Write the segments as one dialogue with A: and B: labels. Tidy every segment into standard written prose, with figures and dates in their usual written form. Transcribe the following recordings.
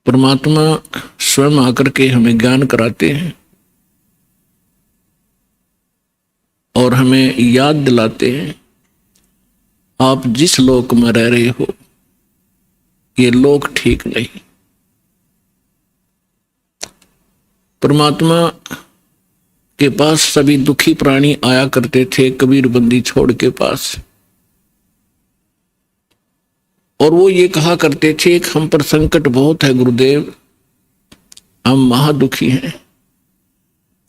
A: परमात्मा स्वयं आकर के हमें ज्ञान कराते हैं और हमें याद दिलाते हैं, आप जिस लोक में रह रहे हो ये लोक ठीक नहीं। परमात्मा के पास सभी दुखी प्राणी आया करते थे कबीर बंदी छोड़ के पास, और वो ये कहा करते थे कि हम पर संकट बहुत है गुरुदेव, हम महादुखी हैं।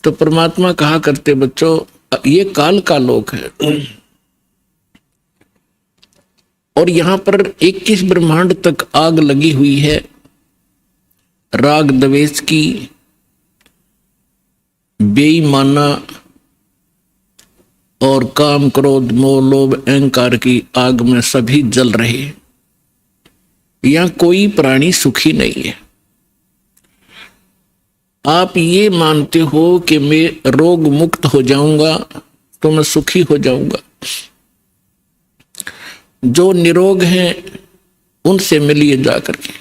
A: तो परमात्मा कहा करते, बच्चों ये काल का लोक है और यहां पर 21 ब्रह्मांड तक आग लगी हुई है राग द्वेष की, बेईमाना और काम क्रोध मोह लोभ अहंकार की आग में सभी जल रहे हैं। यहां कोई प्राणी सुखी नहीं है। आप ये मानते हो कि मैं रोग मुक्त हो जाऊंगा तो मैं सुखी हो जाऊंगा। जो निरोग हैं उनसे मिलिए जाकर के,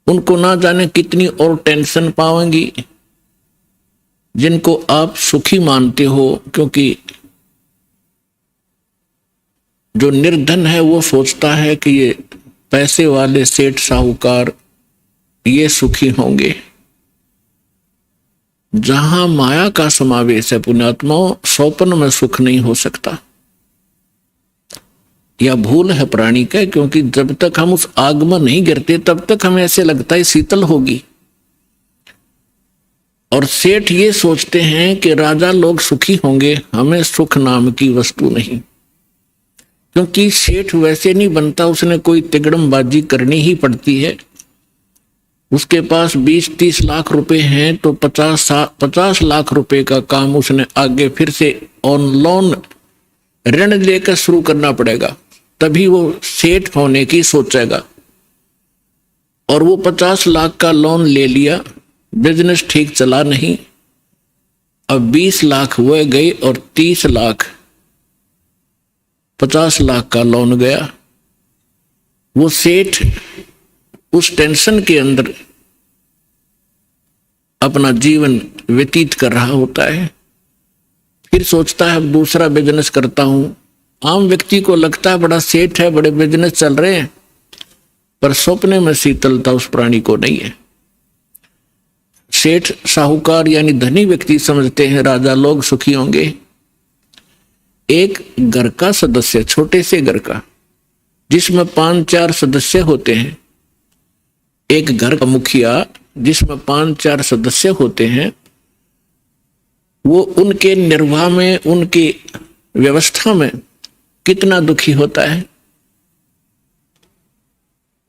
A: उनको ना जाने कितनी और टेंशन पाएंगी जिनको आप सुखी मानते हो, क्योंकि जो निर्धन है वो सोचता है कि ये पैसे वाले सेठ साहूकार ये सुखी होंगे। जहां माया का समावेश है पुण्यात्माओं, स्वप्न में सुख नहीं हो सकता। यह भूल है प्राणी का, क्योंकि जब तक हम उस आग में नहीं गिरते तब तक हमें ऐसे लगता है शीतल होगी। और सेठ ये सोचते हैं कि राजा लोग सुखी होंगे, हमें सुख नाम की वस्तु नहीं। क्योंकि सेठ वैसे नहीं बनता, उसने कोई तिगड़मबाजी करनी ही पड़ती है। उसके पास 20-30 लाख रुपए हैं तो 50 लाख रुपए का काम उसने आगे फिर से ऑन लोन ऋण लेकर शुरू करना पड़ेगा, तभी वो सेठ होने की सोचेगा। और वो 50 लाख का लोन ले लिया, बिजनेस ठीक चला नहीं, अब 20 लाख वो गए और 30 लाख 50 लाख का लोन गया। वो सेठ उस टेंशन के अंदर अपना जीवन व्यतीत कर रहा होता है। फिर सोचता है अब दूसरा बिजनेस करता हूं। आम व्यक्ति को लगता है बड़ा सेठ है, बड़े बिजनेस चल रहे हैं, पर सपने में शीतलता उस प्राणी को नहीं है। सेठ साहूकार यानी धनी व्यक्ति समझते हैं राजा लोग सुखी होंगे। एक घर का सदस्य, छोटे से घर का जिसमें 5-4 सदस्य होते हैं, एक घर का मुखिया जिसमें 5-4 सदस्य होते हैं, वो उनके निर्वाह में, उनकी व्यवस्था में कितना दुखी होता है।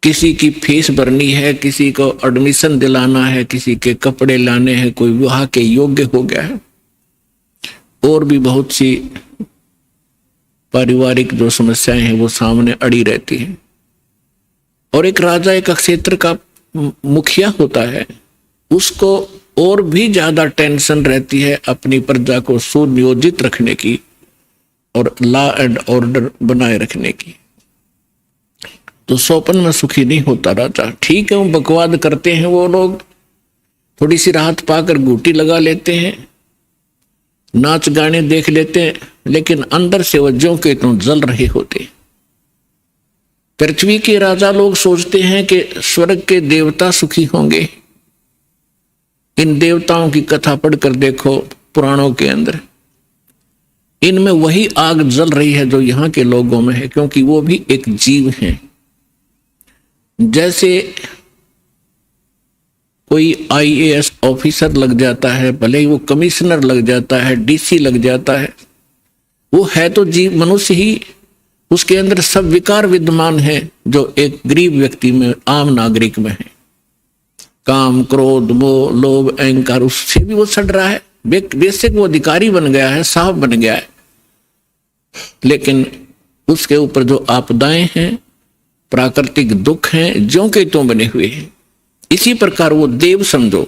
A: किसी की फीस भरनी है, किसी को एडमिशन दिलाना है, किसी के कपड़े लाने हैं, कोई विवाह के योग्य हो गया है, और भी बहुत सी पारिवारिक जो समस्याएं हैं वो सामने अड़ी रहती हैं। और एक राजा एक क्षेत्र का मुखिया होता है, उसको और भी ज्यादा टेंशन रहती है अपनी प्रजा को सुनियोजित रखने की और लॉ एंड ऑर्डर बनाए रखने की। तो स्वप्न में सुखी नहीं होता राजा। ठीक है, वो बकवाद करते हैं, वो लोग थोड़ी सी राहत पाकर घूटी लगा लेते हैं, नाच गाने देख लेते हैं, लेकिन अंदर से वो ज्यों के त्यों जल रहे होते। पृथ्वी के राजा लोग सोचते हैं कि स्वर्ग के देवता सुखी होंगे। इन देवताओं की कथा पढ़कर देखो पुराणों के अंदर, इनमें वही आग जल रही है जो यहाँ के लोगों में है, क्योंकि वो भी एक जीव हैं। जैसे कोई IAS ऑफिसर लग जाता है, भले ही वो कमिश्नर लग जाता है, DC लग जाता है, वो है तो जीव, मनुष्य ही, उसके अंदर सब विकार विद्यमान है जो एक गरीब व्यक्ति में, आम नागरिक में है। काम क्रोध मोह लोभ अहंकार, उससे भी वो सड़ रहा है। बेसिक वो अधिकारी बन गया है, साहब बन गया है, लेकिन उसके ऊपर जो आपदाएं हैं, प्राकृतिक दुख हैं, ज्यों के त्यों बने हुए हैं। इसी प्रकार वो देव समझो,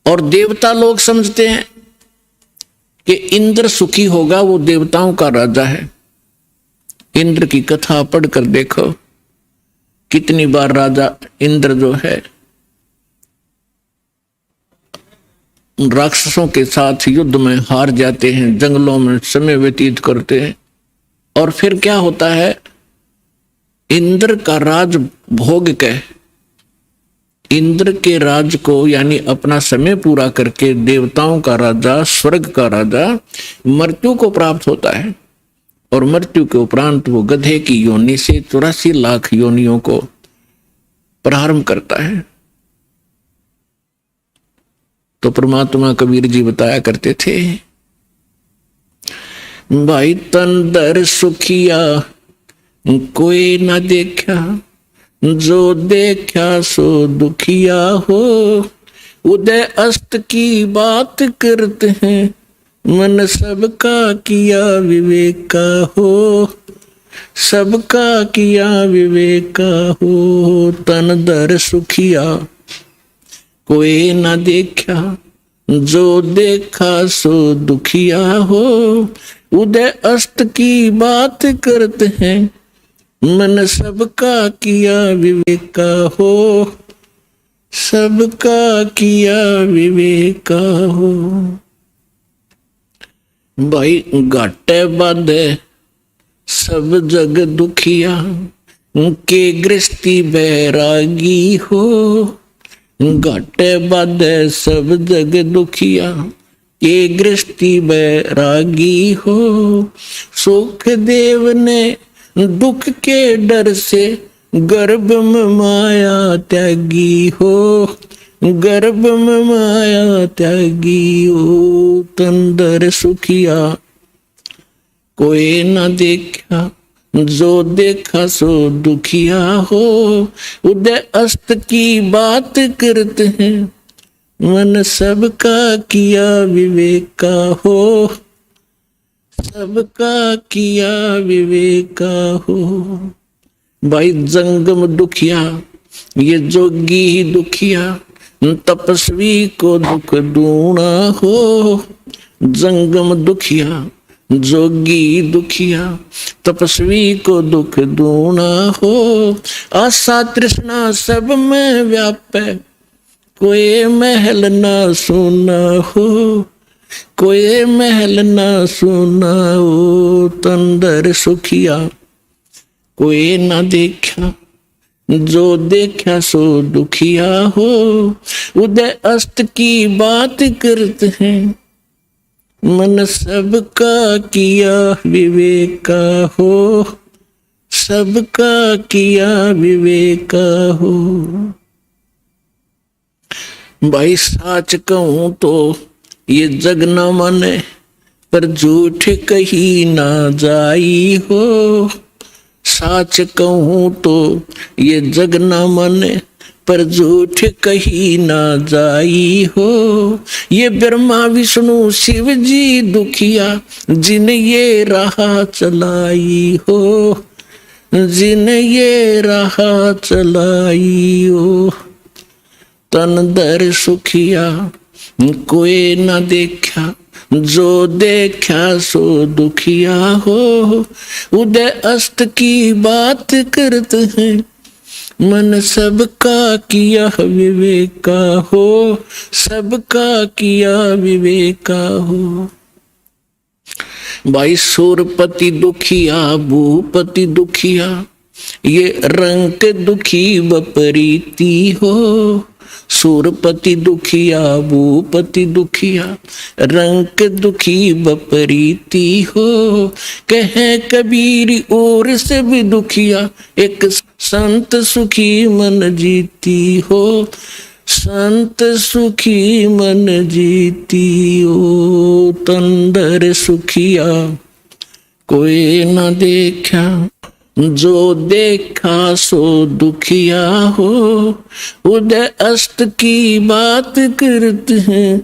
A: और देवता लोग समझते हैं कि इंद्र सुखी होगा, वो देवताओं का राजा है। इंद्र की कथा पढ़कर देखो कितनी बार राजा इंद्र जो है राक्षसों के साथ युद्ध में हार जाते हैं, जंगलों में समय व्यतीत करते हैं, और फिर क्या होता है, इंद्र का राज भोग के, इंद्र के राज को यानी अपना समय पूरा करके देवताओं का राजा, स्वर्ग का राजा मृत्यु को प्राप्त होता है, और मृत्यु के उपरांत वो गधे की योनि से 84 लाख योनियों को प्रारंभ करता है। तो परमात्मा कबीर जी बताया करते थे, भाई तन दर सुखिया कोई ना देखा, जो देखा सो दुखिया हो, उदय अस्त की बात करते हैं, मन सबका किया विवेक का हो, सबका किया विवेक का हो। तन दर सुखिया कोई ना देखा, जो देखा सो दुखिया हो, उदय अस्त की बात करते हैं, मन सबका किया विवेक का हो, सबका किया विवेक का हो। भाई घाटे बाधे सब जग दुखिया, के गृहस्थी बैरागी हो, घाटे बाधे सब जग दुखिया, के गृहस्थी बैरागी हो, सुख देव ने दुख के डर से गर्भ में माया त्यागी हो, गर्भ में माया त्यागी हो। तंदर सुखिया कोई ना देखा, जो देखा सो दुखिया हो, उदय अस्त की बात करते हैं, मन सबका किया विवेक का हो, सबका किया विवेक का हो। भाई जंगम दुखिया, ये जोगी ही दुखिया, तपस्वी को दुख दूना हो, जंगम दुखिया, जोगी दुखिया, तपस्वी को दुख दूना हो, आशा तृष्णा सब में व्यापे, कोई महल ना सुना हो, कोई महल ना सुना हो। तंदर सुखिया कोई ना देखा, जो देखा सो दुखिया हो, उदय अस्त की बात करते हैं, मन सबका किया विवेक का हो, सबका किया विवेक का हो। भाई साच कहूं तो ये जग न माने, पर झूठ कही ना जाई हो, साच कहूं तो ये जग न माने, पर झूठ कही ना जाई हो, ये ब्रह्मा विष्णु शिव जी दुखिया, जिन ये राह चलाई हो, जिन ये राह चलाई हो। तन दर सुखिया कोई ना देखा, जो देखा सो दुखिया हो, उदय अस्त की बात करते हैं, मन सबका किया विवेक का हो, सबका किया विवेक का हो। भाई सूरपति दुखिया भूपति दुखिया, ये रंग दुखी बपरीती हो, सूरपति दुखिया भूपति दुखिया, रंग दुखी बपरीती हो, कहे कबीर और से भी दुखिया, एक संत सुखी मन जीती हो, संत सुखी मन जीती हो। तंदर सुखिया कोई ना देखा, जो देखा सो दुखिया हो, उदय अस्त की बात करते हैं,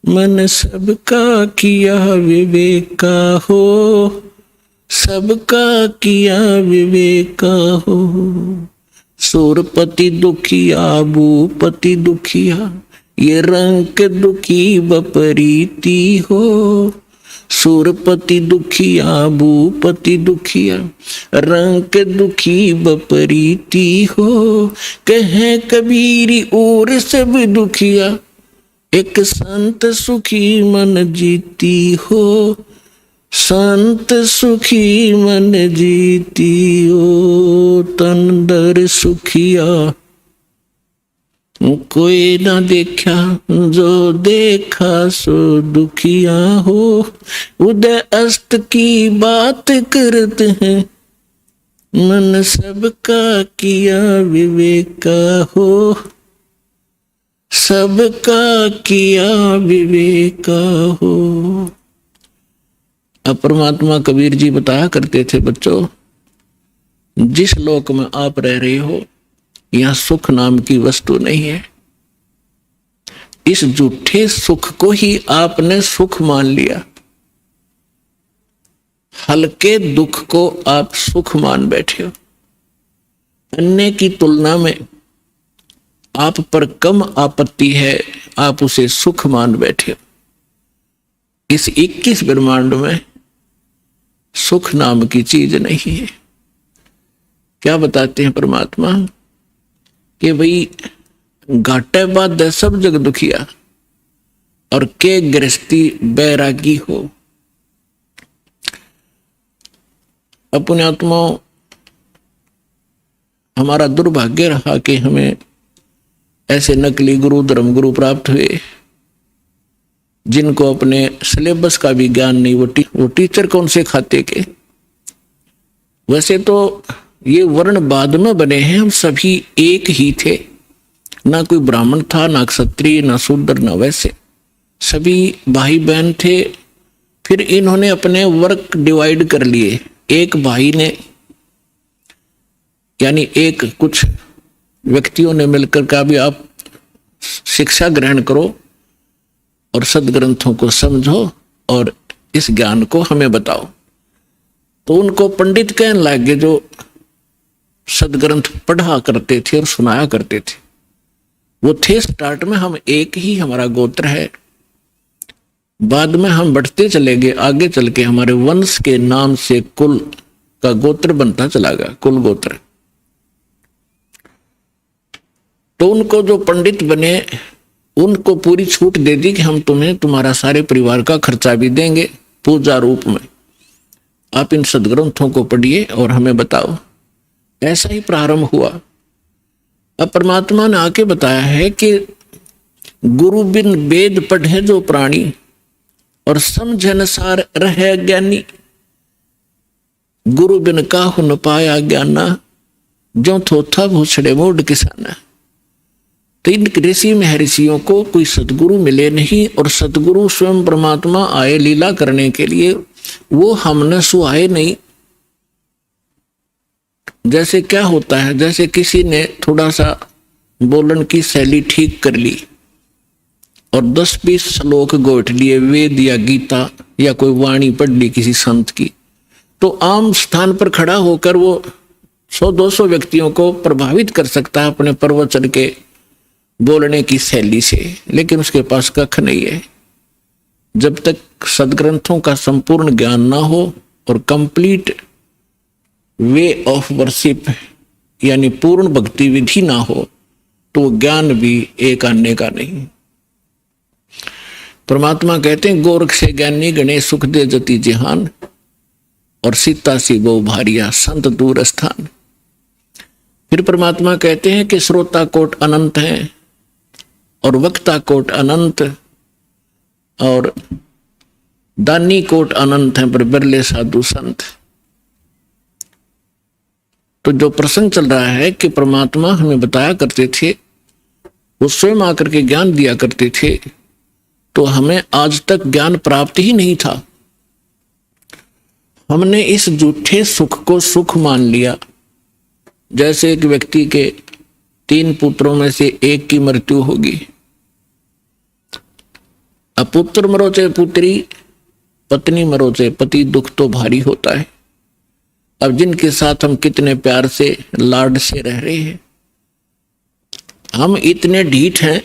A: मन सबका किया विवेक का हो, सबका किया विवेक का हो। सूरपति दुखिया भूपति दुखिया, ये रंग दुखी बपरीती हो, सुरपति दुखिया भूपति दुखिया, रंग दुखी बपरीती हो, कहे कबीरी और सब दुखिया, एक संत सुखी मन जीती हो, संत सुखी मन जीती हो, तन दर सुखिया कोई ना देखा, जो देखा सो दुखिया हो, उदय अस्त की बात करते हैं, मन सबका किया विवेका हो, सबका किया विवेका हो। अब परमात्मा कबीर जी बताया करते थे, बच्चों जिस लोक में आप रह रहे हो यहां सुख नाम की वस्तु नहीं है। इस झूठे सुख को ही आपने सुख मान लिया, हल्के दुख को आप सुख मान बैठे हो। अन्य की तुलना में आप पर कम आपत्ति है, आप उसे सुख मान बैठे हो। इस 21 ब्रह्मांड में सुख नाम की चीज नहीं है। क्या बताते हैं परमात्मा कि भाई घाटे बाद सब जग दुखिया, और के गृहस्थी बैरागी हो। अपने आत्माओं, हमारा दुर्भाग्य रहा कि हमें ऐसे नकली गुरु धर्म गुरु प्राप्त हुए जिनको अपने सिलेबस का भी ज्ञान नहीं। वो टीचर कौन से खाते के। वैसे तो ये वर्ण बाद में बने हैं, हम सभी एक ही थे, ना कोई ब्राह्मण था, ना क्षत्रिय, ना शूद्र, ना वैसे, सभी भाई बहन थे। फिर इन्होंने अपने वर्क डिवाइड कर लिए। एक भाई ने यानी एक कुछ व्यक्तियों ने मिलकर कहा भी आप शिक्षा ग्रहण करो और सदग्रंथों को समझो और इस ज्ञान को हमें बताओ। तो उनको पंडित कहने लगे जो सदग्रंथ पढ़ा करते थे और सुनाया करते थे। वो थे स्टार्ट में हम एक ही, हमारा गोत्र है। बाद में हम बढ़ते चले गए, आगे चल के हमारे वंश के नाम से कुल का गोत्र बनता चला गया, कुल गोत्र। तो उनको जो पंडित बने उनको पूरी छूट दे दी कि हम तुम्हें तुम्हारा सारे परिवार का खर्चा भी देंगे पूजा रूप में, आप इन सदग्रंथों को पढ़िए और हमें बताओ। ऐसा ही प्रारंभ हुआ। अब परमात्मा ने आके बताया है कि गुरु बिन वेद पढ़े जो प्राणी, और समझ अनुसार रहे ज्ञानी, गुरु बिन काहु न पाया ज्ञाना, जो थोथा भूछड़े मोड किसाना। तो इन ऋषि महर्षियों को कोई सतगुरु मिले नहीं, और सतगुरु स्वयं परमात्मा आए लीला करने के लिए, वो हमने सुहाए नहीं। जैसे क्या होता है, जैसे किसी ने थोड़ा सा बोलन की शैली ठीक कर ली और 10-20 श्लोक गोट लिए, वेद या गीता या कोई वाणी पढ़ ली किसी संत की, तो आम स्थान पर खड़ा होकर वो 100-200 व्यक्तियों को प्रभावित कर सकता है अपने प्रवचन के बोलने की शैली से, लेकिन उसके पास कख नहीं है। जब तक सदग्रंथों का संपूर्ण ज्ञान ना हो और कंप्लीट वे ऑफ वर्शिप यानी पूर्ण भक्ति विधि ना हो, तो ज्ञान भी एक आने का नहीं। परमात्मा कहते हैं गोरख से ज्ञानी गणेश सुख दे जति जहान, और सीता सी गो भारिया संत दूर स्थान। फिर परमात्मा कहते हैं कि श्रोता कोट अनंत है और वक्ता कोट अनंत और दानी कोट अनंत है, पर बिरले साधु संत। तो जो प्रसंग चल रहा है कि परमात्मा हमें बताया करते थे, वो स्वयं आकर के ज्ञान दिया करते थे, तो हमें आज तक ज्ञान प्राप्त ही नहीं था। हमने इस झूठे सुख को सुख मान लिया। जैसे एक व्यक्ति के 3 पुत्रों में से एक की मृत्यु होगी, अब पुत्र मरो चाहे पुत्री, पत्नी मरो चाहे पति, दुख तो भारी होता है। अब जिनके साथ हम कितने प्यार से लाड से रह रहे हैं, हम इतने ढीठ हैं,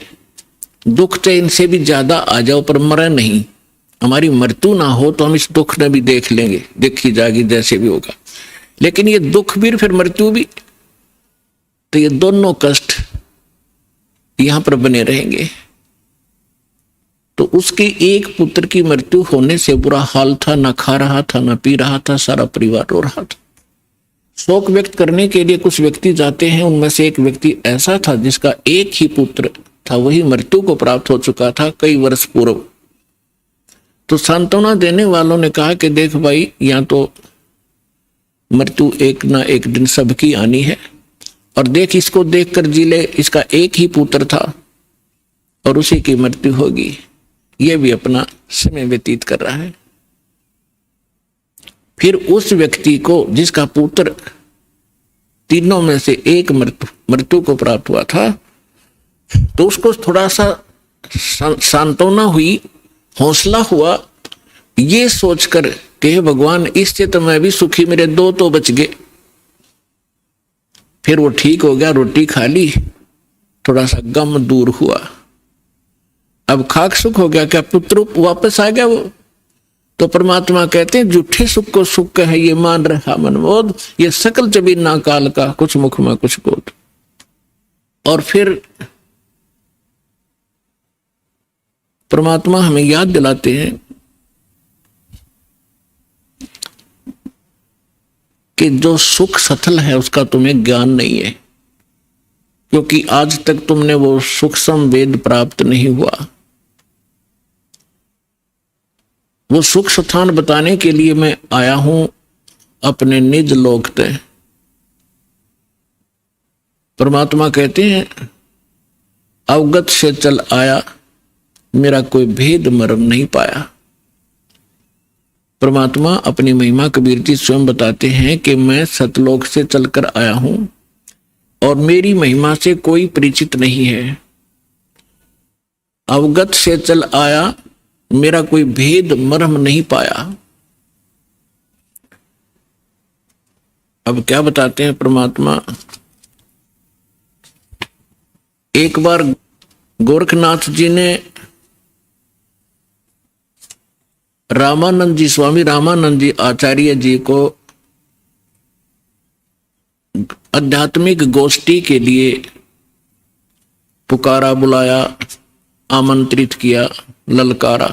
A: दुख चाहे इनसे भी ज्यादा आ जाओ पर मरे नहीं, हमारी मृत्यु ना हो तो हम इस दुख में भी देख लेंगे, देखी जाएगी जैसे भी होगा। लेकिन ये दुख भी फिर मृत्यु भी, तो ये दोनों कष्ट यहां पर बने रहेंगे। तो उसके एक पुत्र की मृत्यु होने से बुरा हाल था, ना खा रहा था ना पी रहा था, सारा परिवार रो रहा था। शोक व्यक्त करने के लिए कुछ व्यक्ति जाते हैं, उनमें से एक व्यक्ति ऐसा था जिसका एक ही पुत्र था, वही मृत्यु को प्राप्त हो चुका था कई वर्ष पूर्व। तो सांत्वना देने वालों ने कहा कि देख भाई, यहाँ तो मृत्यु एक ना एक दिन सबकी आनी है, और देख इसको देखकर जी ले, इसका एक ही पुत्र था और उसी की मृत्यु होगी, ये भी अपना समय व्यतीत कर रहा है। फिर उस व्यक्ति को जिसका पुत्र तीनों में से एक मृत्यु को प्राप्त हुआ था, तो उसको थोड़ा सा सांत्वना हुई, हौसला हुआ, ये सोचकर कि हे भगवान, इससे तो मैं भी सुखी, मेरे दो तो बच गए। फिर वो ठीक हो गया, रोटी खा ली, थोड़ा सा गम दूर हुआ, अब खाक सुख हो गया। क्या पुत्र वापस आ गया वो? तो परमात्मा कहते हैं झूठे सुख को सुख कहे, ये मान रहा मनमोद, ये सकल चबी ना काल का, कुछ मुख में कुछ बोध। और फिर परमात्मा हमें याद दिलाते हैं कि जो सुख सथल है उसका तुम्हें ज्ञान नहीं है, क्योंकि आज तक तुमने वो सूक्ष्म वेद प्राप्त नहीं हुआ। वो सुख स्थान बताने के लिए मैं आया हूं अपने निज लोक ते। परमात्मा कहते हैं अवगत से चल आया, मेरा कोई भेद मर्म नहीं पाया। परमात्मा अपनी महिमा कबीर जी स्वयं बताते हैं कि मैं सतलोक से चलकर आया हूं और मेरी महिमा से कोई परिचित नहीं है। अवगत से चल आया, मेरा कोई भेद मर्म नहीं पाया। अब क्या बताते हैं परमात्मा? एक बार गोरखनाथ जी ने रामानंद जी, स्वामी रामानंद जी आचार्य जी को आध्यात्मिक गोष्ठी के लिए पुकारा, बुलाया, आमंत्रित किया, ललकारा।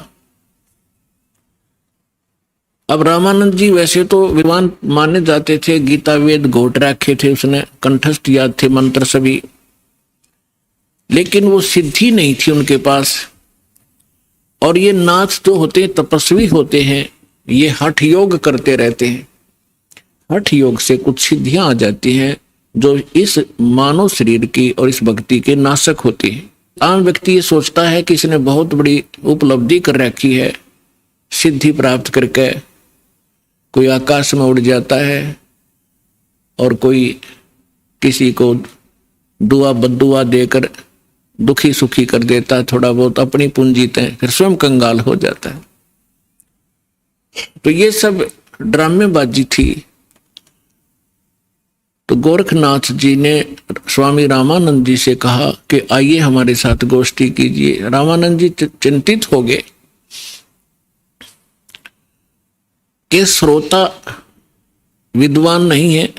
A: अब रामानंद जी वैसे तो विद्वान माने जाते थे, गीता वेद घोट रखे थे उसने, कंठस्थ याद थे मंत्र सभी, लेकिन वो सिद्धि नहीं थी उनके पास। और ये नाथ जो होते हैं तपस्वी होते हैं, ये हठ योग करते रहते हैं। हठ योग से कुछ सिद्धियां आ जाती हैं जो इस मानव शरीर की और इस भक्ति के नाशक होती है। आम व्यक्ति ये सोचता है कि इसने बहुत बड़ी उपलब्धि कर रखी है, सिद्धि प्राप्त करके कोई आकाश में उड़ जाता है और कोई किसी को दुआ बद्दुआ देकर दुखी सुखी कर देता है, थोड़ा बहुत अपनी पूंजी तय, फिर स्वयं कंगाल हो जाता है। तो ये सब ड्रामेबाजी थी। तो गोरखनाथ जी ने स्वामी रामानंद जी से कहा कि आइए हमारे साथ गोष्ठी कीजिए। रामानंद जी चिंतित हो गए कि श्रोता विद्वान नहीं है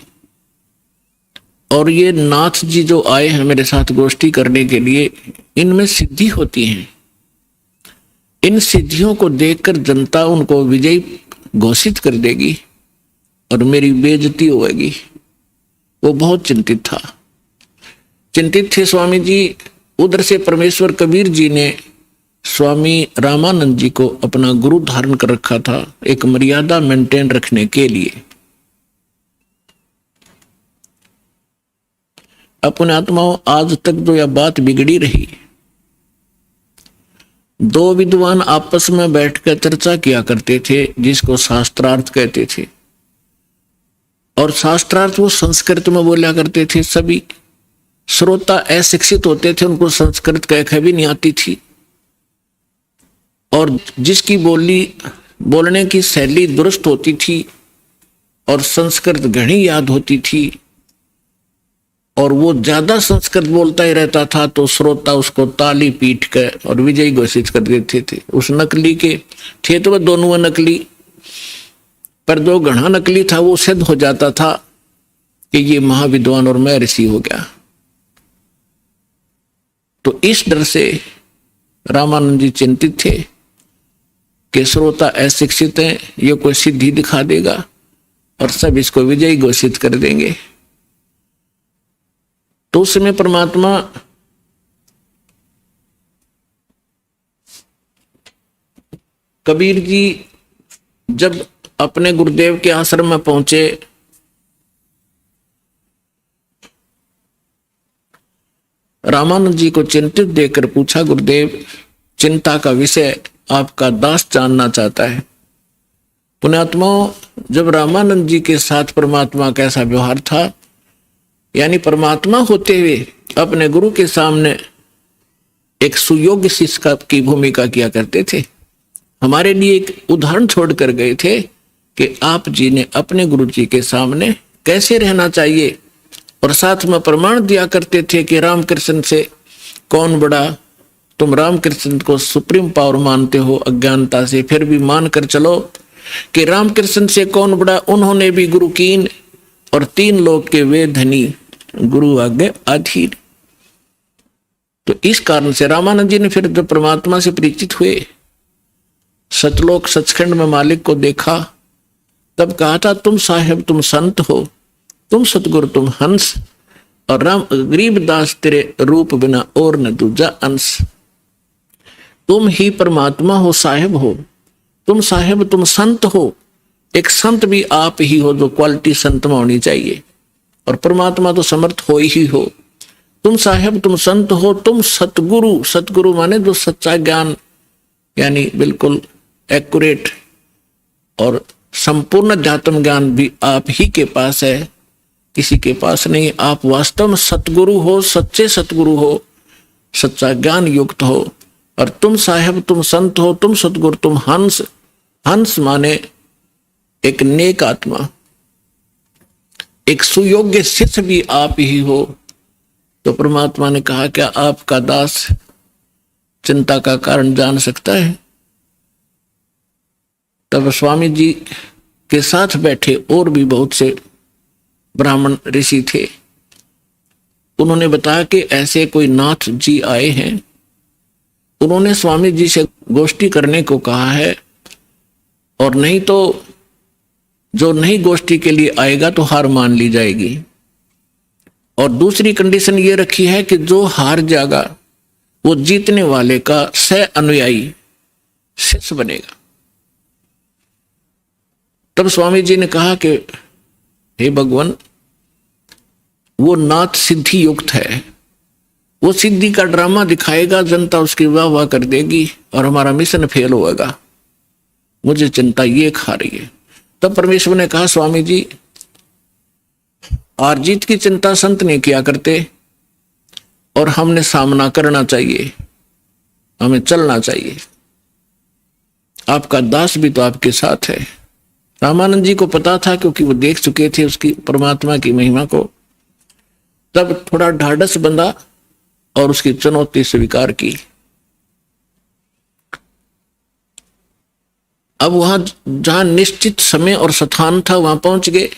A: और ये नाथ जी जो आए हैं मेरे साथ गोष्ठी करने के लिए, इनमें सिद्धि होती है। इन सिद्धियों को देखकर जनता उनको विजयी घोषित कर देगी और मेरी बेइज्जती होगी। वो बहुत चिंतित था, चिंतित थे स्वामी जी। उधर से परमेश्वर कबीर जी ने स्वामी रामानंद जी को अपना गुरु धारण कर रखा था, एक मर्यादा मेंटेन रखने के लिए। अपने आत्माओं, आज तक जो यह बात बिगड़ी रही, दो विद्वान आपस में बैठकर चर्चा किया करते थे जिसको शास्त्रार्थ कहते थे, और शास्त्रार्थ वो संस्कृत में बोला करते थे। सभी श्रोता अशिक्षित होते थे, उनको संस्कृत कह भी नहीं आती थी, और जिसकी बोलने की शैली दुरुस्त होती थी और संस्कृत घनी याद होती थी, और वो ज्यादा संस्कृत बोलता ही रहता था तो श्रोता उसको ताली पीट कर और विजयी घोषित कर देते थे। उस नकली के थे तो वह दोनों नकली, पर जो घना नकली था वो सिद्ध हो जाता था कि ये महाविद्वान और मैं ऋषि हो गया। तो इस डर से रामानंद जी चिंतित थे कि श्रोता अशिक्षित है, ये कोई सिद्धि दिखा देगा और सब इसको विजयी घोषित कर देंगे। तो उस समय परमात्मा कबीर जी जब अपने गुरुदेव के आश्रम में पहुंचे, रामानंद जी को चिंतित देखकर पूछा, गुरुदेव चिंता का विषय आपका दास जानना चाहता है। पुण्यात्माओं, जब रामानंद जी के साथ परमात्मा का ऐसा व्यवहार था, यानी परमात्मा होते हुए अपने गुरु के सामने एक सुयोग्य शिष्य की भूमिका किया करते थे। हमारे लिए एक उदाहरण छोड़कर गए थे कि आप जी ने अपने गुरु जी के सामने कैसे रहना चाहिए, और साथ में प्रमाण दिया करते थे कि रामकृष्ण से कौन बड़ा। तुम रामकृष्ण को सुप्रीम पावर मानते हो अज्ञानता से, फिर भी मान कर चलो कि रामकृष्ण से कौन बड़ा। उन्होंने भी गुरु कीन और 3 लोक के वे धनी, गुरु आगे अधीर। तो इस कारण से रामानंद जी ने फिर जब परमात्मा से परिचित हुए, सतलोक सचखंड में मालिक को देखा, तब कहा था, तुम साहेब तुम संत हो, तुम सतगुरु तुम हंस, और राम गरीबदास तेरे रूप बिना और न दूजा अंश। तुम ही परमात्मा हो, साहेब हो, तुम साहेब तुम संत हो। एक संत भी आप ही हो, जो क्वालिटी संत में होनी चाहिए, और परमात्मा तो समर्थ हो ही हो। तुम साहेब तुम संत हो, तुम सतगुरु, सतगुरु माने जो सच्चा ज्ञान, यानी बिल्कुल एक्यूरेट और संपूर्ण अध्यात्म ज्ञान भी आप ही के पास है, किसी के पास नहीं। आप वास्तव में सतगुरु हो, सच्चे सतगुरु हो, सच्चा ज्ञान युक्त हो। और तुम साहेब तुम संत हो, तुम सतगुरु तुम हंस। हंस माने एक नेक आत्मा, एक सुयोग्य शिष्य भी आप ही हो। तो परमात्मा ने कहा, क्या आपका दास चिंता का कारण जान सकता है? तब स्वामी जी के साथ बैठे और भी बहुत से ब्राह्मण ऋषि थे। उन्होंने बताया कि ऐसे कोई नाथ जी आए हैं, उन्होंने स्वामी जी से गोष्ठी करने को कहा है, और नहीं तो जो नहीं गोष्ठी के लिए आएगा तो हार मान ली जाएगी। और दूसरी कंडीशन ये रखी है कि जो हार जाएगा वो जीतने वाले का सह अनुयायी शिष्य बनेगा। तब स्वामी जी ने कहा कि हे भगवान, वो नाथ सिद्धि युक्त है, वो सिद्धि का ड्रामा दिखाएगा, जनता उसकी वाह वाह कर देगी और हमारा मिशन फेल होगा। मुझे चिंता ये खा रही है। तब परमेश्वर ने कहा, स्वामी जी हार जीत की चिंता संत नहीं किया करते, और हमने सामना करना चाहिए, हमें चलना चाहिए। आपका दास भी तो आपके साथ है। रामानंद जी को पता था, क्योंकि वो देख चुके थे उसकी परमात्मा की महिमा को। तब थोड़ा ढाढ़स बंधा और उसकी चुनौती स्वीकार की। अब वहां जहां निश्चित समय और स्थान था वहां पहुंच गए।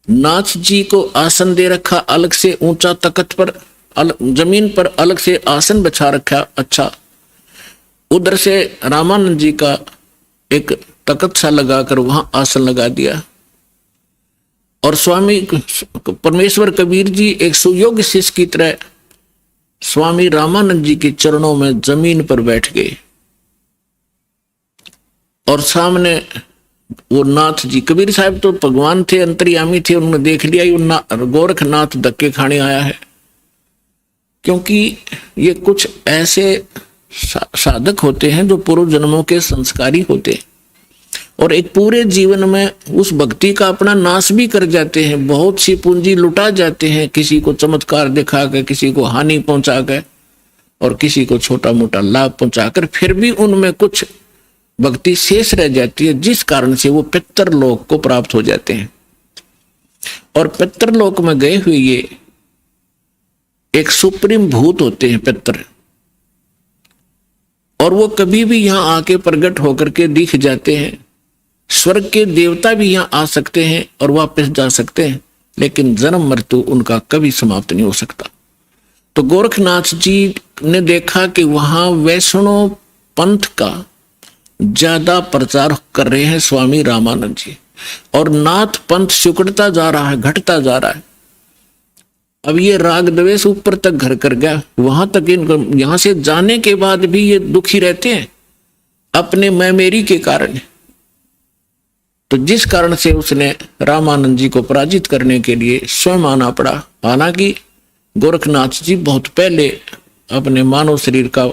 A: नाथ जी को आसन दे रखा अलग से, ऊंचा तख्त पर, जमीन पर अलग से आसन बिछा रखा। अच्छा, उधर से रामानंद जी का एक तख्त सा लगाकर वहां आसन लगा दिया। और स्वामी परमेश्वर कबीर जी एक सुयोग्य शिष्य की तरह स्वामी रामानंद जी के चरणों में जमीन पर बैठ गए। और सामने वो नाथ जी, कबीर साहब तो भगवान थे, अंतर्यामी थे, उन्होंने देख लिया गोरखनाथ धक्के खाने आया है। क्योंकि ये कुछ ऐसे साधक होते हैं जो पूर्व जन्मों के संस्कारी होते, और एक पूरे जीवन में उस भक्ति का अपना नाश भी कर जाते हैं। बहुत सी पूंजी लुटा जाते हैं, किसी को चमत्कार दिखाकर, किसी को हानि पहुंचाकर, और किसी को छोटा मोटा लाभ पहुंचाकर, फिर भी उनमें कुछ भक्ति शेष रह जाती है, जिस कारण से वो पितृलोक को प्राप्त हो जाते हैं। और पितृलोक में गए हुए ये एक सुप्रीम भूत होते हैं पितर, और वो कभी भी यहां आके प्रकट होकर के दिख जाते हैं। स्वर्ग के देवता भी यहां आ सकते हैं और वापस जा सकते हैं, लेकिन जन्म मृत्यु उनका कभी समाप्त नहीं हो सकता। तो गोरखनाथ जी ने देखा कि वहां वैष्णव पंथ का ज्यादा प्रचार कर रहे हैं स्वामी रामानंद जी, और नाथ पंथ सिकुड़ता जा रहा है, घटता जा रहा है। अब ये राग द्वेष ऊपर तक घर कर गया, वहां तक इनको, यहां से जाने के बाद भी ये दुखी रहते हैं अपने मैं मेरी के कारण। तो जिस कारण से उसने रामानंद जी को पराजित करने के लिए स्वयं आना पड़ा। हालांकि गोरखनाथ जी बहुत पहले अपने मानव शरीर का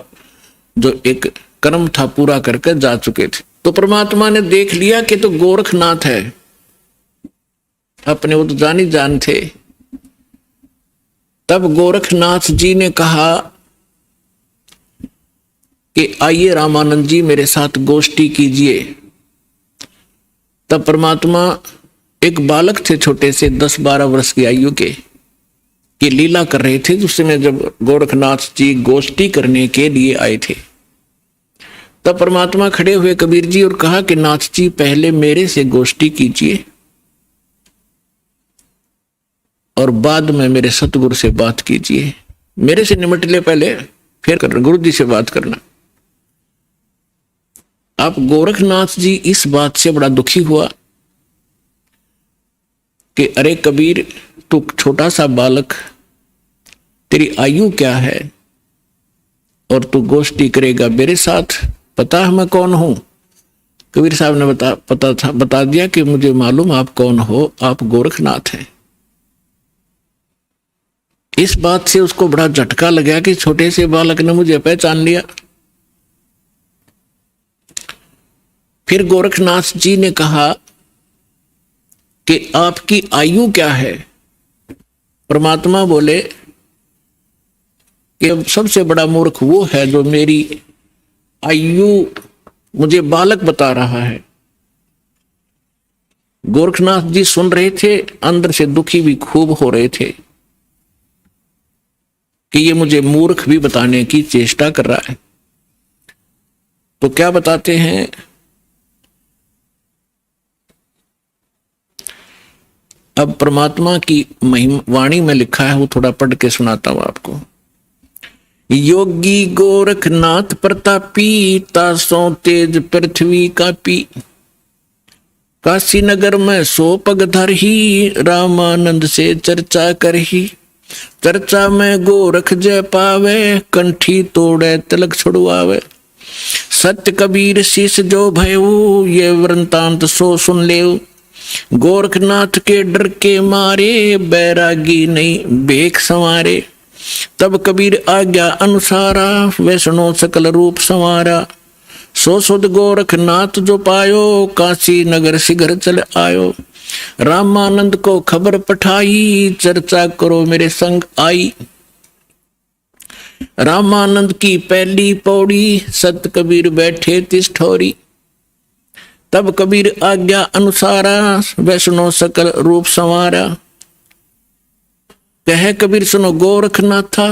A: जो एक कर्म था पूरा करके जा चुके थे। तो परमात्मा ने देख लिया कि तो गोरखनाथ है, अपने वो तो जानी जान थे। तब गोरखनाथ जी ने कहा कि आइए रामानंद जी मेरे साथ गोष्ठी कीजिए। तब परमात्मा एक बालक थे छोटे से 10-12 वर्ष की आयु के, कि लीला कर रहे थे। उस समय जब गोरखनाथ जी गोष्ठी करने के लिए आए थे, तब परमात्मा खड़े हुए कबीर जी और कहा कि नाथ जी पहले मेरे से गोष्ठी कीजिए और बाद में मेरे सतगुरु से बात कीजिए। मेरे से निमट ले पहले, फिर करना गुरु जी से बात करना। आप गोरखनाथ जी इस बात से बड़ा दुखी हुआ कि अरे कबीर, तू छोटा सा बालक, तेरी आयु क्या है और तू गोष्ठी करेगा मेरे साथ? पता है मैं कौन हूं? कबीर साहब ने बता दिया कि मुझे मालूम आप कौन हो, आप गोरखनाथ हैं। इस बात से उसको बड़ा झटका लगा कि छोटे से बालक ने मुझे पहचान लिया। फिर गोरखनाथ जी ने कहा कि आपकी आयु क्या है? परमात्मा बोले कि सबसे बड़ा मूर्ख वो है जो मेरी आयु मुझे बालक बता रहा है। गोरखनाथ जी सुन रहे थे, अंदर से दुखी भी खूब हो रहे थे कि ये मुझे मूर्ख भी बताने की चेष्टा कर रहा है। तो क्या बताते हैं? अब परमात्मा की महिमा वाणी में लिखा है, वो थोड़ा पढ़ के सुनाता हूं आपको। योगी गोरखनाथ प्रतापी, तासों तेज पृथ्वी कापी, काशी नगर में 100 पग धरही, रामानंद से चर्चा करही। चर्चा में गोरख जय पावे, कंठी तोड़े तिलक छुड़वावे। सत्य कबीर शीश जो भयऊ, ये वृंतांत सो सुन लेऊ। गोरखनाथ के डर के मारे, बैरागी नहीं बेख संवारे। तब कबीर आज्ञा अनुसारा, वैष्णो सकल रूप संवारा। सो सुध गोरखनाथ जो पायो, काशी नगर शीघ्र चल आयो। रामानंद को खबर पठाई, चर्चा करो मेरे संग आई। रामानंद की पहली पौड़ी, सत कबीर बैठे तिस ठोरी। तब कबीर आज्ञा अनुसारा, वैष्णो सकल रूप संवारा। कहे कबीर सुनो गोरखनाथा,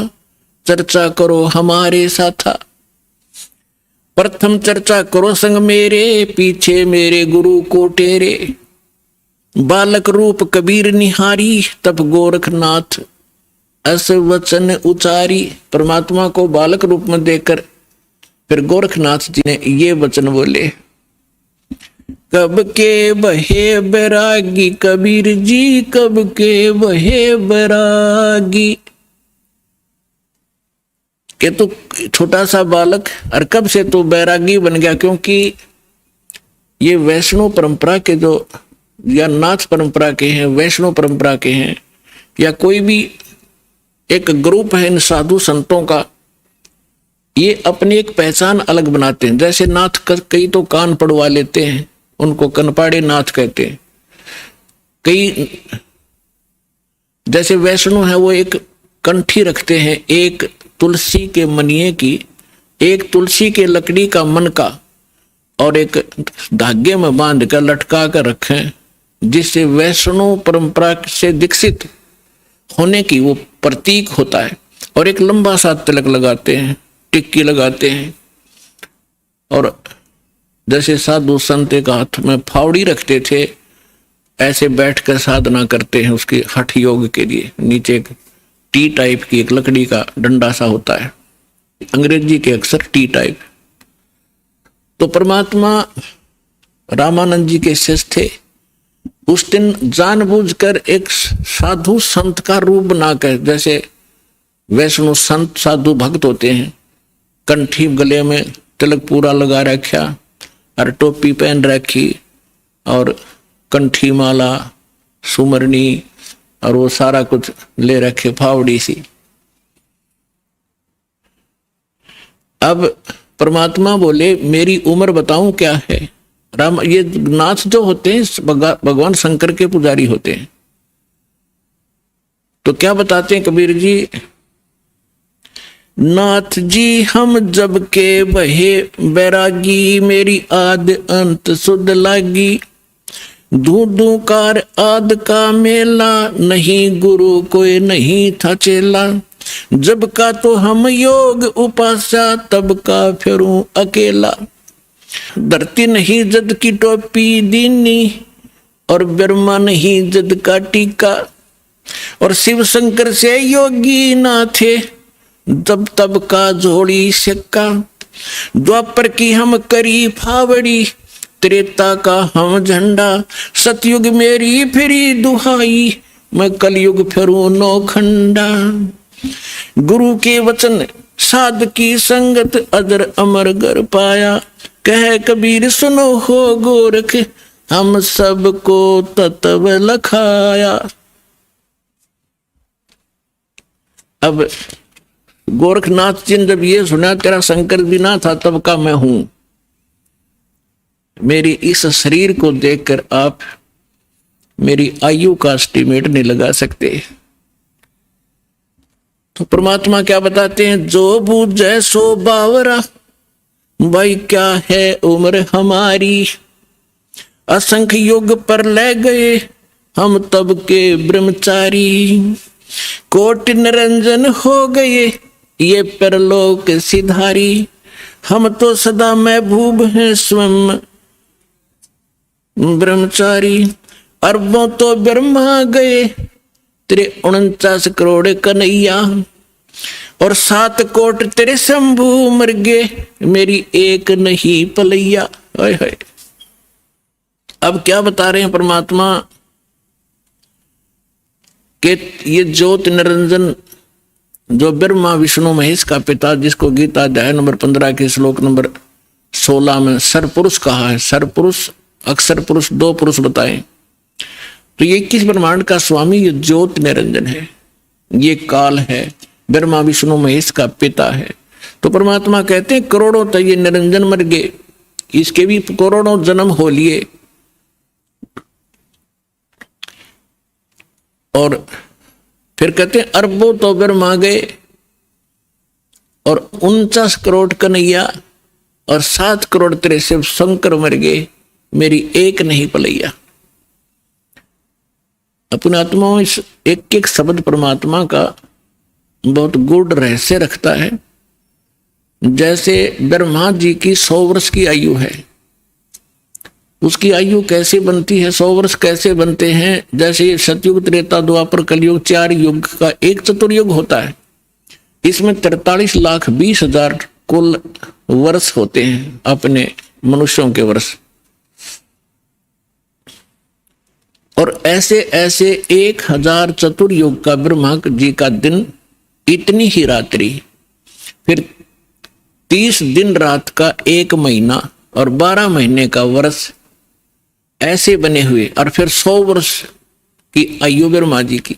A: चर्चा करो हमारे साथा। प्रथम चर्चा करो संग मेरे, पीछे मेरे गुरु को टेरे। बालक रूप कबीर निहारी, तब गोरखनाथ ऐसे वचन उचारी। परमात्मा को बालक रूप में देखकर फिर गोरखनाथ जी ने ये वचन बोले। कब के बहे बैरागी कबीर जी, कब के बहे बैरागी। कि तू छोटा सा बालक और कब से तू बैरागी बन गया? क्योंकि ये वैष्णव परंपरा के जो, या नाथ परंपरा के हैं, वैष्णव परंपरा के हैं, या कोई भी एक ग्रुप है इन साधु संतों का, ये अपनी एक पहचान अलग बनाते हैं। जैसे नाथ कई तो कान पड़वा लेते हैं, उनको कनपाड़े नाथ कहते हैं। कई जैसे वैष्णव है वो एक कंठी रखते हैं, एक तुलसी के मनिए की, एक तुलसी के लकड़ी का मन का, और एक धागे में बांध कर लटका कर रखें, जिससे वैष्णव परंपरा से दीक्षित होने की वो प्रतीक होता है। और एक लंबा सा तिलक लगाते हैं, टिक्की लगाते हैं, और जैसे साधु संत एक हाथ में फावड़ी रखते थे, ऐसे बैठकर साधना करते हैं उसके हठ योग के लिए। नीचे एक टी टाइप की एक लकड़ी का डंडा सा होता है, अंग्रेजी के अक्षर टी टाइप। तो परमात्मा रामानंद जी के शिष्य थे, उस दिन जानबूझकर एक साधु संत का रूप बनाकर, जैसे वैष्णव संत साधु भक्त होते हैं, कंठी गले में तिलक पूरा लगा रखा और टोपी पहन रखी और कंठी माला सुमरनी और वो सारा कुछ ले रखे, फावड़ी सी। अब परमात्मा बोले मेरी उम्र बताऊं क्या है। राम, ये नाथ जो होते हैं भगवान शंकर के पुजारी होते हैं, तो क्या बताते हैं कबीर जी, नाथ जी हम जब के बहे बैरागी, मेरी आद अंत सुध लागी, धू कार आद का मेला, नहीं गुरु कोई नहीं था चेला, जब का तो हम योग उपासा, तब का फिरूं अकेला, धरती नहीं जद की टोपी दीनी, और ब्रह्मा नहीं जद का टीका, और शिव शंकर से योगी ना थे, तब तब का जोड़ी सिक्का, द्वापर की हम करी फावड़ी, त्रेता का हम झंडा, सतयुग मेरी फिरी दुहाई, मैं कलयुग फिरूं नौखंडा, गुरु के वचन साध की संगत, अदर अमर गर पाया, कह कबीर सुनो हो गोरख, हम सबको तत्व लखाया। अब गोरखनाथ जी ने जब ये सुना तेरा शंकर भी ना था तब का मैं हूं, मेरी इस शरीर को देखकर आप मेरी आयु का एस्टिमेट नहीं लगा सकते। तो परमात्मा क्या बताते हैं, जो बूझे सो बावरा, भाई क्या है उम्र हमारी, असंख्य युग पर ले गए हम तब के ब्रह्मचारी, कोटि निरंजन हो गए ये परलोक सिधारी, हम तो सदा महबूब हैं स्वयं ब्रह्मचारी, अरबों तो ब्रह्मा गए तेरे 49 करोड़ कन्हैया, और 7 कोट तेरे शंभू मर गए, मेरी एक नहीं पलैया। हाय हाय, अब क्या बता रहे हैं परमात्मा कि ये ज्योत निरंजन जो ब्रह्मा विष्णु महेश का पिता, जिसको गीता अध्याय नंबर 15 के श्लोक नंबर 16 में सरपुरुष कहा है, सरपुरुष अक्षर पुरुष 2 पुरुष बताए, तो ये 21 ब्रह्मांड का स्वामी ये ज्योत निरंजन है, ये काल है, ब्रह्मा विष्णु महेश का पिता है। तो परमात्मा कहते हैं करोड़ों तो ये निरंजन मर गए, इसके भी करोड़ों जन्म हो लिए, और फिर कहते हैं अरबों तो ब्रह्मा गए, और 49 करोड़ कन्हैया, और 7 करोड़ तेरे शिव शंकर मर गए, मेरी एक नहीं पलैया। अपने आत्माओं इस एक एक शब्द परमात्मा का बहुत गूढ़ रहस्य रखता है। जैसे ब्रह्मा जी की 100 वर्ष की आयु है, उसकी आयु कैसे बनती है, 100 वर्ष कैसे बनते हैं, जैसे सतयुग त्रेता द्वापर कलयुग 4 युग का एक चतुर्युग होता है, इसमें 43,20,000 कुल वर्ष होते हैं अपने मनुष्यों के वर्ष, और ऐसे ऐसे 1000 चतुर्युग का ब्रह्मा जी का दिन, इतनी ही रात्रि, फिर 30 दिन रात का 1 महीना और 12 महीने का वर्ष, ऐसे बने हुए, और फिर 100 वर्ष की आयु ब्रह्मा जी की।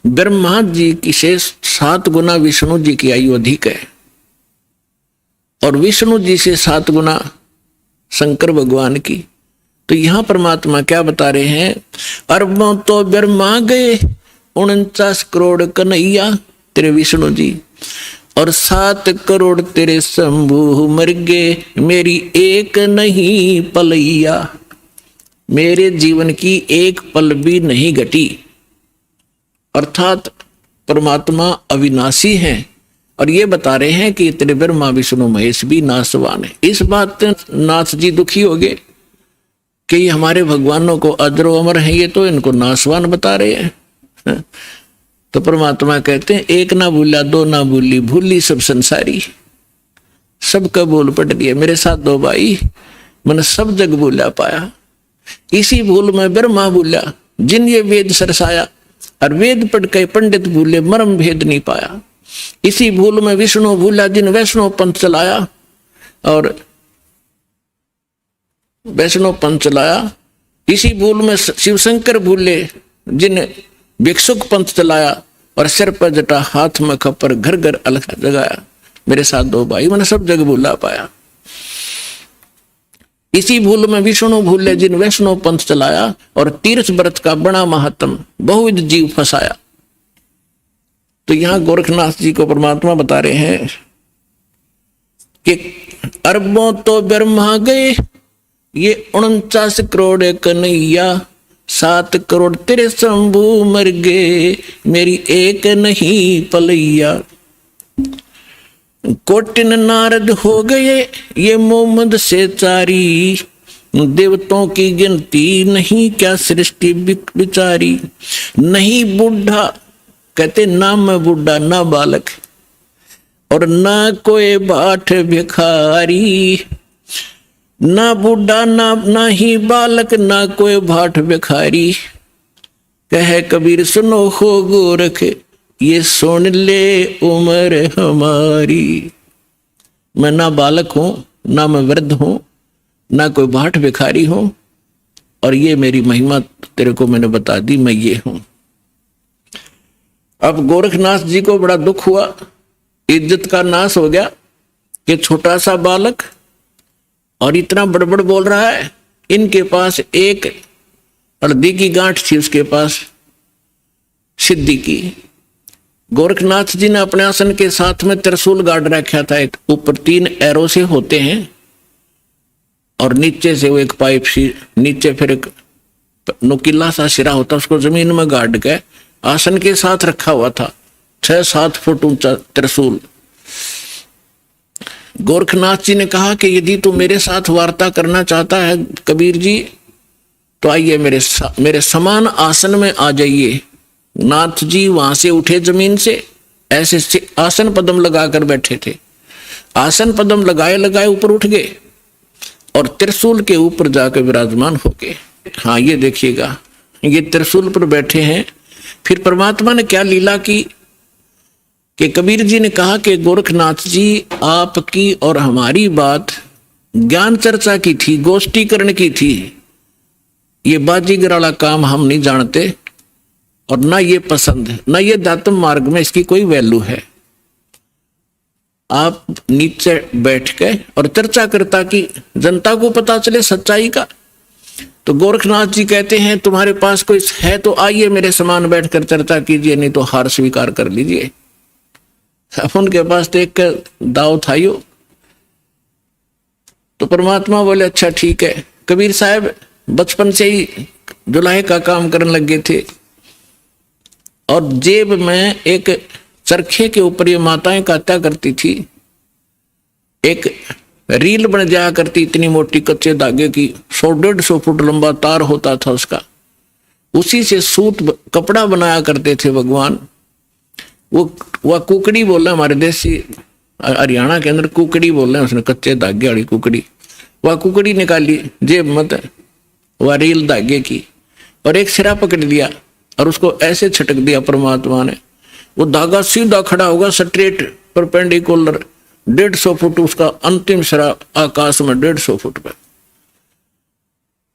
A: ब्रह्मा जी की से 7 गुना विष्णु जी की आयु अधिक है, और विष्णु जी से 7 गुना शंकर भगवान की। तो यहां परमात्मा क्या बता रहे हैं, अरबों तो ब्रह्मा गए, 49 करोड़ कन्हैया तेरे विष्णु जी, और 7 करोड़ तेरे शंभू मर गए, मेरी एक नहीं पलैया, मेरे जीवन की एक पल भी नहीं घटी। अर्थात परमात्मा अविनाशी हैं और ये बता रहे हैं कि तेरे ब्रह्मा विष्णु महेश भी नाशवान है। इस बात नाथ जी दुखी हो गए कि ये हमारे भगवानों को अजरो अमर है, ये तो इनको नाशवान बता रहे हैं। तो परमात्मा कहते हैं एक ना भूला दो ना भूली, भूली सब संसारी, सबका बोल पट दिया। मेरे साथ दो भाई, मैंने सब जग भूला पाया। इसी भूल में ब्रह्मा भूला जिन ये वेद सरसाया, और वेद पढ़ के पंडित भूले मर्म भेद नहीं पाया। इसी भूल में विष्णु भूला जिन वैष्णव पंथ चलाया, और वैष्णव पंथ चलाया। इसी भूल में शिव शंकर भूले जिन भिक्षुक पंथ चलाया, और सिर पर जटा हाथ में खपर घर घर अलग जगाया। मेरे साथ दो भाई, मैंने सब जग भूला पाया। इसी भूल में विष्णु भूले जिन वैष्णव पंथ चलाया, और तीर्थ व्रत का बड़ा महात्म बहुविध जीव फंसाया। तो यहां गोरखनाथ जी को परमात्मा बता रहे हैं कि अरबों तो ब्रह्मा गए, ये 49 करोड़ कन्हैया, 7 करोड़ तेरे शंभू मर गए, मेरी एक नहीं पलैया। कोटिन नारद हो गए ये मोहम्मद से चारी, देवताओं की गिनती नहीं क्या सृष्टि बिचारी। नहीं बूढ़ा, कहते ना मैं बूढ़ा ना बालक, और ना कोई बाट भिखारी। ना बूढ़ा ना ही बालक, ना कोई भाट भिखारी। कहे कबीर सुनो हो गोरख, ये सुन ले उम्र हमारी। मैं ना बालक हूं, ना मैं वृद्ध हूं, ना कोई भाट भिखारी हूं, और ये मेरी महिमा तेरे को मैंने बता दी, मैं ये हूं। अब गोरखनाथ जी को बड़ा दुख हुआ, इज्जत का नाश हो गया कि छोटा सा बालक और इतना बड़बड़ बोल रहा है। इनके पास एक हल्दी की गांठ थी, उसके पास सिद्धि की। गोरखनाथ जी ने अपने आसन के साथ में त्रिशूल गाड़ रखा था। एक ऊपर 3 एरो से होते हैं, और नीचे से वो एक पाइप सी, नीचे फिर एक नुकीला सा सिरा होता, उसको जमीन में गाड़ के आसन के साथ रखा हुआ था। 6-7 फुट ऊंचा त्रिशूल। गोरखनाथ जी ने कहा कि यदि तू मेरे साथ वार्ता करना चाहता है कबीर जी, तो आइए मेरे समान आसन में आ जाइए। नाथ जी वहां से उठे जमीन से, ऐसे आसन पद्म लगाकर बैठे थे। आसन पद्म लगाए लगाए ऊपर उठ गए और त्रिशूल के ऊपर जाकर विराजमान हो गए। हाँ, ये देखिएगा, ये त्रिशूल पर बैठे हैं। फिर परमात्मा ने क्या लीला की कि कबीर जी ने कहा कि गोरखनाथ जी, आपकी और हमारी बात ज्ञान चर्चा की थी, गोष्ठीकरण की थी। ये बाजीगर वाला काम हम नहीं जानते, और ना ये पसंद है, ना ये दातम मार्ग में इसकी कोई वैल्यू है। आप नीचे बैठ के और चर्चा करता कि जनता को पता चले सच्चाई का। तो गोरखनाथ जी कहते हैं तुम्हारे पास कोई है तो आइए मेरे समान बैठकर चर्चा कीजिए, नहीं तो हार स्वीकार कर लीजिए। अब उनके पास तो एक दाव था यो। तो परमात्मा बोले अच्छा ठीक है। कबीर साहब बचपन से ही जुलाहे का काम करने लगे थे, और जेब में एक चरखे के ऊपर ये माताएं काटा करती थी। एक रील बन जाया करती, इतनी मोटी कच्चे धागे की, 100-150 फुट लंबा तार होता था उसका। उसी से सूत कपड़ा बनाया करते थे भगवान। वह कुकड़ी बोल रहे, हमारे देसी हरियाणा के अंदर कुकड़ी बोल रहे हैं, उसने कच्चे धागे वाली कुकड़ी। वह कुकड़ी निकाली जेब मत, वह रील धागे की, और एक सिरा पकड़ लिया और उसको ऐसे छटक दिया परमात्मा ने। वो धागा सीधा खड़ा होगा, स्ट्रेट परपेंडिकुलर, 150 फुट उसका अंतिम सिरा आकाश में, 150 फुट पर।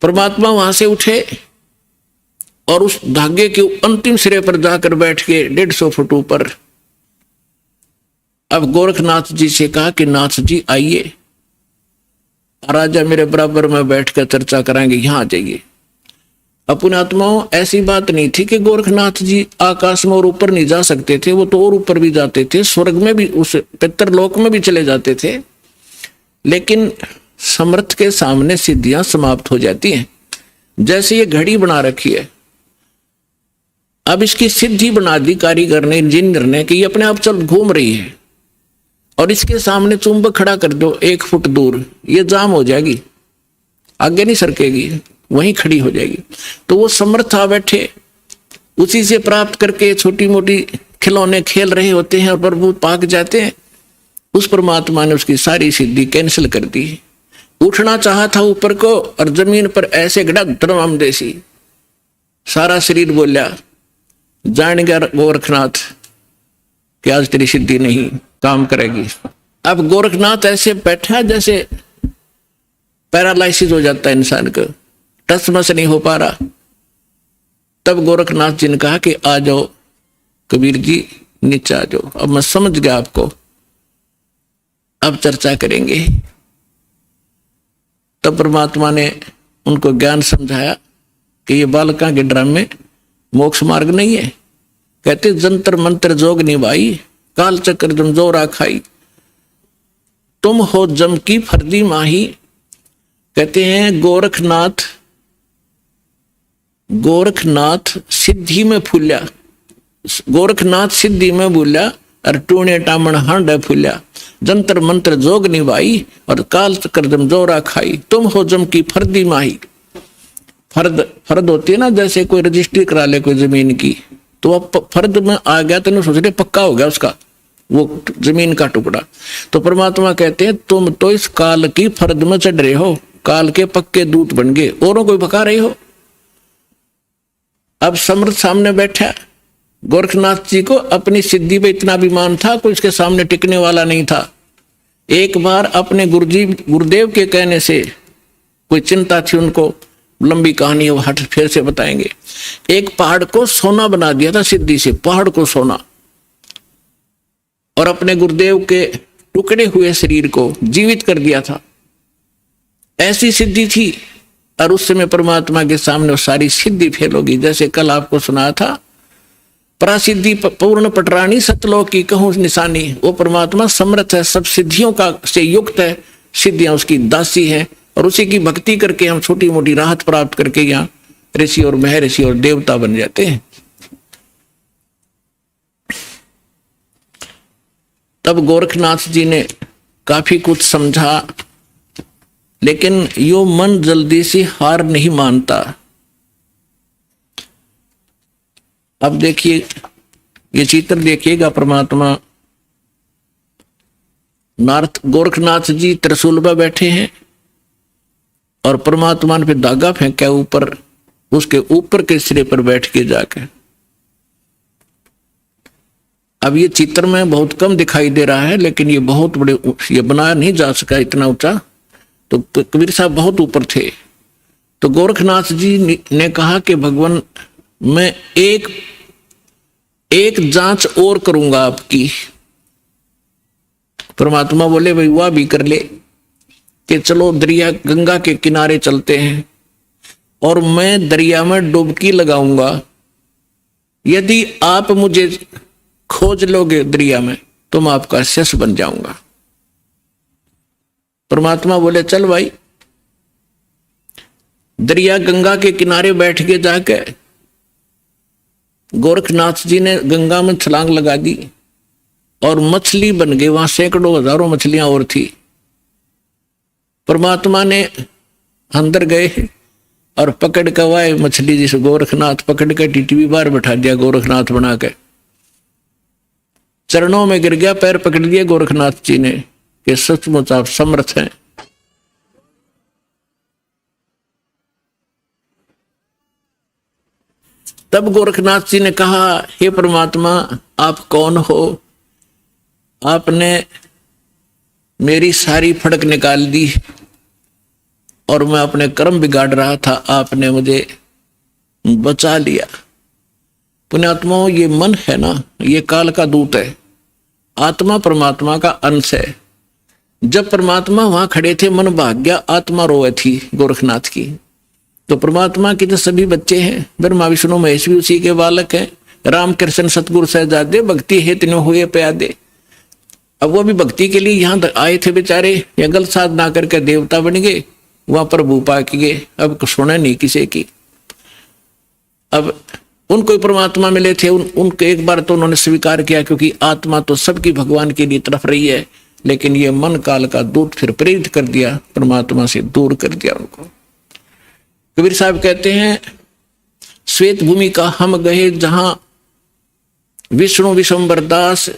A: परमात्मा वहां से उठे और उस धागे के अंतिम सिरे पर जाकर बैठ के 150 फुट ऊपर। अब गोरखनाथ जी से कहा कि नाथ जी आइए, राजा मेरे बराबर में बैठकर चर्चा कराएंगे, यहां आ जाइए। अपने आत्माओं, ऐसी बात नहीं थी कि गोरखनाथ जी आकाश में और ऊपर नहीं जा सकते थे, वो तो और ऊपर भी जाते थे, स्वर्ग में भी, उस पितरलोक में भी चले जाते थे। लेकिन समर्थ के सामने सिद्धियां समाप्त हो जाती हैं। जैसे ये घड़ी बना रखी है, अब इसकी सिद्धि बना दी कारीगर ने, इंजीनियर ने, कि ये अपने आप चल घूम रही है और इसके सामने चुंबक खड़ा कर दो 1 फुट दूर, ये जाम हो जाएगी, आगे नहीं सरकेगी, वहीं खड़ी हो जाएगी। तो वो समर्थ आ बैठे, उसी से प्राप्त करके छोटी मोटी खिलौने खेल रहे होते हैं और प्रभु पाक जाते हैं। उस परमात्मा ने उसकी सारी सिद्धि कैंसिल कर दी। उठना चाहा था ऊपर को और जमीन पर ऐसे गड़ा धर्म देसी, सारा शरीर बोला, जान गया गोरखनाथ कि आज तेरी सिद्धि नहीं काम करेगी। अब गोरखनाथ ऐसे बैठा जैसे पैरालाइसिस हो जाता है इंसान को, टस मस नहीं हो पा रहा। तब गोरखनाथ जी ने कहा कि आ जाओ कबीर जी, नीचे आ जाओ, अब मैं समझ गया आपको, अब चर्चा करेंगे। तब परमात्मा ने उनको ज्ञान समझाया कि ये बालका के ड्रामे मोक्ष मार्ग नहीं है। कहते जंतर मंत्र जोग निभाई, काल चक्र जम जोरा खाई, तुम हो जम की फर्दी माही। कहते हैं गोरखनाथ सिद्धि में फूल्या, गोरखनाथ सिद्धि में भूल्या और टूणे टामण हांड फूल्या, जंतर मंत्र जोग निभाई और काल चक्र जम जोरा खाई, तुम हो जम की फर्दी माही। फर्द होती है ना, जैसे कोई रजिस्ट्री करा ले कोई जमीन की, तो अब फर्द में आ गया तो सोच रहे पक्का हो गया उसका वो जमीन का टुकड़ा। तो परमात्मा कहते हैं तुम तो इस काल की फर्द में चढ़ रहे हो, काल के पक्के दूत बन गए, औरों को भगा रहे हो। अब समर्थ सामने बैठा, गोरखनाथ जी को अपनी सिद्धि पे इतना अभिमान था, कोई इसके सामने टिकने वाला नहीं था। एक बार अपने गुरुदेव के कहने से कोई चिंता थी उनको, लंबी कहानी वो हट फिर से बताएंगे। एक पहाड़ को सोना बना दिया था सिद्धि से, पहाड़ को सोना, और अपने गुरुदेव के टुकड़े हुए शरीर को जीवित कर दिया था। ऐसी सिद्धि थी। और उस समय परमात्मा के सामने वो सारी सिद्धि फेल होगी। जैसे कल आपको सुनाया था, परासिद्धि पूर्ण पटरानी सतलोक की कहूं निशानी। वो परमात्मा समर्थ है, सब सिद्धियों का से युक्त है, सिद्धियां उसकी दासी हैं, और उसी की भक्ति करके हम छोटी मोटी राहत प्राप्त करके यहाँ ऋषि और महर्षि और देवता बन जाते हैं। तब गोरखनाथ जी ने काफी कुछ समझा, लेकिन यो मन जल्दी से हार नहीं मानता। अब देखिए, ये चित्र देखिएगा, परमात्मा गोरखनाथ जी त्रिशूल पर बैठे हैं और परमात्मा ने फिर धागा फेंका ऊपर, उसके ऊपर के सिरे पर बैठ के जाके। अब ये चित्र में बहुत कम दिखाई दे रहा है, लेकिन ये बहुत बड़े, ये बनाया नहीं जा सका इतना ऊंचा, तो कबीर साहब बहुत ऊपर थे। तो गोरखनाथ जी ने कहा कि भगवान मैं एक जांच और करूंगा आपकी। परमात्मा बोले भाई वह भी कर ले, कि चलो दरिया गंगा के किनारे चलते हैं और मैं दरिया में डुबकी लगाऊंगा, यदि आप मुझे खोज लोगे दरिया में तो मैं आपका शिष्य बन जाऊंगा। परमात्मा बोले चल भाई। दरिया गंगा के किनारे बैठ के जाके गोरखनाथ जी ने गंगा में छलांग लगा दी और मछली बन गई। वहां सैकड़ों हजारों मछलियां और थी। परमात्मा ने अंदर गए और पकड़ के वाए मछली, जिस गोरखनाथ पकड़ के टीटी बाहर बैठा दिया, गोरखनाथ बना के चरणों में गिर गया, पैर पकड़ लिए गोरखनाथ जी ने कि सचमुच आप समर्थ हैं। तब गोरखनाथ जी ने कहा, हे परमात्मा आप कौन हो? आपने मेरी सारी फड़क निकाल दी और मैं अपने कर्म बिगाड़ रहा था, आपने मुझे बचा लिया। पुण्यात्माओं, ये मन है ना, ये काल का दूत है। आत्मा परमात्मा का अंश है। जब परमात्मा वहां खड़े थे, मन भाग गया, आत्मा रोए थी गोरखनाथ की। तो परमात्मा के जो सभी बच्चे हैं, ब्रह्मा विष्णु महेश भी उसी के बालक हैं। राम कृष्ण सतगुरु सहजादे, भक्ति हेत न हुए प्यादे। अब वो भी भक्ति के लिए यहाँ आए थे बेचारे, या गलत साधना करके देवता बन गए, वहां प्रभु पा के गए। अब सुने नहीं किसी की। अब उनको परमात्मा मिले थे, उनको एक बार तो उन्होंने स्वीकार किया, क्योंकि आत्मा तो सबकी भगवान के लिए तरफ रही है, लेकिन ये मन काल का दूत फिर प्रेरित कर दिया, परमात्मा से दूर कर दिया उनको। कबीर साहब कहते हैं, श्वेत भूमि का हम गए जहां विष्णु विश्वम्बर दास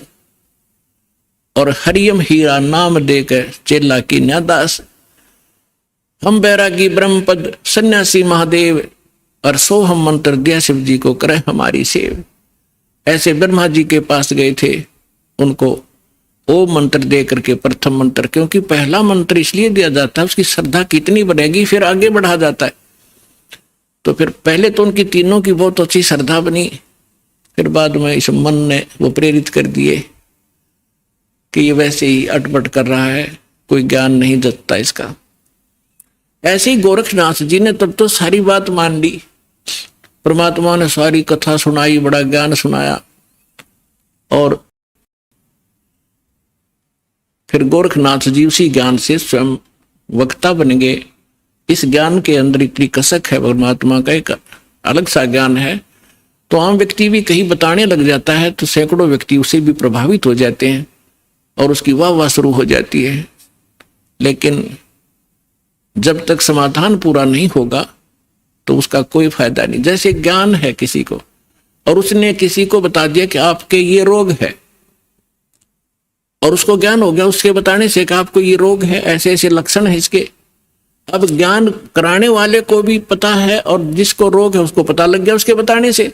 A: और हरियम हीरा नाम देकर चेला की न्यादास। हम बैरागी ब्रह्मपद सन्यासी महादेव और सोहम मंत्र दिया शिव जी को करे हमारी सेव। ऐसे ब्रह्मा जी के पास गए थे, उनको ओम मंत्र दे करके प्रथम मंत्र, क्योंकि पहला मंत्र इसलिए दिया जाता है उसकी श्रद्धा कितनी बढ़ेगी फिर आगे बढ़ा जाता है। तो फिर पहले तो उनकी तीनों की बहुत अच्छी श्रद्धा बनी, फिर बाद में इस मन ने वो प्रेरित कर दिए कि ये वैसे ही अटपट कर रहा है, कोई ज्ञान नहीं जतता इसका। ऐसे ही गोरखनाथ जी ने तब तो सारी बात मान ली, परमात्मा ने सारी कथा सुनाई, बड़ा ज्ञान सुनाया, और फिर गोरखनाथ जी उसी ज्ञान से स्वयं वक्ता बन गए। इस ज्ञान के अंदर इतनी कसक है, परमात्मा का एक अलग सा ज्ञान है। तो आम व्यक्ति भी कहीं बताने लग जाता है तो सैकड़ों व्यक्ति उसे भी प्रभावित हो जाते हैं और उसकी वाह वाह शुरू हो जाती है। लेकिन जब तक समाधान पूरा नहीं होगा तो उसका कोई फायदा नहीं। जैसे ज्ञान है किसी को, और उसने किसी को बता दिया कि आपके ये रोग है, और उसको ज्ञान हो गया उसके बताने से कि आपको ये रोग है, ऐसे ऐसे लक्षण है इसके। अब ज्ञान कराने वाले को भी पता है और जिसको रोग है उसको पता लग गया उसके बताने से।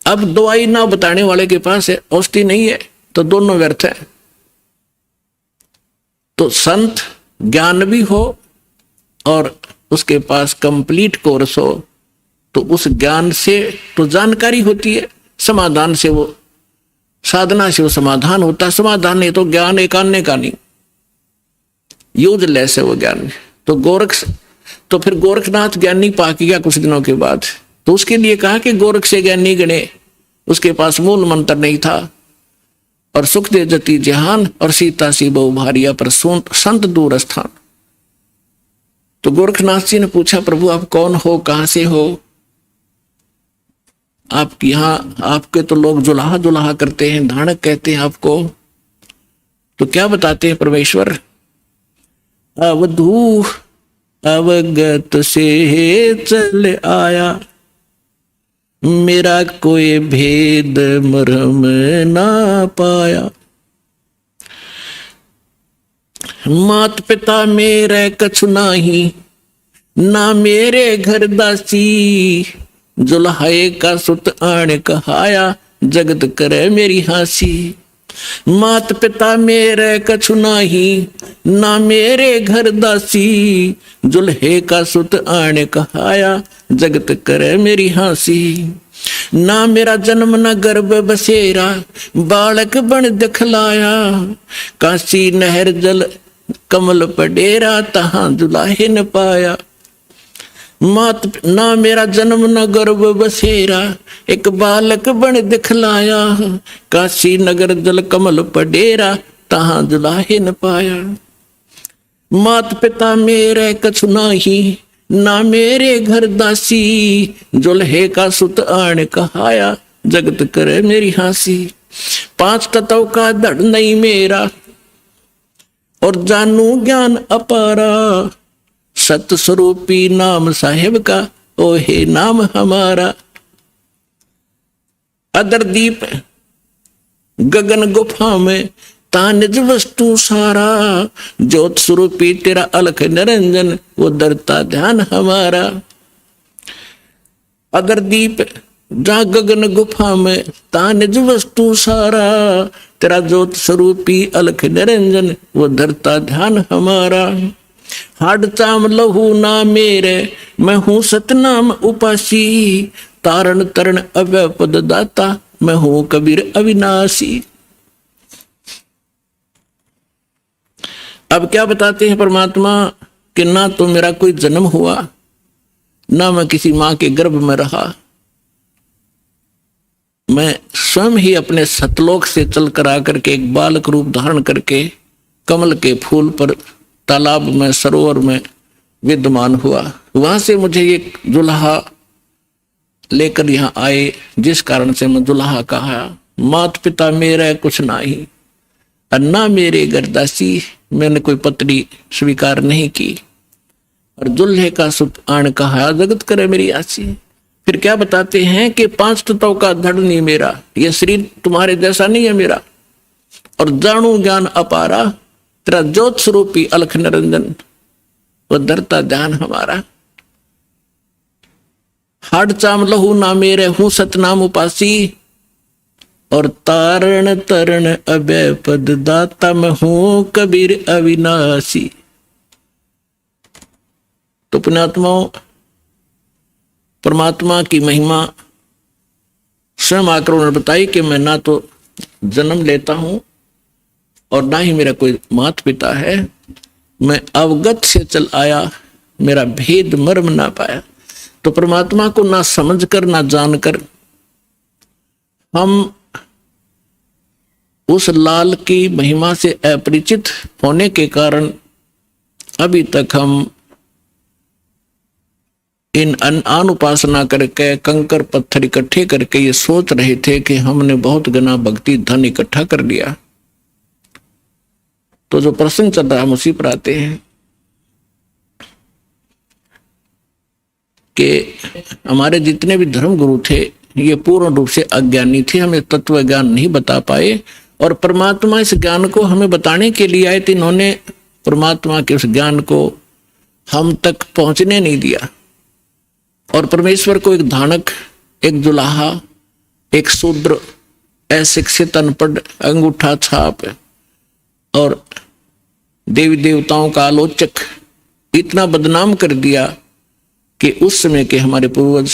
A: अब दवाई ना बताने वाले के पास है, औषधि नहीं है, तो दोनों व्यर्थ है। तो संत ज्ञान भी हो और उसके पास कंप्लीट कोर्स हो, तो उस ज्ञान से तो जानकारी होती है, समाधान से वो, साधना से वो समाधान होता है। समाधान नहीं तो ज्ञान एक आने का नहीं, यूजलेस है वो ज्ञान। तो फिर गोरखनाथ ज्ञानी पा गया कुछ दिनों के बाद, तो उसके लिए कहा कि गोरख से ज्ञानी गणे, उसके पास मूल मंत्र नहीं था, और सुख दे जति जहान और सीता सी बहु भारिया पर संत दूर स्थान। तो गोरखनाथ जी ने पूछा, प्रभु आप कौन हो, कहां से हो? आप यहाँ, आपके तो लोग जुलाहा जुलाहा करते हैं, धानक कहते हैं आपको, तो क्या बताते हैं परमेश्वर? अवधू अवगत से चल आया, मेरा कोई भेद मरम ना पाया। मात पिता मेरे कछु नाही, ना मेरे घर दासी, जुल्हाए का सुत आण कहाया, जगत करे मेरी हासी। मात पिता मेरे कछु नाही, ना मेरे घर दासी, जुल्हे का सुत आण कहाया, जगत करे मेरी हासी। ना मेरा जन्म न गर्भ बसेरा, बालक बन दिखलाया, काशी नहर जल कमल पडेरा, तहां दुलाहे न पाया। ना मेरा जन्म न गर्भ बसेरा, एक बालक बन दिखलाया, काशी नगर जल कमल पडेरा, तहां दुलाहे न पाया। मात पिता मेरे कछु नाही, ना मेरे घर दासी, जुल्हे का सुत आण कहाया, जगत करे मेरी हासी। 5 तत्व का धड़ नहीं मेरा, और जानू ज्ञान अपारा, सत स्वरूपी नाम साहेब का, ओ हे नाम हमारा। अदर दीप गगन गुफा में, ता निज वस्तु सारा, ज्योत स्वरूपी तेरा अलख निरंजन, वो दरता ध्यान हमारा। अगर दीप जा गगन गुफा में, ता निज वस्तु सारा, तेरा ज्योत स्वरूपी अलख निरंजन, वो धरता ध्यान हमारा। हाड चाम लहू ना मेरे, मैं हूं सतनाम उपासी, तारण तरण अव्यय पद दाता, मैं हूं कबीर अविनाशी। अब क्या बताते हैं परमात्मा कि ना तो मेरा कोई जन्म हुआ, ना मैं किसी मां के गर्भ में रहा, मैं स्वयं ही अपने सतलोक से चलकर आकर के एक बालक रूप धारण करके कमल के फूल पर, तालाब में, सरोवर में विद्यमान हुआ। वहां से मुझे एक दुल्हा लेकर यहाँ आए, जिस कारण से मैं दुल्हा कहा। मात पिता मेरा कुछ नाही, अन्ना मेरे गरदासी, मैंने कोई पत्नी स्वीकार नहीं की। और दुल्हे का सुख आण कहा, जगत करे मेरी आसी। फिर क्या बताते हैं कि 5 तत्वों का धड़ नहीं मेरा, यह शरीर तुम्हारे जैसा नहीं है मेरा। और जानू ज्ञान अपारा, तेरा ज्योत स्वरूपी अलख निरंजन, वह धरता ध्यान हमारा। हाड चाम लहू ना मेरे, हूं सतनाम उपासी। और तारण तरण अभय पद दाता, मैं हूं कबीर अविनाशी। तो पुण्यात्माओं, परमात्मा की महिमा स्वयं आकर उन्होंने बताई कि मैं ना तो जन्म लेता हूं और ना ही मेरा कोई माता पिता है, मैं अवगत से चल आया, मेरा भेद मर्म ना पाया। तो परमात्मा को ना समझकर ना जानकर हम उस लाल की महिमा से अपरिचित होने के कारण अभी तक हम इन अन उपासना करके कंकर पत्थर इकट्ठे करके ये सोच रहे थे कि हमने बहुत गना भक्ति धन इकट्ठा कर लिया। तो जो प्रसंग चल रहा है उसी पर आते हैं कि हमारे जितने भी धर्म गुरु थे ये पूर्ण रूप से अज्ञानी थे, हमें तत्व ज्ञान नहीं बता पाए। और परमात्मा इस ज्ञान को हमें बताने के लिए आए थे, इन्होंने परमात्मा के उस ज्ञान को हम तक पहुंचने नहीं दिया। और परमेश्वर को एक धानक, एक दुल्हा, एक शूद्र, अशिक्षित, अनपढ़, अंगूठा छाप और देवी देवताओं का आलोचक इतना बदनाम कर दिया कि उस समय के हमारे पूर्वज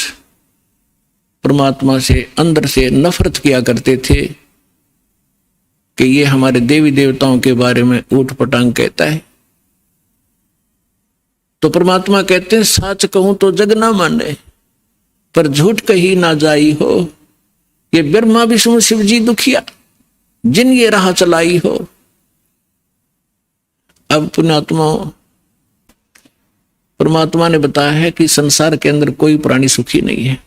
A: परमात्मा से अंदर से नफरत किया करते थे कि ये हमारे देवी देवताओं के बारे में ऊट पटांग कहता है। तो परमात्मा कहते हैं, सच कहूं तो जग ना माने, पर झूठ कही ना जाई हो। ये ब्रह्मा विष्णु शिव जी दुखिया, जिन ये राह चलाई हो। अब पुण्यात्मा, परमात्मा ने बताया है कि संसार के अंदर कोई प्राणी सुखी नहीं है।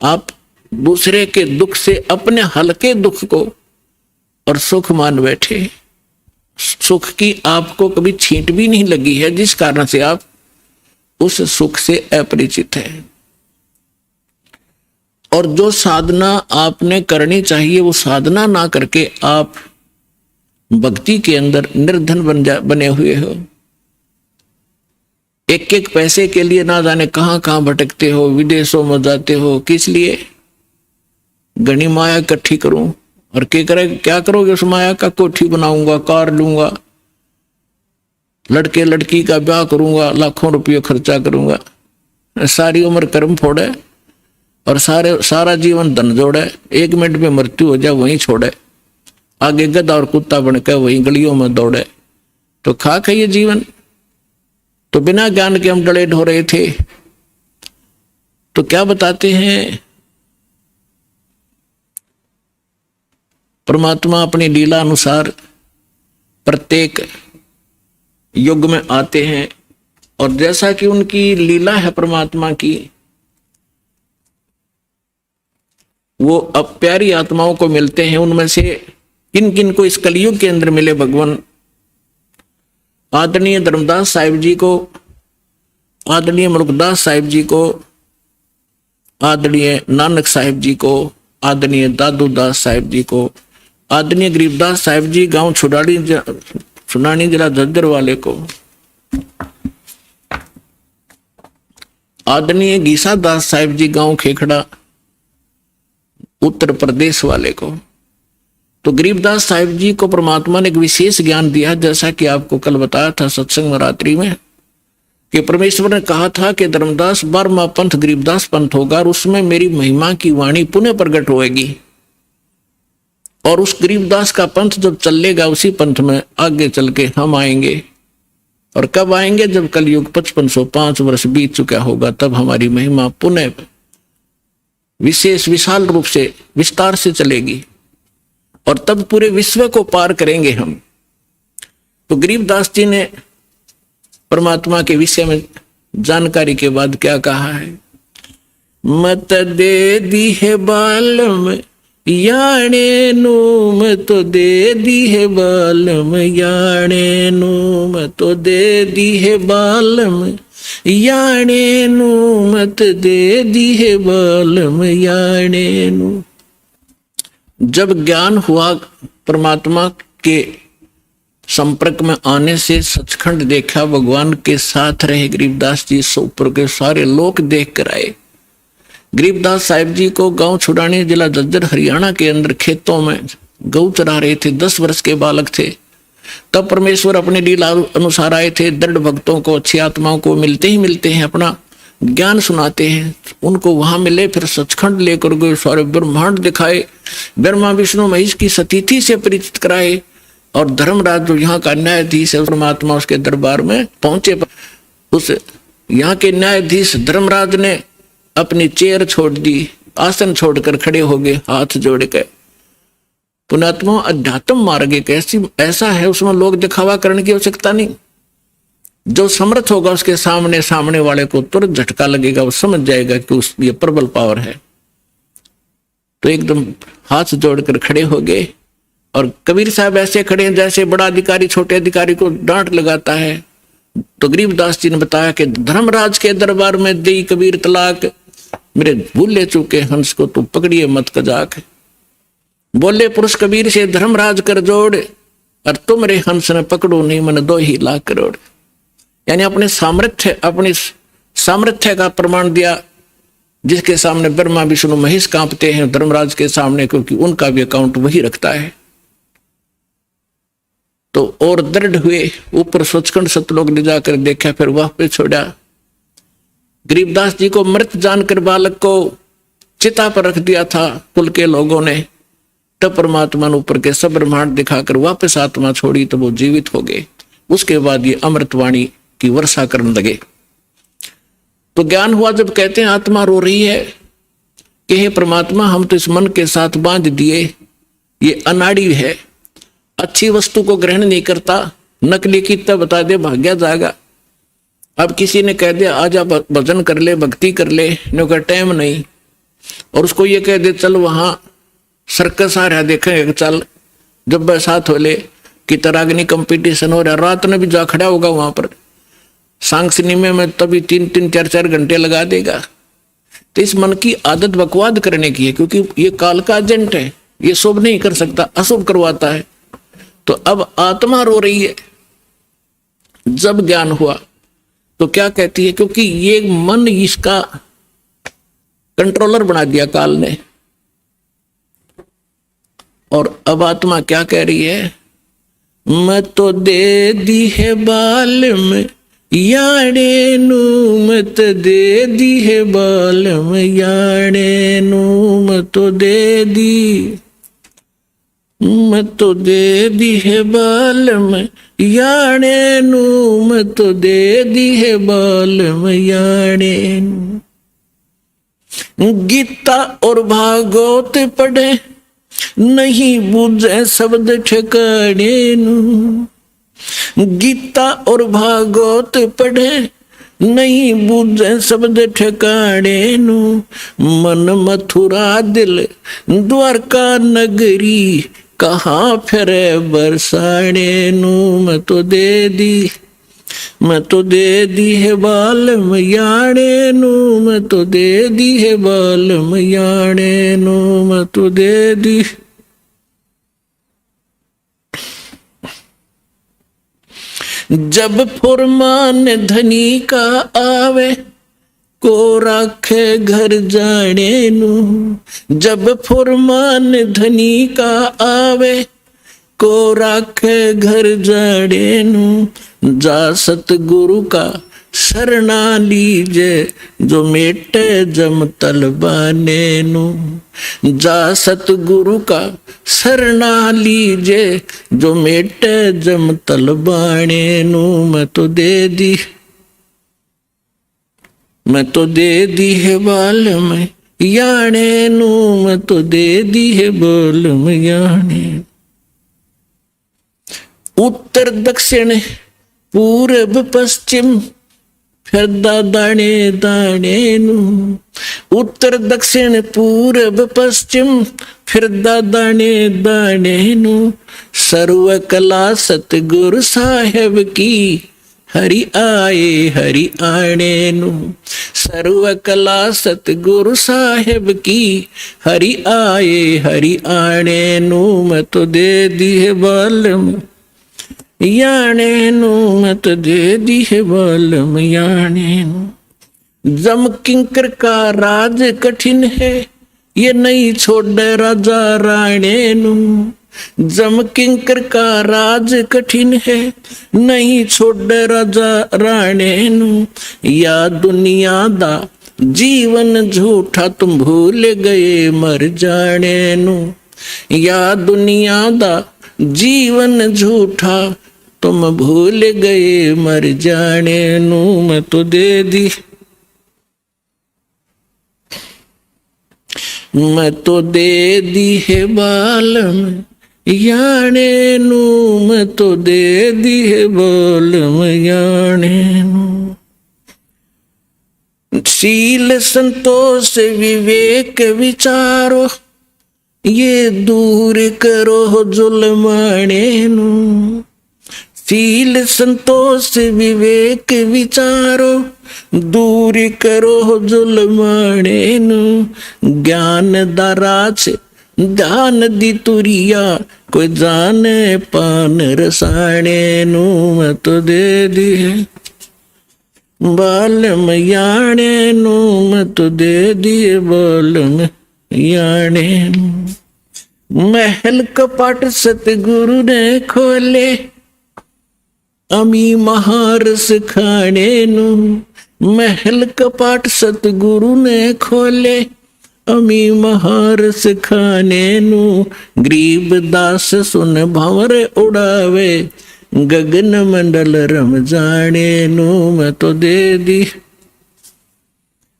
A: आप दूसरे के दुख से अपने हल्के दुख को और सुख मान बैठे। सुख की आपको कभी छींट भी नहीं लगी है, जिस कारण से आप उस सुख से अपरिचित हैं। और जो साधना आपने करनी चाहिए वो साधना ना करके आप भक्ति के अंदर निर्धन बने हुए हो। एक एक पैसे के लिए ना जाने कहां कहां भटकते हो, विदेशों में जाते हो। किस लिए? घनी माया इकट्ठी करूं। और क्या करोगे उस माया का? कोठी बनाऊंगा, कार लूंगा, लड़के लड़की का ब्याह करूंगा, लाखों रुपये खर्चा करूंगा, सारी उम्र कर्म फोड़े और सारा जीवन धन जोड़े, 1 मिनट में मृत्यु हो जाए वहीं छोड़े, आगे गधा और कुत्ता बनकर वहीं गलियों में दौड़े। तो खाक है ये जीवन। तो बिना ज्ञान के हम डले ढो रहे थे। तो क्या बताते हैं परमात्मा अपनी लीला अनुसार प्रत्येक युग में आते हैं और जैसा कि उनकी लीला है परमात्मा की, वो अब प्यारी आत्माओं को मिलते हैं। उनमें से किन किन को इस कलयुग के अंदर मिले भगवान? आदरणीय धर्मदास साहिब जी को, आदरणीय मुल्कदास साहिब जी को, आदरणीय नानक साहिब जी को, आदरणीय दादू दास साहिब जी को, आदरणीय गरीबदास साहिब जी गांव सुनानी जिला झज्जर वाले को, आदरणीय गीसा दास साहिब जी गांव खेखड़ा उत्तर प्रदेश वाले को। तो गरीबदास साहिब जी को परमात्मा ने एक विशेष ज्ञान दिया, जैसा कि आपको कल बताया था सत्संग में रात्रि में कि परमेश्वर ने कहा था कि धर्मदास 12वां पंथ गरीबदास पंथ होगा और उसमें मेरी महिमा की वाणी पुनः प्रकट होएगी। और उस गरीबदास का पंथ जब चलेगा उसी पंथ में आगे चल के हम आएंगे। और कब आएंगे? जब कलयुग 5505 वर्ष बीत चुका होगा, तब हमारी महिमा पुनः विशेष विशाल रूप से विस्तार से चलेगी और तब पूरे विश्व को पार करेंगे हम। तो गरीबदास जी ने परमात्मा के विषय में जानकारी के बाद क्या कहा है? मत दे दी है बालम याणे नू, मत दे दी है बालम याणे नू, मत दे दी है बालम याणे नू, मत दे दी है बालम याणे नू। जब ज्ञान हुआ परमात्मा के संपर्क में आने से, सचखंड देखा, भगवान के साथ रहे गरीबदास जी, ऊपर के सारे लोग देख कर आए। गरीबदास साहिब जी को गांव छुड़ाने, जिला झज्जर हरियाणा के अंदर खेतों में गऊ चरा रहे थे, 10 वर्ष के बालक थे। तब परमेश्वर अपने लीला अनुसार आए थे। दृढ़ भक्तों को, अच्छी आत्माओं को मिलते ही मिलते हैं, अपना ज्ञान सुनाते हैं। उनको वहां मिले, फिर सचखंड लेकर गए, सारे ब्रह्मांड दिखाए, ब्रह्मा विष्णु महेश की सतीथि से परिचित कराए। और धर्मराज जो यहाँ का न्यायाधीश है, परमात्मा उसके दरबार में पहुंचे। उस यहाँ के न्यायाधीश धर्मराज ने अपनी चेयर छोड़ दी, आसन छोड़कर खड़े हो गए, हाथ जोड़ के। पुण्यात्मा, अध्यात्म मार्ग एक ऐसा है, उसमें लोग दिखावा करने की आवश्यकता नहीं। जो समर्थ होगा उसके सामने वाले को तुरंत झटका लगेगा, वो समझ जाएगा कि ये प्रबल पावर है। तो एकदम हाथ जोड़कर खड़े हो गए। और कबीर साहब ऐसे खड़े हैं जैसे बड़ा अधिकारी छोटे अधिकारी को डांट लगाता है। तो गरीबदास जी ने बताया कि धर्मराज के दरबार में दई कबीर तलाक, मेरे भूले चूके हंस को तू पकड़िए मत कजाक। बोले पुरुष कबीर से धर्मराज कर जोड़, और तुम रे हंस ने पकड़ो नहीं मन 2 ही लाख करोड़। यानी अपने सामर्थ्य का प्रमाण दिया, जिसके सामने ब्रह्मा विष्णु महेश कांपते हैं धर्मराज के सामने, क्योंकि उनका भी अकाउंट वही रखता है। तो और दृढ़ हुए, ऊपर सचखंड सतलोक ले जाकर देखा, फिर वह पे छोड़ा। गरीबदास जी को मृत जानकर बालक को चिता पर रख दिया था कुल के लोगों ने। तब परमात्मा ने ऊपर के सब ब्रह्मांड दिखाकर वापस आत्मा छोड़ी, तो वो जीवित हो गए। उसके बाद ये अमृतवाणी की वर्षा करने लगे। तो ज्ञान हुआ जब कहते हैं आत्मा रो रही है कि हे परमात्मा, हम तो इस मन के साथ बांध दिए, ये अनाड़ी है, अच्छी वस्तु को ग्रहण नहीं करता, नकली की तब बता दे भाग्या जाएगा। अब किसी ने कह दिया आजा भजन कर ले, भक्ति कर ले, नो का टाइम नहीं, और उसको ये कह दे चल वहां सर्कस आ रहा देखेंगे, चल जब बरसात हो ले कि तरागनी कंपटीशन हो रहा, रात में भी जा खड़ा होगा वहां पर सांग सिनेमे में, तभी 3-3 4-4 घंटे लगा देगा। तो इस मन की आदत बकवाद करने की है, क्योंकि ये काल का एजेंट है, ये शुभ नहीं कर सकता, अशुभ करवाता है। तो अब आत्मा रो रही है। जब ज्ञान हुआ तो क्या कहती है, क्योंकि ये मन इसका कंट्रोलर बना दिया काल ने। और अब आत्मा क्या कह रही है, मत तो दे दी है बालम याणे नू, मत दे दी है बालम याणे नू, मत तो दे दी, मत तो दे दी है बालम याणे नू, मत तो दे दी है बालम याणे नू। गीता और भागवत पढ़े नहीं बूझे शब्द ठिकाने नू, गीता और भागवत पढ़े नहीं बूझे शब्द ठिकाने नू, मन मथुरा दिल द्वारका नगरी, कहाँ फिरे बरसाने नू, मैं तो दे दी, मैं तो दे दी है बालम याणे नू, मैं तो दे दी है बालम याणे नू, मैं तो दे दी। जब फुरमान धनी का आवे को राखे घर जाने नू, जब फुरमान धनी का आवे को राखे घर जाने नू, जा सतगुरु का शरणा लीजे जो मेटे जम तलबाने नू, जा सतगुरु का शरणा लीजे जो मेटे जम तलबाने नू, मैं तो दे दी, मैं तो दे दी है बालम याणे नू, मैं तो दे दी है बालम याणे। उत्तर दक्षिण पूर्व पश्चिम फिरदा दाने दाने नू, उत्तर दक्षिण पूरब पश्चिम फिरदा दाने दाने नू, सर्व कला सतगुरु साहेब की हरि आणे नू, सर्व कला सतगुरु साहेब की हरि आणे नू, मैं तो दे दी है बालम याने नू, मैं तो दे दी है बालम याने नू। जम किंकर का राज कठिन है, ये नहीं छोड़ राजा राणे नू, जम किंकर का राज कठिन है, नहीं छोड़ राजा राणे नू, या दुनिया दा जीवन झूठा तुम भूल गए मर जाने नू, या दुनिया दा जीवन झूठा तुम भूल गए मर जाने नू, मैं तो दे दी, मैं तो दे दी है बालम याने नू, मैं तो दे दी है बालम याने नू। शील संतोष विवेक विचारो, ये दूर करो जुल्माने नू, शील संतोष विवेक विचारो, दूर करो जुल्माने नू, ज्ञान दाराज ध्यान दी तुरिया, कोई जाने पान रसाने नू, मैं तो दे दी है बालम याने नू, मैं तो दे दी है बालम याने नू। महल कपाट सतगुरु ने खोले, अमी महारस खाने नू, महल कपाट सतगुरु ने खोले, अमी महारस खाने नू, गरीब दास सुन भंवर उड़ावे, गगन मंडल रम जाने नू, मैं तो दे दी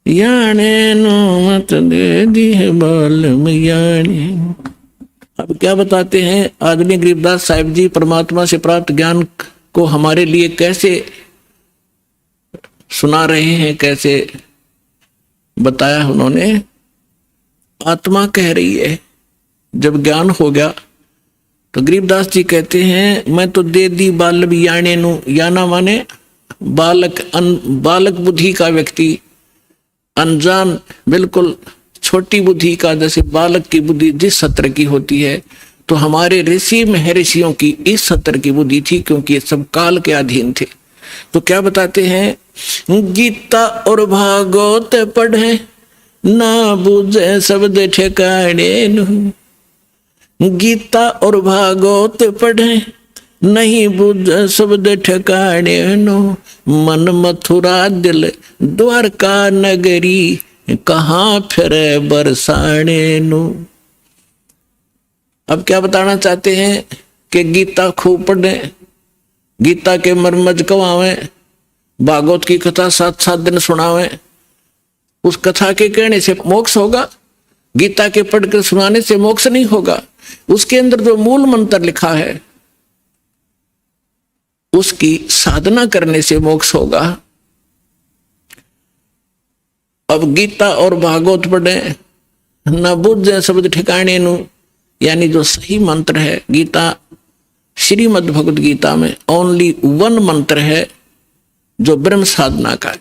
A: याने नू, मैं तो दे दी है बालम याने। अब क्या बताते हैं आदरणीय गरीबदास साहिब जी परमात्मा से प्राप्त ज्ञान को हमारे लिए कैसे सुना रहे हैं, कैसे बताया उन्होंने। आत्मा कह रही है जब ज्ञान हो गया तो गरीबदास जी कहते हैं मैं तो दे दी बालम याने नू, याना माने बालक, बालक बुद्धि का व्यक्ति, अनजान बिल्कुल छोटी बुद्धि का, जैसे बालक की बुद्धि जिस सत्र की होती है, तो हमारे ऋषि महर्षियों की इस सत्र की बुद्धि थी, क्योंकि ये सब काल के अधीन थे। तो क्या बताते हैं, गीता और भागवत पढ़े ना बूझे शब्द ठिकाने नू, गीता और भागवत पढ़े नहीं बूझे शब्द ठिकाने नो, मन मथुरा दिल द्वारका नगरी, कहाँ फिरे बरसाने नो। अब क्या बताना चाहते हैं कि गीता खूब पढ़े, गीता के मर्मज कवावे, भागवत की कथा 7-7 दिन सुनावे, उस कथा के कहने से मोक्ष होगा, गीता के पढ़कर सुनाने से मोक्ष नहीं होगा। उसके अंदर जो मूल मंत्र लिखा है उसकी साधना करने से मोक्ष होगा। अब गीता और भागवत पढ़े न बुझे शब्द ठिकाने नु, यानी जो सही मंत्र है, गीता श्रीमद् भगवद गीता में ओनली 1 मंत्र है जो ब्रह्म साधना का है।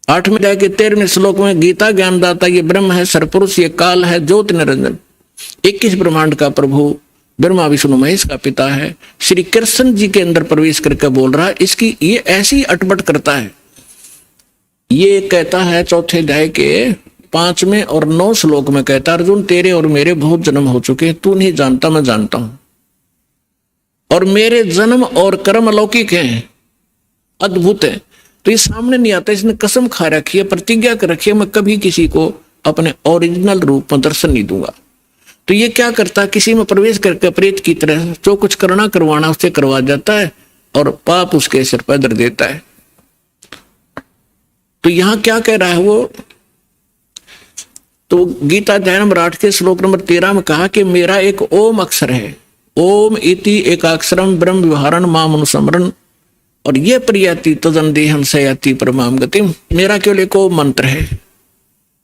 A: 8वें अध्याय के 13वें श्लोक में गीता ज्ञानदाता ये ब्रह्म है, सरपुरुष ये काल है, ज्योति निरंजन 21 ब्रह्मांड का प्रभु ब्रह्मा विष्णु महेश का पिता है, श्री कृष्ण जी के अंदर प्रवेश करके बोल रहा है। इसकी ये ऐसी अटपट करता है, ये कहता है 4थे अध्याय के 5वें और 9 श्लोक में कहता, अर्जुन तेरे और मेरे बहुत जन्म हो चुके हैं, तू नहीं जानता मैं जानता हूं, और मेरे जन्म और कर्म अलौकिक हैं, अद्भुत है। तो ये सामने नहीं आता, इसने कसम खा रखी है, प्रतिज्ञा कर रखी है, मैं कभी किसी को अपने ओरिजिनल रूप में दर्शन नहीं दूंगा। तो ये क्या करता है, किसी में प्रवेश करके प्रेत की तरह जो कुछ करना करवाना उससे करवा जाता है और पाप उसके सिर पर धर देता है। तो यहां क्या कह रहा है वो, तो गीता अध्याय नंबर 8 के श्लोक नंबर 13 में कहा कि मेरा एक ओम अक्षर है, ओम इति एकाक्षरम ब्रह्म विहारण माम अनुस्मरण और ये प्रयाति तदन देहम सयाति परमाम गति, मेरा केवल एक ओम मंत्र है,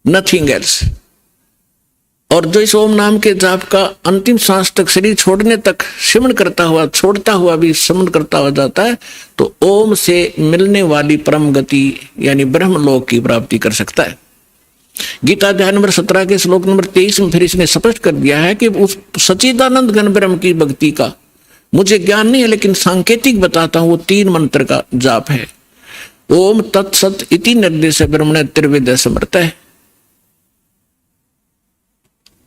A: नथिंग एल्स। और जो इस ओम नाम के जाप का अंतिम सांस तक, शरीर छोड़ने तक सिमरण करता हुआ, छोड़ता हुआ भी सिमरण करता हुआ जाता है, तो ओम से मिलने वाली परम गति यानी ब्रह्मलोक की प्राप्ति कर सकता है। गीता अध्याय नंबर 17 के श्लोक नंबर 23 में फिर इसने स्पष्ट कर दिया है कि उस सच्चिदानंद घन ब्रह्म की भक्ति का मुझे ज्ञान नहीं है, लेकिन सांकेतिक बताता हूं, वो 3 मंत्र का जाप है। ओम तत्सत इति निर्देश ब्रह्मण त्रिवेद समर्थ है,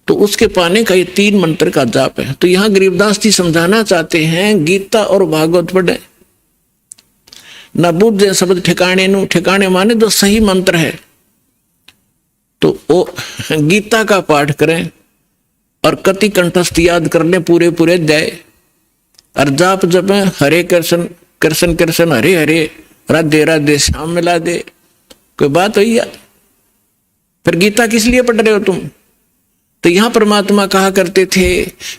A: तो उसके पाने का ये 3 मंत्र का जाप है। तो यहां गरीबदास जी समझाना चाहते हैं, गीता और भागवत पढ़े न बुझे शब्द ठिकाने नु, ठिकाने माने जो सही मंत्र है, तो वो गीता का पाठ करें और कति कंठस्थ याद कर लें पूरे पूरे अध्याय, और जाप जप हरे कृष्ण कृष्ण कृष्ण हरे हरे राधे राधे श्याम मिला दे, कोई बात हुई है? फिर गीता किस लिए पढ़ रहे हो तुम? तो यहां परमात्मा कहा करते थे,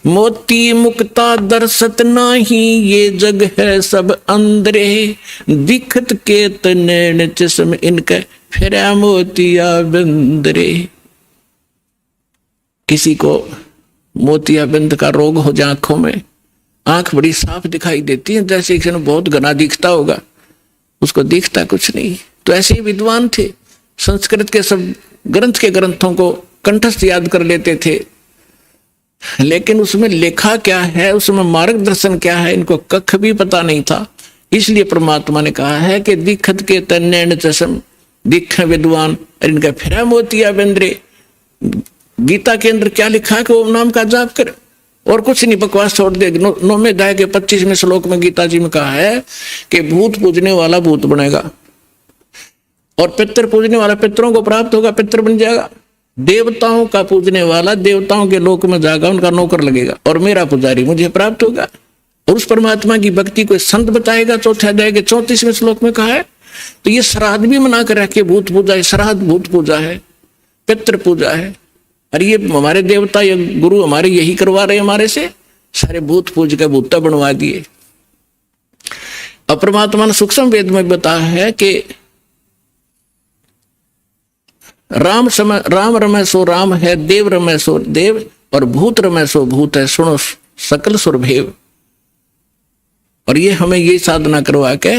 A: मोती मुक्ता दर्शत नाही, ये जग है सब अंदरे, दिखत के तनैन चश्म इनके फिरा मोतिया बंदरे। किसी को मोतिया बिंद का रोग हो जाए, आंखों में आंख बड़ी साफ दिखाई देती है, जैसे किसी ने बहुत घना दिखता होगा, उसको दिखता कुछ नहीं। तो ऐसे ही विद्वान थे, संस्कृत के सब ग्रंथ के ग्रंथों को कंठस्थ याद कर लेते थे, लेकिन उसमें लिखा क्या है, उसमें मार्गदर्शन क्या है, इनको कख भी पता नहीं था। इसलिए परमात्मा ने कहा है कि दिखत के तन्नैन चश्म, दिख विद्वान और इनका फिरा मोतिया बिंद्रे। गीता के अंदर क्या लिखा है कि ओम नाम का जाप कर, और कुछ नहीं, बकवास छोड़ दे। 9वें अध्याय के 25वें श्लोक में गीता जी में कहा है कि भूत पूजने वाला भूत बनेगा, और पितर पूजने वाला पितरों को प्राप्त होगा, पितर बन जाएगा। देवताओं का पूजने वाला देवताओं के लोक में जाएगा, उनका नौकर लगेगा, और मेरा पुजारी मुझे प्राप्त होगा। और उस परमात्मा की भक्ति को संत बताएगा। 4 अध्याय के 34वें श्लोक में कहा है। तो ये श्राद्ध भी मना कर रखे, भूत पूजा है, श्राद्ध भूत पूजा है, पितृ पूजा है। अरे ये हमारे देवता या गुरु हमारे यही करवा रहे, हमारे से सारे भूत पूज के भूता बनवा दिए। अब परमात्मा ने सूक्ष्म वेद में बताया है कि राम रमय सो राम है, देव रमय सो देव, और भूत रमय सो भूत है, सुनो सकल सुरभेव। और ये हमें ये साधना करवा के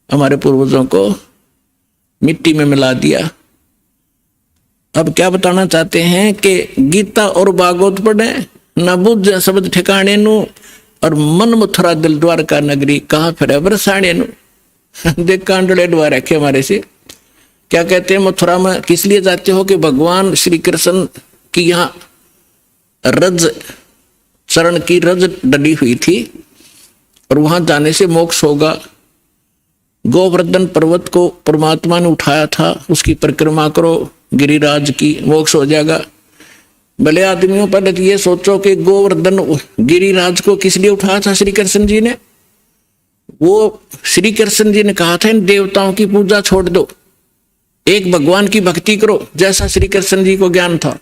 A: हमारे पूर्वजों को मिट्टी में मिला दिया। अब क्या बताना चाहते हैं कि गीता और भागवत पढ़े, न बुझ शब्द ठिकाने नु, और मन मथुरा दिल द्वारका नगरी, कहा फिर बरसाने नु। देख कांडले द्वार रखे हमारे से। क्या कहते हैं, मथुरा में किस लिए जाते हो? कि भगवान श्री कृष्ण की यहाँ रज चरण की रज डली हुई थी, और वहां जाने से मोक्ष होगा। गोवर्धन पर्वत को परमात्मा ने उठाया था, उसकी परिक्रमा करो गिरिराज की, मोक्ष हो जाएगा। भले आदमियों, पहले तो ये सोचो कि गोवर्धन गिरिराज को किस लिए उठाया था श्री कृष्ण जी ने? वो श्री कृष्ण जी ने कहा था इन देवताओं की पूजा छोड़ दो, एक भगवान की भक्ति करो, जैसा श्री कृष्ण जी को ज्ञान था।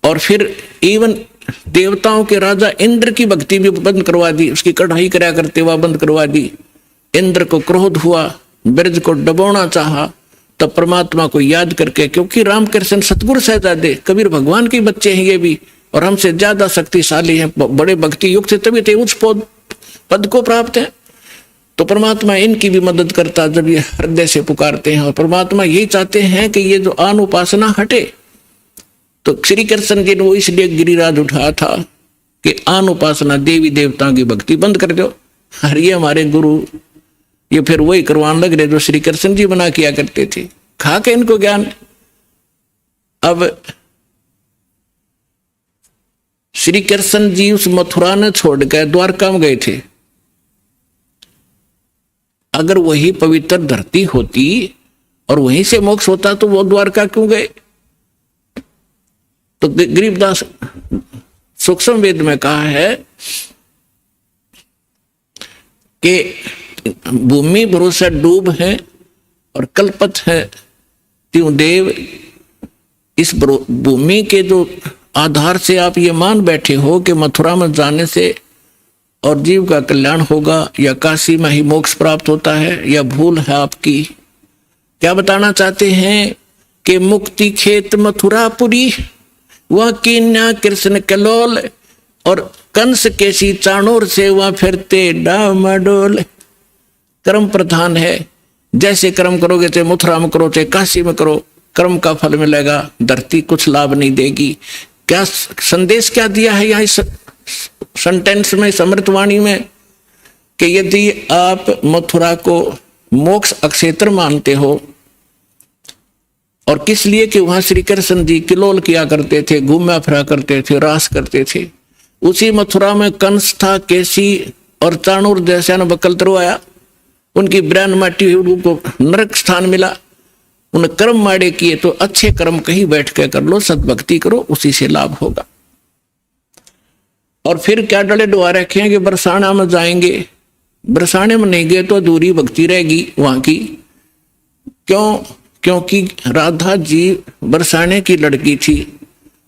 A: और फिर इवन देवताओं के राजा इंद्र की भक्ति भी बंद करवा दी, उसकी कढ़ाई कराया करते हुआ बंद करवा दी। इंद्र को क्रोध हुआ, ब्रज को डबोना चाहा, तब परमात्मा को याद करके, क्योंकि रामकृष्ण सतगुरु सहजादे कबीर भगवान के बच्चे हैं ये भी, और हमसे ज्यादा शक्तिशाली हैं, बड़े भक्ति युक्त से तभी थे उच्च पद को प्राप्त है। तो परमात्मा इनकी भी मदद करता जब ये हृदय से पुकारते हैं। और परमात्मा यही चाहते हैं कि ये जो आन उपासना हटे। तो श्री कृष्ण जी ने वो इसलिए गिरिराज उठाया था कि आन उपासना, देवी देवताओं की भक्ति बंद कर दो। और ये हमारे गुरु ये फिर वही करवाने लग रहे जो श्री कृष्ण जी बना किया करते थे, खा के इनको ज्ञान। अब श्री कृष्ण जी उस मथुरा ने छोड़कर द्वारका में गए थे। अगर वही पवित्र धरती होती और वहीं से मोक्ष होता तो वो द्वारका क्यों गए? तो गरीबदास सूक्ष्म वेद में कहा है कि भूमि भरोसा डूब है और कल्पत है त्यों देव। इस भूमि के जो आधार से आप ये मान बैठे हो कि मथुरा में जाने से और जीव का कल्याण होगा, या काशी में ही मोक्ष प्राप्त होता है, या भूल है आपकी? क्या बताना चाहते हैं कि मुक्ति खेत मथुरापुरी, वह कीन्या कृष्ण कलोल, और कंस केसी चाणूर से वह फिरते डामाडोल। कर्म प्रधान है, जैसे कर्म करोगे चाहे मथुरा में करो चाहे काशी में करो, कर्म का फल मिलेगा, धरती कुछ लाभ नहीं देगी। क्या संदेश क्या दिया है यहाँ इस सेंटेंस में, समृतवाणी में, कि यदि आप मथुरा को मोक्ष अक्षेत्र मानते हो, और किस लिए कि वहां श्री कृष्ण जी किलोल किया करते थे, घूमा फिरा करते थे, रास करते थे। उसी मथुरा में कंस था, केसी और चाणूर जैसा न बकलतरू आया, उनकी ब्रैन माटी हुई, उनको नरक स्थान मिला। उन कर्म माड़े किए तो अच्छे कर्म कहीं बैठ के कर लो, सद्भक्ति करो, उसी से लाभ होगा। और फिर क्या डले डुआ रखे हैं कि बरसाना में जाएंगे, बरसाने में नहीं गए तो अधूरी भक्ति रहेगी वहां की। क्यों? क्योंकि राधा जी बरसाने की लड़की थी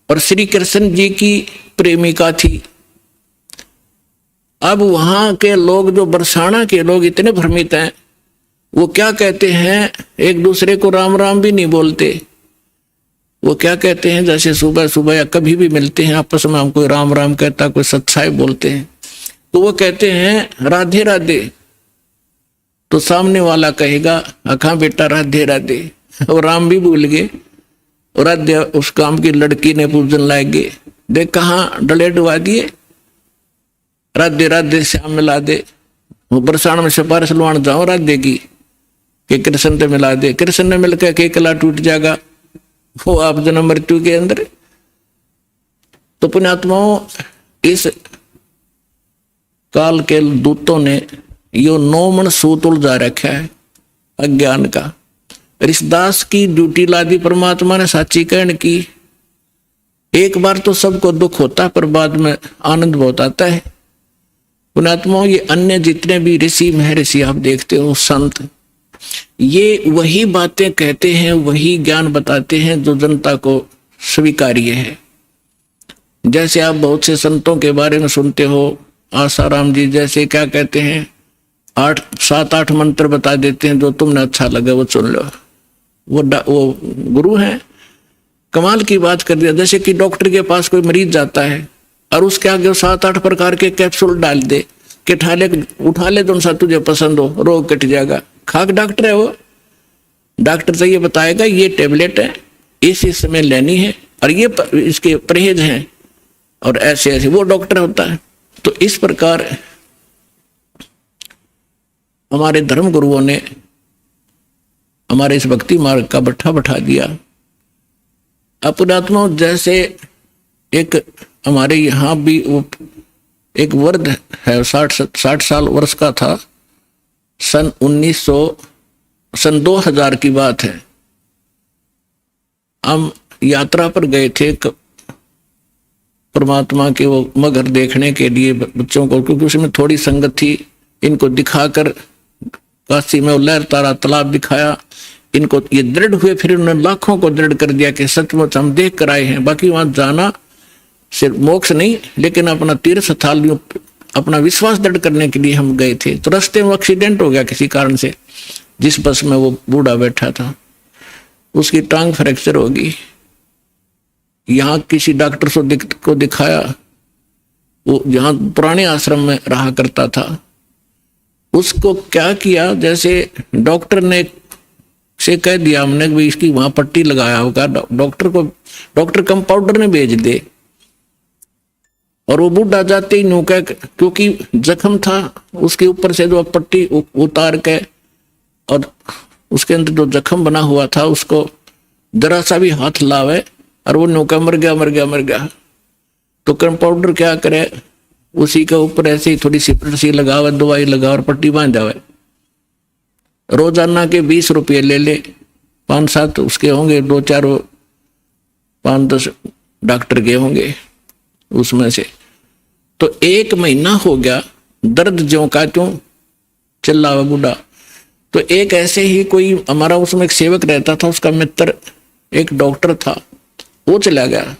A: और श्री कृष्ण जी की प्रेमिका थी। अब वहां के लोग, जो बरसाना के लोग इतने भ्रमित हैं, वो क्या कहते हैं, एक दूसरे को राम राम भी नहीं बोलते। वो क्या कहते हैं, जैसे सुबह सुबह या कभी भी मिलते हैं आपस में, हम कोई राम राम कहता, कोई सत्साई बोलते हैं, तो वो कहते हैं राधे राधे, तो सामने वाला कहेगा अखा बेटा राधे राधे, और राम भी भूल गए, और राधे उस काम की लड़की ने पूजन लाएंगे, देख कहाँ डले डुबा दिए, राधे राधे श्याम मिला दे। वो बरसाना में सिफारिश लुआन जाओ राधे की कि कृष्ण से मिला दे, कृष्ण ने मिलकर के कला टूट जाएगा, वो आप जन्म मृत्यु के अंदर। तो पुण्यात्माओं, इस काल के दूतों ने यो 9 मन सूत उलझा रखा है अज्ञान का। ऋषिदास की ड्यूटी लादी परमात्मा ने साची कहन की। एक बार तो सबको दुख होता है, पर बाद में आनंद बहुत आता है। पुण्यात्माओं, ये अन्य जितने भी ऋषि महर्षि आप देखते हो, संत, ये वही बातें कहते हैं, वही ज्ञान बताते हैं जो जनता को स्वीकार्य है। जैसे आप बहुत से संतों के बारे में सुनते हो, आसाराम जी जैसे क्या कहते हैं, 7-8 मंत्र बता देते हैं, जो तुमने अच्छा लगे वो सुन लो। वो गुरु हैं, कमाल की बात कर दिया। जैसे कि डॉक्टर के पास कोई मरीज जाता है और उसके आगे 7-8 प्रकार के कैप्सूल डाल दे कि उठा ले जो सा तुझे पसंद हो, रोग कट जाएगा। खाक डॉक्टर है वो, डॉक्टर से ये बताएगा ये टेबलेट है, इस समय लेनी है, और ये इसके परहेज हैं, और ऐसे ऐसे वो डॉक्टर होता है। तो इस प्रकार हमारे धर्म गुरुओं ने हमारे इस भक्ति मार्ग का बट्ठा बैठा दिया। पुण्यात्मा, जैसे एक हमारे यहाँ भी वो एक वृद्ध है, 60 साल वर्ष का था, सन 2000 की बात है। हम यात्रा पर गए थे परमात्मा के वो मगर देखने के लिए बच्चों को, क्योंकि उसमें थोड़ी संगत थी। इनको दिखाकर काशी में लहर तारा तालाब दिखाया, इनको ये दृढ़ हुए, फिर उन्होंने लाखों को दृढ़ कर दिया कि सचमुच हम देख कर आए हैं। बाकी वहां जाना सिर्फ मोक्ष नहीं, लेकिन अपना तीर्थ स्थल, अपना विश्वास दृढ़ करने के लिए हम गए थे। तो रास्ते में एक्सीडेंट हो गया किसी कारण से, जिस बस में वो बूढ़ा बैठा था उसकी टांग फ्रैक्चर होगी। यहाँ किसी डॉक्टर को दिखाया, वो जहाँ पुराने आश्रम में रहा करता था, उसको क्या किया, जैसे डॉक्टर ने से कह दिया हमने कि इसकी वहां पट्टी लगाया होगा, डॉक्टर कंपाउंडर ने भेज दे। और वो बूढ़ा जाते ही नो कह, क्योंकि जख्म था उसके ऊपर से जो पट्टी उतार के, और उसके अंदर जो जख्म बना हुआ था उसको जरा सा भी हाथ लावे और वो नौका मर गया। तो कंपाउंडर क्या करे, उसी के ऊपर ऐसे ही थोड़ी सी पट्टी लगावे, दवाई लगा और पट्टी बांध जावे। रोजाना के 20 रुपये ले ले, 5-7 उसके होंगे, 2-4 5-10 डॉक्टर के होंगे उसमें से। तो 1 महीना हो गया, दर्द ज्यों का त्यों चिल्ला हुआ बूढ़ा। तो एक ऐसे ही कोई हमारा उसमें एक सेवक रहता था, उसका मित्र एक डॉक्टर था, वो चला गया।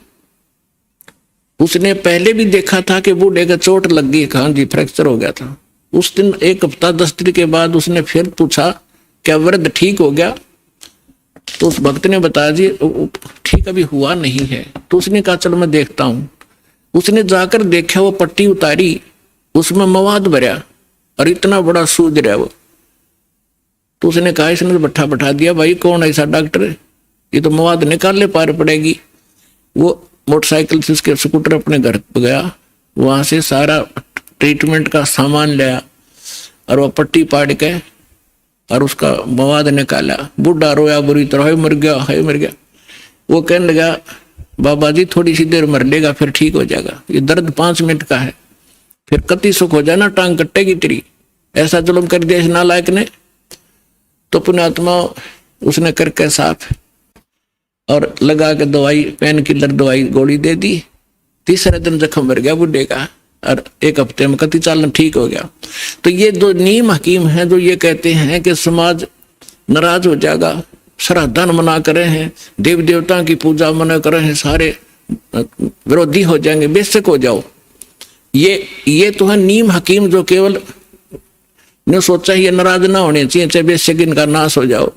A: उसने पहले भी देखा था कि बूढ़े का चोट लग गई, कहाँ जी फ्रैक्चर हो गया था। उस दिन 1 हफ्ता 10 दिन के बाद उसने फिर पूछा क्या वृद्ध ठीक हो गया? तो उस भक्त ने बताया जी ठीक अभी हुआ नहीं है। तो उसने कहा चलो मैं देखता हूं। उसने जाकर देखा, वो पट्टी उतारी, उसमें मवाद भरा और इतना बड़ा सूज रहा वो। तो उसने कहा, इसने तो बैठा दिया, भाई कौन ऐसा डॉक्टर, ये तो मवाद निकालने पार पड़ेगी। वो मोटरसाइकिल से उसके स्कूटर अपने घर पे गया, वहां से सारा ट्रीटमेंट का सामान लाया और वो पट्टी पाड़ के और उसका मवाद निकाला। बूढ़ा रोया बुरी तरह, हाय मर गया, हाय मर गया। वो कहने लगा, बाबा जी थोड़ी सी देर मर लेगा फिर ठीक हो जाएगा, ये दर्द 5 मिनट का है, फिर कति सुख हो जाना, टांग कटेगी तेरी। ऐसा जुल्म कर दिया इस नालायक ने। तो पुण्यात्मा उसने करके साफ और लगा के दवाई, पेन किलर दवाई गोली दे दी। तीसरे दिन जख्म भर गया बुढ़े का और 1 हफ्ते में कति चालन ठीक हो गया। तो ये 2 नीम हकीम हैं जो ये कहते हैं कि समाज नाराज हो जाएगा, श्राद्धन मना कर रहे हैं, देव देवता की पूजा मना कर रहे हैं, सारे विरोधी हो जाएंगे, बेशक हो जाओ। ये तो है नीम हकीम जो केवल ने सोचा ये नाराज ना होने चाहिए, चाहे बेशक इनका नाश हो जाओ।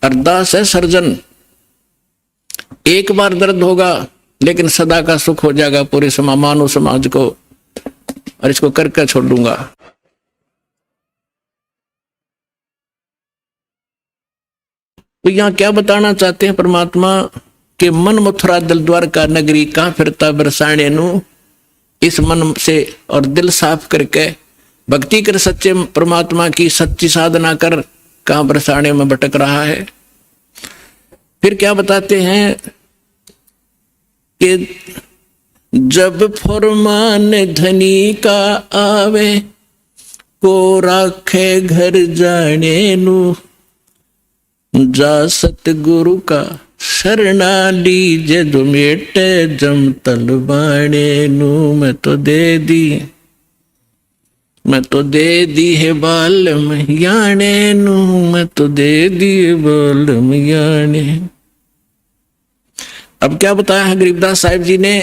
A: अरदास है सर्जन, एक बार दर्द होगा लेकिन सदा का सुख हो जाएगा पूरे मानव समाज को, और इसको करके छोड़ दूंगा। तो यहाँ क्या बताना चाहते हैं परमात्मा के मन मथुरा दिल द्वारका नगरी, कहाँ फिरता बरसाने नु। इस मन से और दिल साफ करके भक्ति कर सच्चे परमात्मा की सच्ची साधना कर, कहाँ बरसाने में भटक रहा है। फिर क्या बताते हैं कि जब फरमान धनी का आवे, को राखे घर जाने नु, जा सतगुरु का शरणा लीजे, जो मेटे जम तलबाने नु। मैं तो दे दी है बालम याने नु, मैं तो दे दी है बालम याने। अब क्या बताया है गरीबदास साहिब जी ने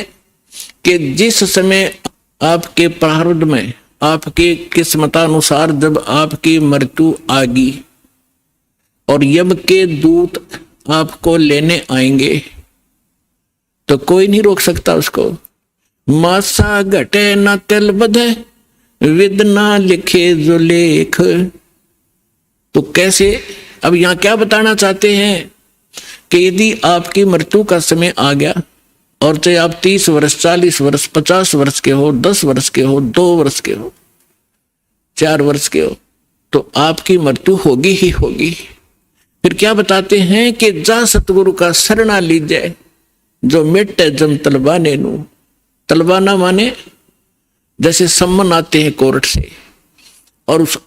A: कि जिस समय आपके प्रारब्ध में, आपके किस्मतानुसार जब आपकी मृत्यु आ गई और यम के दूत आपको लेने आएंगे, तो कोई नहीं रोक सकता उसको। मासा घटे न तिल बधे, विद ना लिखे जो लेख। तो कैसे, अब यहां क्या बताना चाहते हैं कि यदि आपकी मृत्यु का समय आ गया और चाहे आप 30 वर्ष 40 वर्ष 50 वर्ष के हो, 10 वर्ष के हो, 2 वर्ष के हो, 4 वर्ष के हो, तो आपकी मृत्यु होगी ही होगी। फिर क्या बताते हैं कि जा सतगुरु का शरणा लीजिए, जो मिटे जम तलबाने नु। तलबाना माने जैसे सम्मन आते हैं कोर्ट से, और उस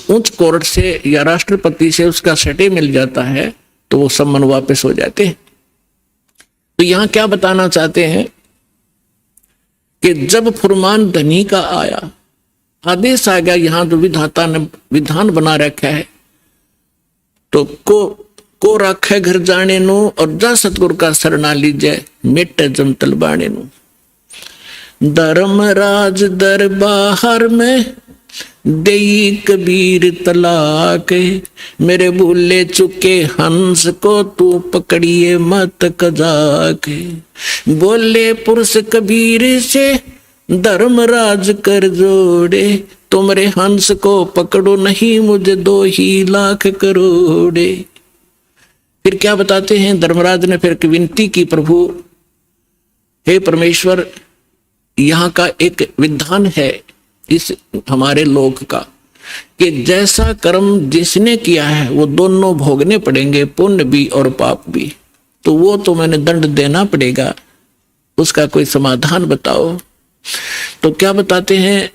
A: उच्च कोर्ट से या राष्ट्रपति से उसका सटे मिल जाता है, तो वो सम्मन वापस हो जाते हैं। तो यहां क्या बताना चाहते हैं कि जब फुरमान धनी का आया, आदेश आ गया, यहां जो विधाता ने विधान बना रखा है, तो को राखे घर जाने नु, और जा सतगुरु का शरणा लीजिए, मिटे जम तलबाने नु। धर्मराज दरबार में देई कबीर तलाक, मेरे भूले चुके हंस को तू पकड़िए मत कजाक। बोले पुरुष कबीर से धर्मराज कर जोड़े, तुमरे हंस को पकड़ो नहीं मुझे 2 ही लाख करोड़े। फिर क्या बताते हैं, धर्मराज ने फिर विनती की, प्रभु हे परमेश्वर, यहाँ का एक विधान है इस हमारे लोक का कि जैसा कर्म जिसने किया है वो दोनों भोगने पड़ेंगे, पुण्य भी और पाप भी। तो वो तो मैंने दंड देना पड़ेगा, उसका कोई समाधान बताओ। तो क्या बताते हैं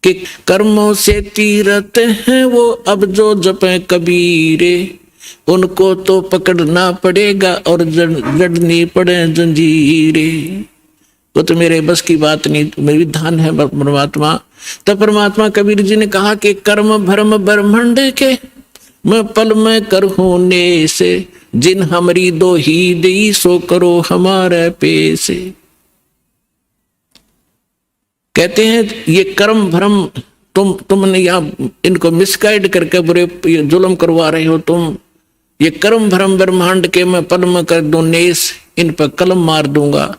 A: कि कर्मों से तीरथ हैं वो अब जो जपे कबीरे, उनको तो पकड़ना पड़ेगा और जड़नी पड़े जंजीरे। वो तो मेरे बस की बात नहीं, मेरी विधान है परमात्मा। तब परमात्मा कबीर जी ने कहा कि कर्म भ्रम ब्रह्मांड के, मैं पल में कर होने से, जिन हमारी 2 ही दी सो करो हमारे पैसे। कहते हैं ये कर्म भ्रम तुमने यहाँ इनको मिसगाइड करके बुरे जुल्म करवा रहे हो तुम। ये कर्म भ्रम ब्रह्मांड के मैं पद्म कर दूं नेस, इन पर कलम मार दूंगा,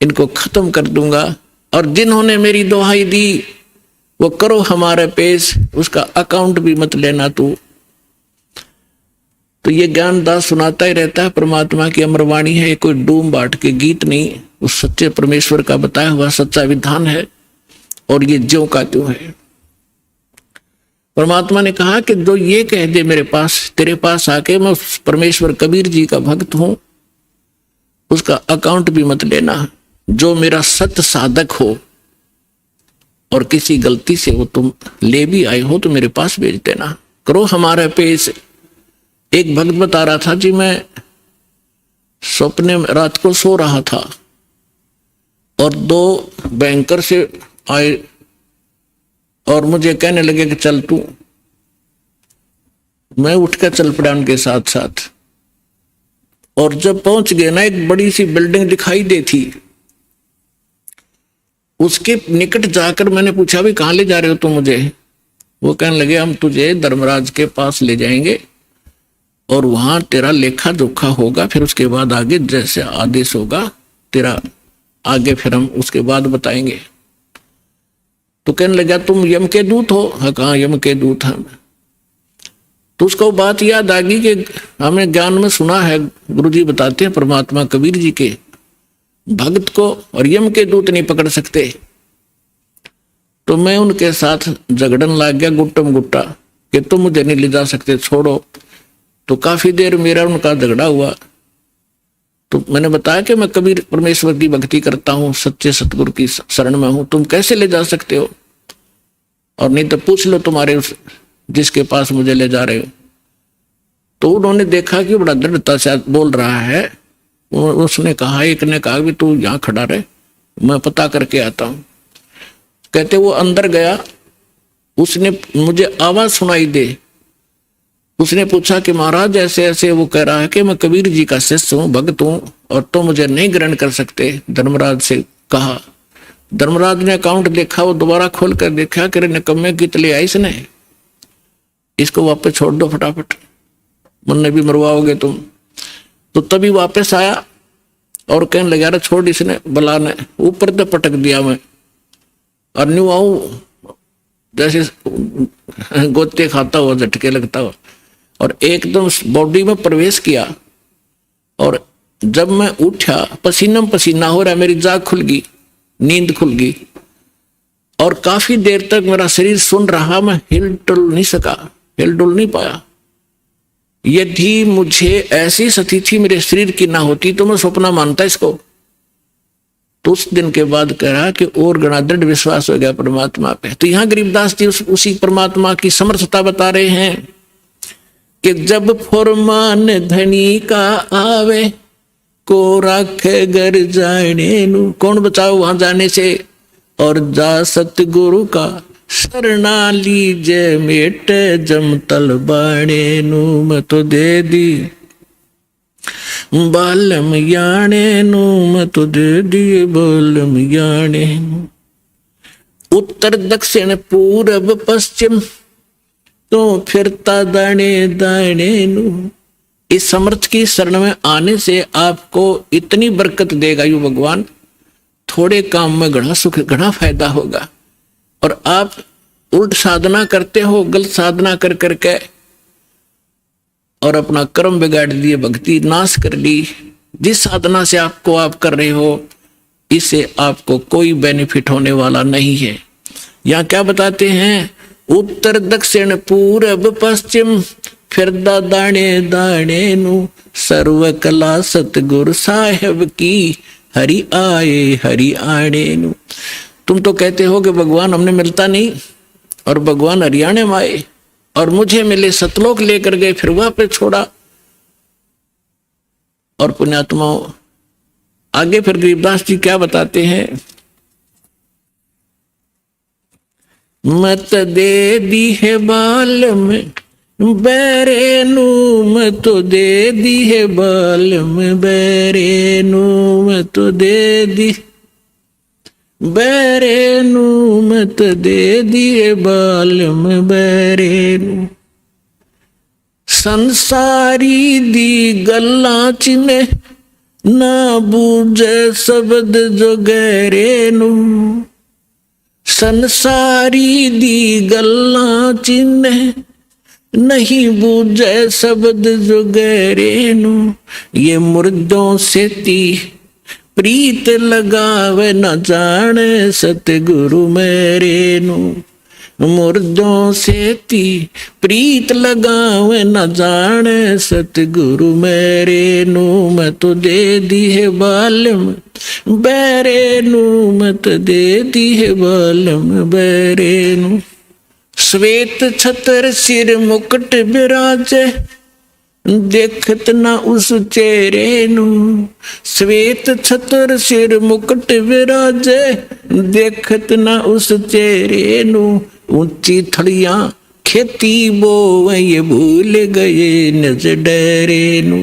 A: इनको खत्म कर दूंगा। और जिन्होंने मेरी दुहाई दी वो करो हमारे पेश, उसका अकाउंट भी मत लेना तू। तो ये ज्ञानदास सुनाता ही रहता है, परमात्मा की अमरवाणी है, कोई डूम बाट के गीत नहीं, उस सच्चे परमेश्वर का बताया हुआ सच्चा विधान है। और ये ज्यों का त्यों है। परमात्मा ने कहा कि जो ये कह दे मेरे पास, तेरे पास आके मैं परमेश्वर कबीर जी का भक्त हूं, उसका अकाउंट भी मत लेना। जो मेरा सत्य साधक हो और किसी गलती से वो तुम ले भी आए हो तो मेरे पास भेज देना, करो हमारे पेश। एक भक्त बता रहा था जी, मैं सपने में रात को सो रहा था और 2 बैंकर से आए और मुझे कहने लगे कि चल तू। मैं उठकर चल पड़ा उनके साथ साथ। और जब पहुंच गए ना, एक बड़ी सी बिल्डिंग दिखाई दी थी, उसके निकट जाकर मैंने पूछा भी कहाँ ले जा रहे हो तुम मुझे? वो कहने लगे हम तुझे धर्मराज के पास ले जाएंगे और वहां तेरा लेखा जोखा होगा, फिर उसके बाद आगे जैसे आदेश होगा तेरा आगे फिर हम उसके बाद बताएंगे। तो कहने लगा तुम यम के दूत हो? हाँ, कहाँ यम के दूत हैं। तो उसको बात याद आ गई कि हमने ज्ञान में सुना है, गुरुजी बताते हैं परमात्मा कबीर जी के भक्त को और यम के दूत नहीं पकड़ सकते। तो मैं उनके साथ झगड़न लग गया गुट्टम गुट्टा कि तुम मुझे नहीं ले जा सकते, छोड़ो। तो काफी देर मेरा उनका झगड़ा हुआ। तो मैंने बताया कि मैं कबीर परमेश्वर की भक्ति करता हूँ, सच्चे सतगुरु की शरण में हूं, तुम कैसे ले जा सकते हो? और नहीं तो पूछ लो तुम्हारे उस जिसके पास मुझे ले जा रहे हो। तो उन्होंने देखा कि बड़ा दृढ़ता से बोल रहा है। उसने कहा, एक ने कहा कि तू यहाँ खड़ा रहे, मैं पता करके आता हूं। कहते वो अंदर गया, उसने मुझे आवाज सुनाई दे। उसने पूछा कि महाराज ऐसे ऐसे, वो कह रहा है कि मैं कबीर जी का शिष्य हूं, भक्त हूं और तो मुझे नहीं ग्रहण कर सकते। धर्मराज से कहा। धर्मराज ने अकाउंट देखा, वो दोबारा खोल कर देखा कि निकम्मे कित ले आई इसने, इसको वापस छोड़ दो फटाफट, मुन्ने भी मरवाओगे तुम। तो तभी वापस आया और कहने लगा अरे छोड़, इसने बला ने ऊपर तो पटक दिया मैं और न्यू आऊं जैसे गोते खाता हुआ, झटके लगता हुआ, और एकदम बॉडी में प्रवेश किया। और जब मैं उठा पसीना पसीना हो रहा, मेरी जाग खुल गई, नींद खुल गई और काफी देर तक मेरा शरीर सुन रहा, मैं हिल डुल नहीं सका, हिल डुल नहीं पाया। यदि मुझे ऐसी स्थिति मेरे शरीर की ना होती तो मैं सपना मानता इसको। तो उस दिन के बाद कह रहा कि और गणा दृढ़ विश्वास हो गया परमात्मा पे। तो यहाँ गरीबदास जी उसी परमात्मा की समर्थता बता रहे हैं कि जब फरमान धनी का आवे को राखे घर जाने नु, कौन बचाओ वहां जाने से? और जा सतगुरु का शरणा लीजे मेट जम तल बाणे नु, मैं तो दे दी बालम याने नु, मैं तो दे दिए बालम याने नु। उत्तर दक्षिण पूरब पश्चिम तो फिरता दाने दाने नु। इस समर्थ की शरण में आने से आपको इतनी बरकत देगा यू भगवान, थोड़े काम में घना सुख, घना फायदा होगा। और आप उल्ट साधना करते हो, गलत साधना कर करके और अपना कर्म बिगाड़ दिए, भक्ति नाश कर ली। जिस साधना से आप कर रहे हो, इससे आपको कोई बेनिफिट होने वाला नहीं है। यहाँ क्या बताते हैं? उत्तर दक्षिण पूरब पश्चिम फिरदा दाने दाने नु, सर्व कला सतगुरु साहेब की हरि आए हरि आने नु। तुम तो कहते हो कि भगवान हमने मिलता नहीं, और भगवान हरियाणे में आए और मुझे मिले, सतलोक लेकर गए, फिर वहां पे छोड़ा। और पुण्यात्माओं आगे फिर गरीबदास जी क्या बताते हैं? मत दे दी है बाल में बैरे नू, मैं तो दे दी है बाल में बैरे नू, मैं तो दे दी बैरे नू मत दे दिए बालम बैरे नू। संसारी दी गल्ला चिने ना बूझे शब्द जो गहरे नू। संसारी दी गल्ला चिने नहीं बूझे शब्द जो गहरे नू। ये मुर्दों से ती प्रीत लगावे न जाने सतगुरु मेरे नू। मुर्दों से ती प्रीत लगावे न जाने सतगुरु मेरे नू। मैं तो दे दी है बालम बैरे नू, मत दे दी है बालम बैरे नू। श्वेत छतर सिर मुकुट विराजे देखत ना उस चेहरे नू। श्वेत छतर सिर मुकुट विराजे देखत ना उस चेहरे नू। ऊंची थड़ियां खेती बोवे ये भूल गए नज डरे नू।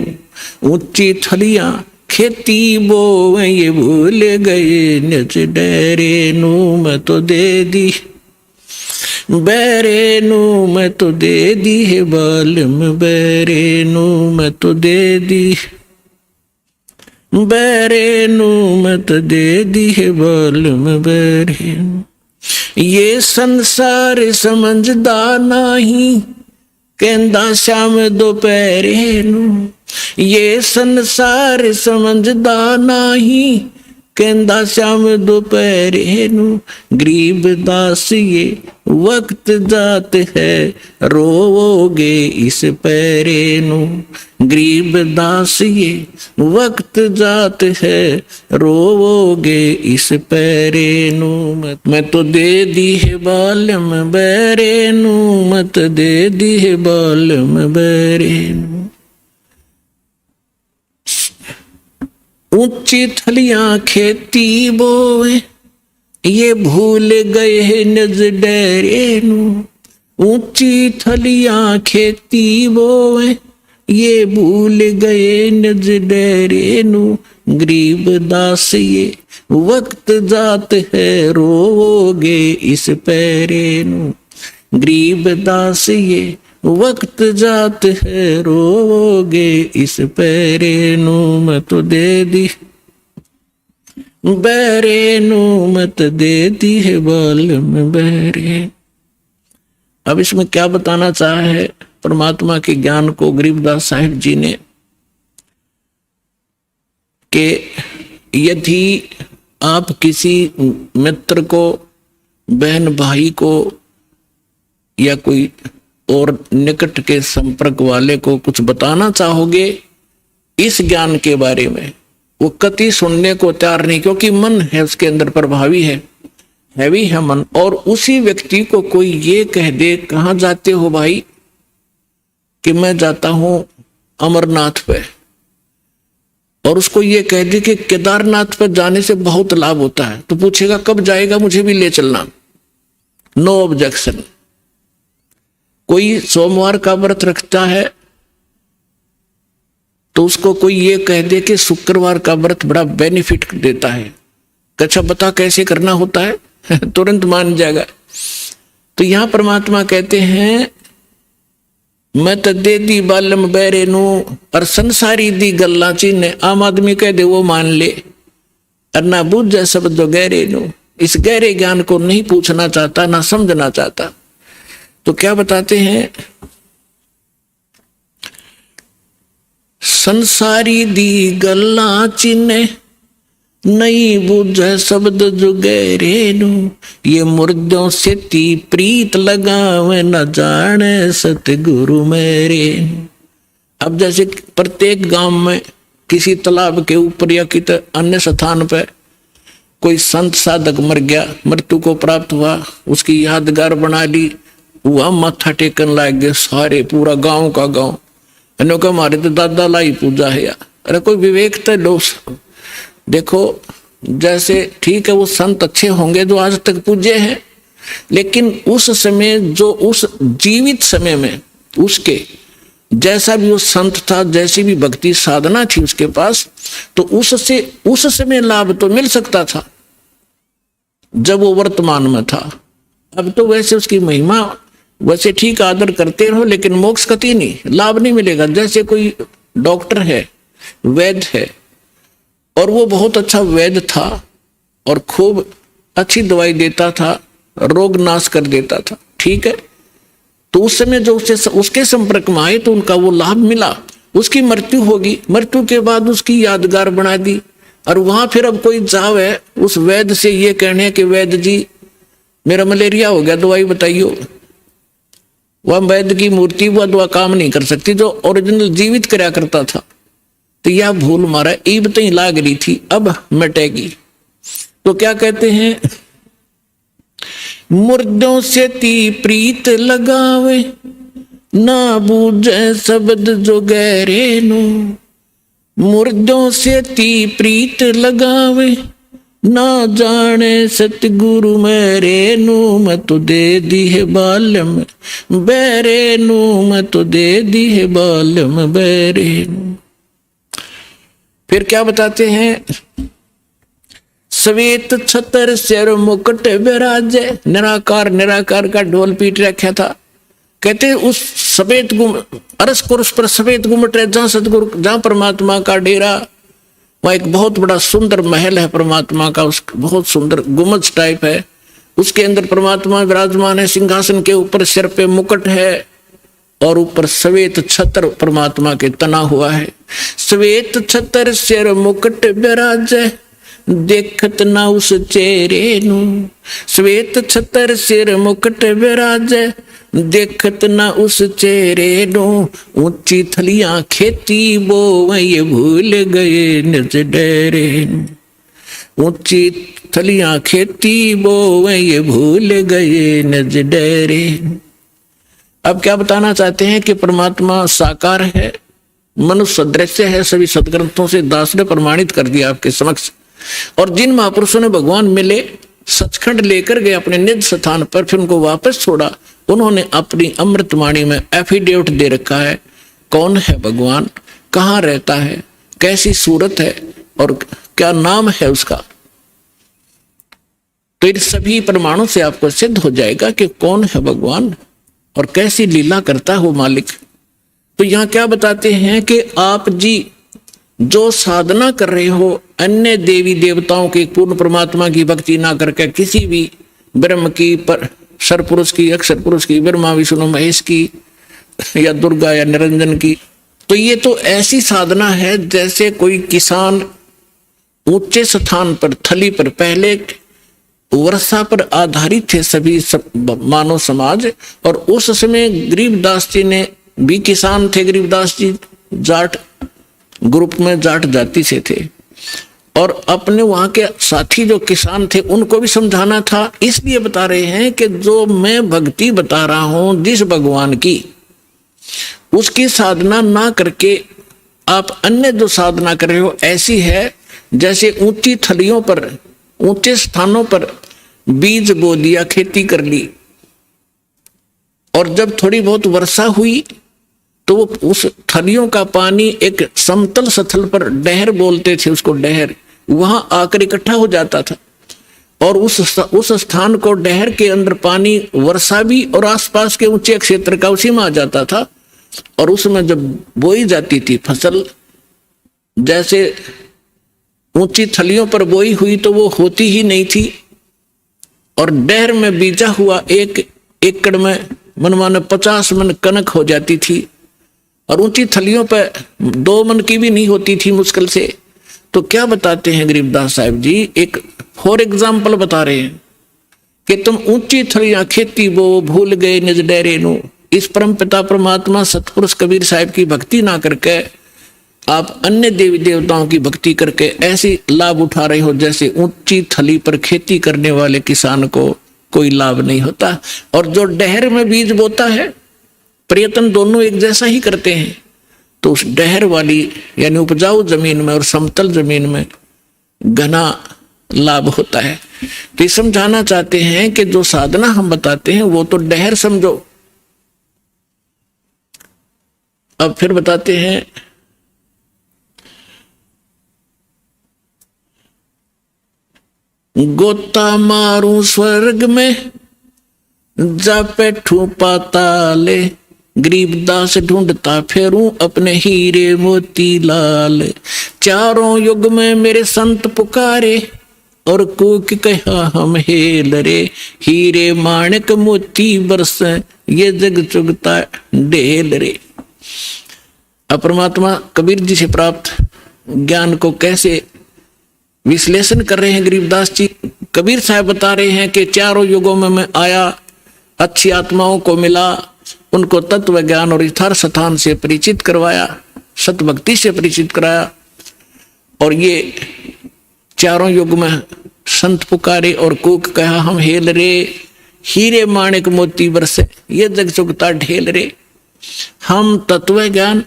A: ऊंची थड़ियां खेती बोवे ये भूल गए नज डरे नू। मैं तो दे दी बैरे नू, मैं तो दे दी है बालम बैरे नू। मैं तो दे दी बैरे नू, मैं तो दे दी है बालम बैरे नू। ये संसार समझदा नहीं कहंदा श्याम दोपहरे नू। ये संसार समझदा नहीं कहंदा श्याम दोपहरे नू। गरीब दास ये वक्त जात है रोवोगे इस पैरे नू। गरीब दास ये वक्त जात है रोवोगे इस पैरे नू। मैं तो दे दी है बालम बैरे नू, मत दे दी है बालम बैरे नू। ऊंची थलियां खेती बोए ये भूल गए हैं नज डरे नू। ऊंची थलियां खेती बोए ये भूल गए नज डरे नू। गरीब दास ये वक्त जात है रोवोगे इस पैरे नू। गरीब दास ये वक्त जात है रोवोगे इस पैरे नू। मैं तो दे दी बैरे नू, मत दे दी है बालम बैरे। अब इसमें क्या बताना चाहा है परमात्मा के ज्ञान को गरीबदास साहिब जी ने, कि यदि आप किसी मित्र को, बहन भाई को या कोई और निकट के संपर्क वाले को कुछ बताना चाहोगे इस ज्ञान के बारे में, वो कति सुनने को तैयार नहीं, क्योंकि मन है उसके अंदर प्रभावी है, हैवी है मन। और उसी व्यक्ति को कोई ये कह दे कहाँ जाते हो भाई, कि मैं जाता हूं अमरनाथ पे, और उसको ये कह दे कि केदारनाथ पर जाने से बहुत लाभ होता है, तो पूछेगा कब जाएगा, मुझे भी ले चलना। No objection. कोई सोमवार का व्रत रखता है तो उसको कोई ये कह दे कि शुक्रवार का व्रत बड़ा बेनिफिट देता है, अच्छा बता कैसे करना होता है तुरंत मान जाएगा। तो यहां परमात्मा कहते हैं मैं तो दे दी बालम बैरे नू, और संसारी दी गल्ला चीने। आम आदमी कह दे वो मान ले, और ना बूझे शब्द गहरे नू, इस गहरे ज्ञान को नहीं पूछना चाहता, ना समझना चाहता। तो क्या बताते हैं, संसारी दी गल्ला चिन्ह नहीं बूझे शब्द जो गहरे नू। ये मुर्दों से ती प्रीत लगावे न जाने सतगुरु मेरे। अब जैसे प्रत्येक गांव में किसी तालाब के ऊपर या किसी अन्य स्थान पर कोई संत साधक मर गया, मृत्यु को प्राप्त हुआ, उसकी यादगार बना ली, वह माथा टेकन लाग गए सारे, पूरा गांव का गांव। का हमारे तो दादा लाई पूजा है यार। अरे कोई विवेक तो लो। देखो जैसे ठीक है वो संत अच्छे होंगे जो आज तक पूजे हैं, लेकिन उस समय जो उस जीवित समय में उसके जैसा भी वो संत था, जैसी भी भक्ति साधना थी उसके पास, तो उससे उस समय लाभ तो मिल सकता था। जब वो वर्तमान में था। अब तो वैसे उसकी महिमा वैसे ठीक आदर करते रहो, लेकिन मोक्ष कति नहीं, लाभ नहीं मिलेगा। जैसे कोई डॉक्टर है, वैद्य है, और वो बहुत अच्छा वैद्य था और खूब अच्छी दवाई देता था, रोग नाश कर देता था, ठीक है। तो उस समय जो उसके संपर्क में आए तो उनका वो लाभ मिला। उसकी मृत्यु होगी, मृत्यु के बाद उसकी यादगार बना दी। और वहां फिर अब कोई जावे उस वैद्य से ये कहने कि वैद्य जी मेरा मलेरिया हो गया, दवाई बताइयो, वह वैद्य की मूर्ति वह दवा काम नहीं कर सकती, जो ओरिजिनल जीवित कराया करता था। तो यह भूल मारा ईब तई लाग रही थी, अब मिटेगी। तो क्या कहते हैं, मुर्दों से ती प्रीत लगावे, ना बूझे शब्द जो गहरे नो। मुर्दों से ती प्रीत लगावे, ना जाने सतगुरु मेरे नू। मैं तो दे दी है बालम बेरे नू, मैं तो दे दी है बालम बेरे नू। फिर क्या बताते हैं, श्वेत छतर सिर मुकुट विराजे। निराकार निराकार का ढोल पीट रखा था। कहते उस सफेद अरस कुर्स पर सफेद गुम्मट है, जहां सतगुरु, जहां परमात्मा का डेरा, वहां एक बहुत बड़ा सुंदर महल है परमात्मा का, उस बहुत सुंदर गुम्बद टाइप है, उसके अंदर परमात्मा विराजमान है। सिंहासन के ऊपर सिर पे मुकुट है और ऊपर श्वेत छत्र परमात्मा के तना हुआ है। श्वेत छत्र सिर मुकुट विराजे, देखत ना उस चेहरे नू। श्वेत छत्र सिर मुकुट विराजे, देखत ना उस चेहरे नो। ऊंची थलियां खेती बो ये भूल गए निज डेरे। ऊंची थलियां खेती बो ये भूल गए निज डेरे। अब क्या बताना चाहते हैं कि परमात्मा साकार है, मनुष्य सदृश्य है, सभी सदग्रंथों से दास ने प्रमाणित कर दिया आपके समक्ष। और जिन महापुरुषों ने भगवान मिले, सचखंड लेकर गए अपने निज स्थान पर, फिर उनको वापस छोड़ा, उन्होंने अपनी अमृतवाणी में एफिडेविट दे रखा है कौन है भगवान, कहाँ रहता है, कैसी सूरत है और क्या नाम है उसका। तो इन सभी प्रमाणों से आपको सिद्ध हो जाएगा कि कौन है भगवान और कैसी लीला करता है वो मालिक। तो यहाँ क्या बताते हैं कि आप जी जो साधना कर रहे हो अन्य देवी देवताओं की, पूर्ण परमात्मा की भक्ति ना करके किसी भी ब्रह्म की, पर सरपुरुष की, अक्षर पुरुष की, ब्रह्मा विष्णु महेश की, या दुर्गा या निरंजन की, तो ये तो ऐसी साधना है जैसे कोई किसान ऊंचे स्थान पर, थली पर, पहले वर्षा पर आधारित थे सभी मानव समाज, और उस समय गरीबदास जी ने भी किसान थे। गरीबदास जी जाट ग्रुप में, जाट जाति से थे, और अपने वहां के साथी जो किसान थे उनको भी समझाना था। इसलिए बता रहे हैं कि जो मैं भक्ति बता रहा हूं जिस भगवान की, उसकी साधना ना करके आप अन्य जो साधना कर रहे हो ऐसी है जैसे ऊंची थलियों पर, ऊंचे स्थानों पर बीज बो दिया, खेती कर ली, और जब थोड़ी बहुत वर्षा हुई तो उस थलियों का पानी एक समतल स्थल पर, डहर बोलते थे उसको, डहर, वहां आकर इकट्ठा हो जाता था, और उस स्थान को, डहर के अंदर पानी वर्षा भी और आसपास के ऊंचे क्षेत्र का उसी में आ जाता था। और उसमें जब बोई जाती थी फसल, जैसे ऊंची थलियों पर बोई हुई तो वो होती ही नहीं थी, और डहर में बीजा हुआ एक एकड़ में मनमाने 50 मन कनक हो जाती थी, और ऊंची थलियों पर 2 मन की भी नहीं होती थी मुश्किल से। तो क्या बताते हैं गरीबदास साहब जी, एक फॉर एग्जाम्पल बता रहे हैं कि तुम ऊंची थलियां खेती वो भूल गए निज डेरे नो। इस परम पिता परमात्मा सतपुरुष कबीर साहब की भक्ति ना करके आप अन्य देवी देवताओं की भक्ति करके ऐसी लाभ उठा रहे हो जैसे ऊंची थली पर खेती करने वाले किसान को कोई लाभ नहीं होता। और जो डहर में बीज बोता है, प्रयत्न दोनों एक जैसा ही करते हैं, तो उस डहर वाली यानी उपजाऊ जमीन में और समतल जमीन में घना लाभ होता है। तो समझाना चाहते हैं कि जो साधना हम बताते हैं वो तो डहर समझो। अब फिर बताते हैं, गोता मारूं स्वर्ग में जा बैठूं पाताले, गरीबदास ढूंढता फेरूं अपने हीरे मोती लाल। चारों युग में मेरे संत पुकारे और कूक कहा हम हेल रे, हीरे माणिक मोती बरस ये जग चुगता ढेल रे। अब परमात्मा कबीर जी से प्राप्त ज्ञान को कैसे विश्लेषण कर रहे हैं गरीबदास जी। कबीर साहब बता रहे हैं कि चारों युगों में मैं आया, अच्छी आत्माओं को मिला, उनको तत्व ज्ञान और यथार्थ स्थान से परिचित करवाया, सतभक्ति से परिचित कराया, और ये चारों युग में संत पुकारे और कूक कहा हम हेल रे, हीरे माणिक मोती बरसे ये जग चुगता ढेल रे। हम तत्व ज्ञान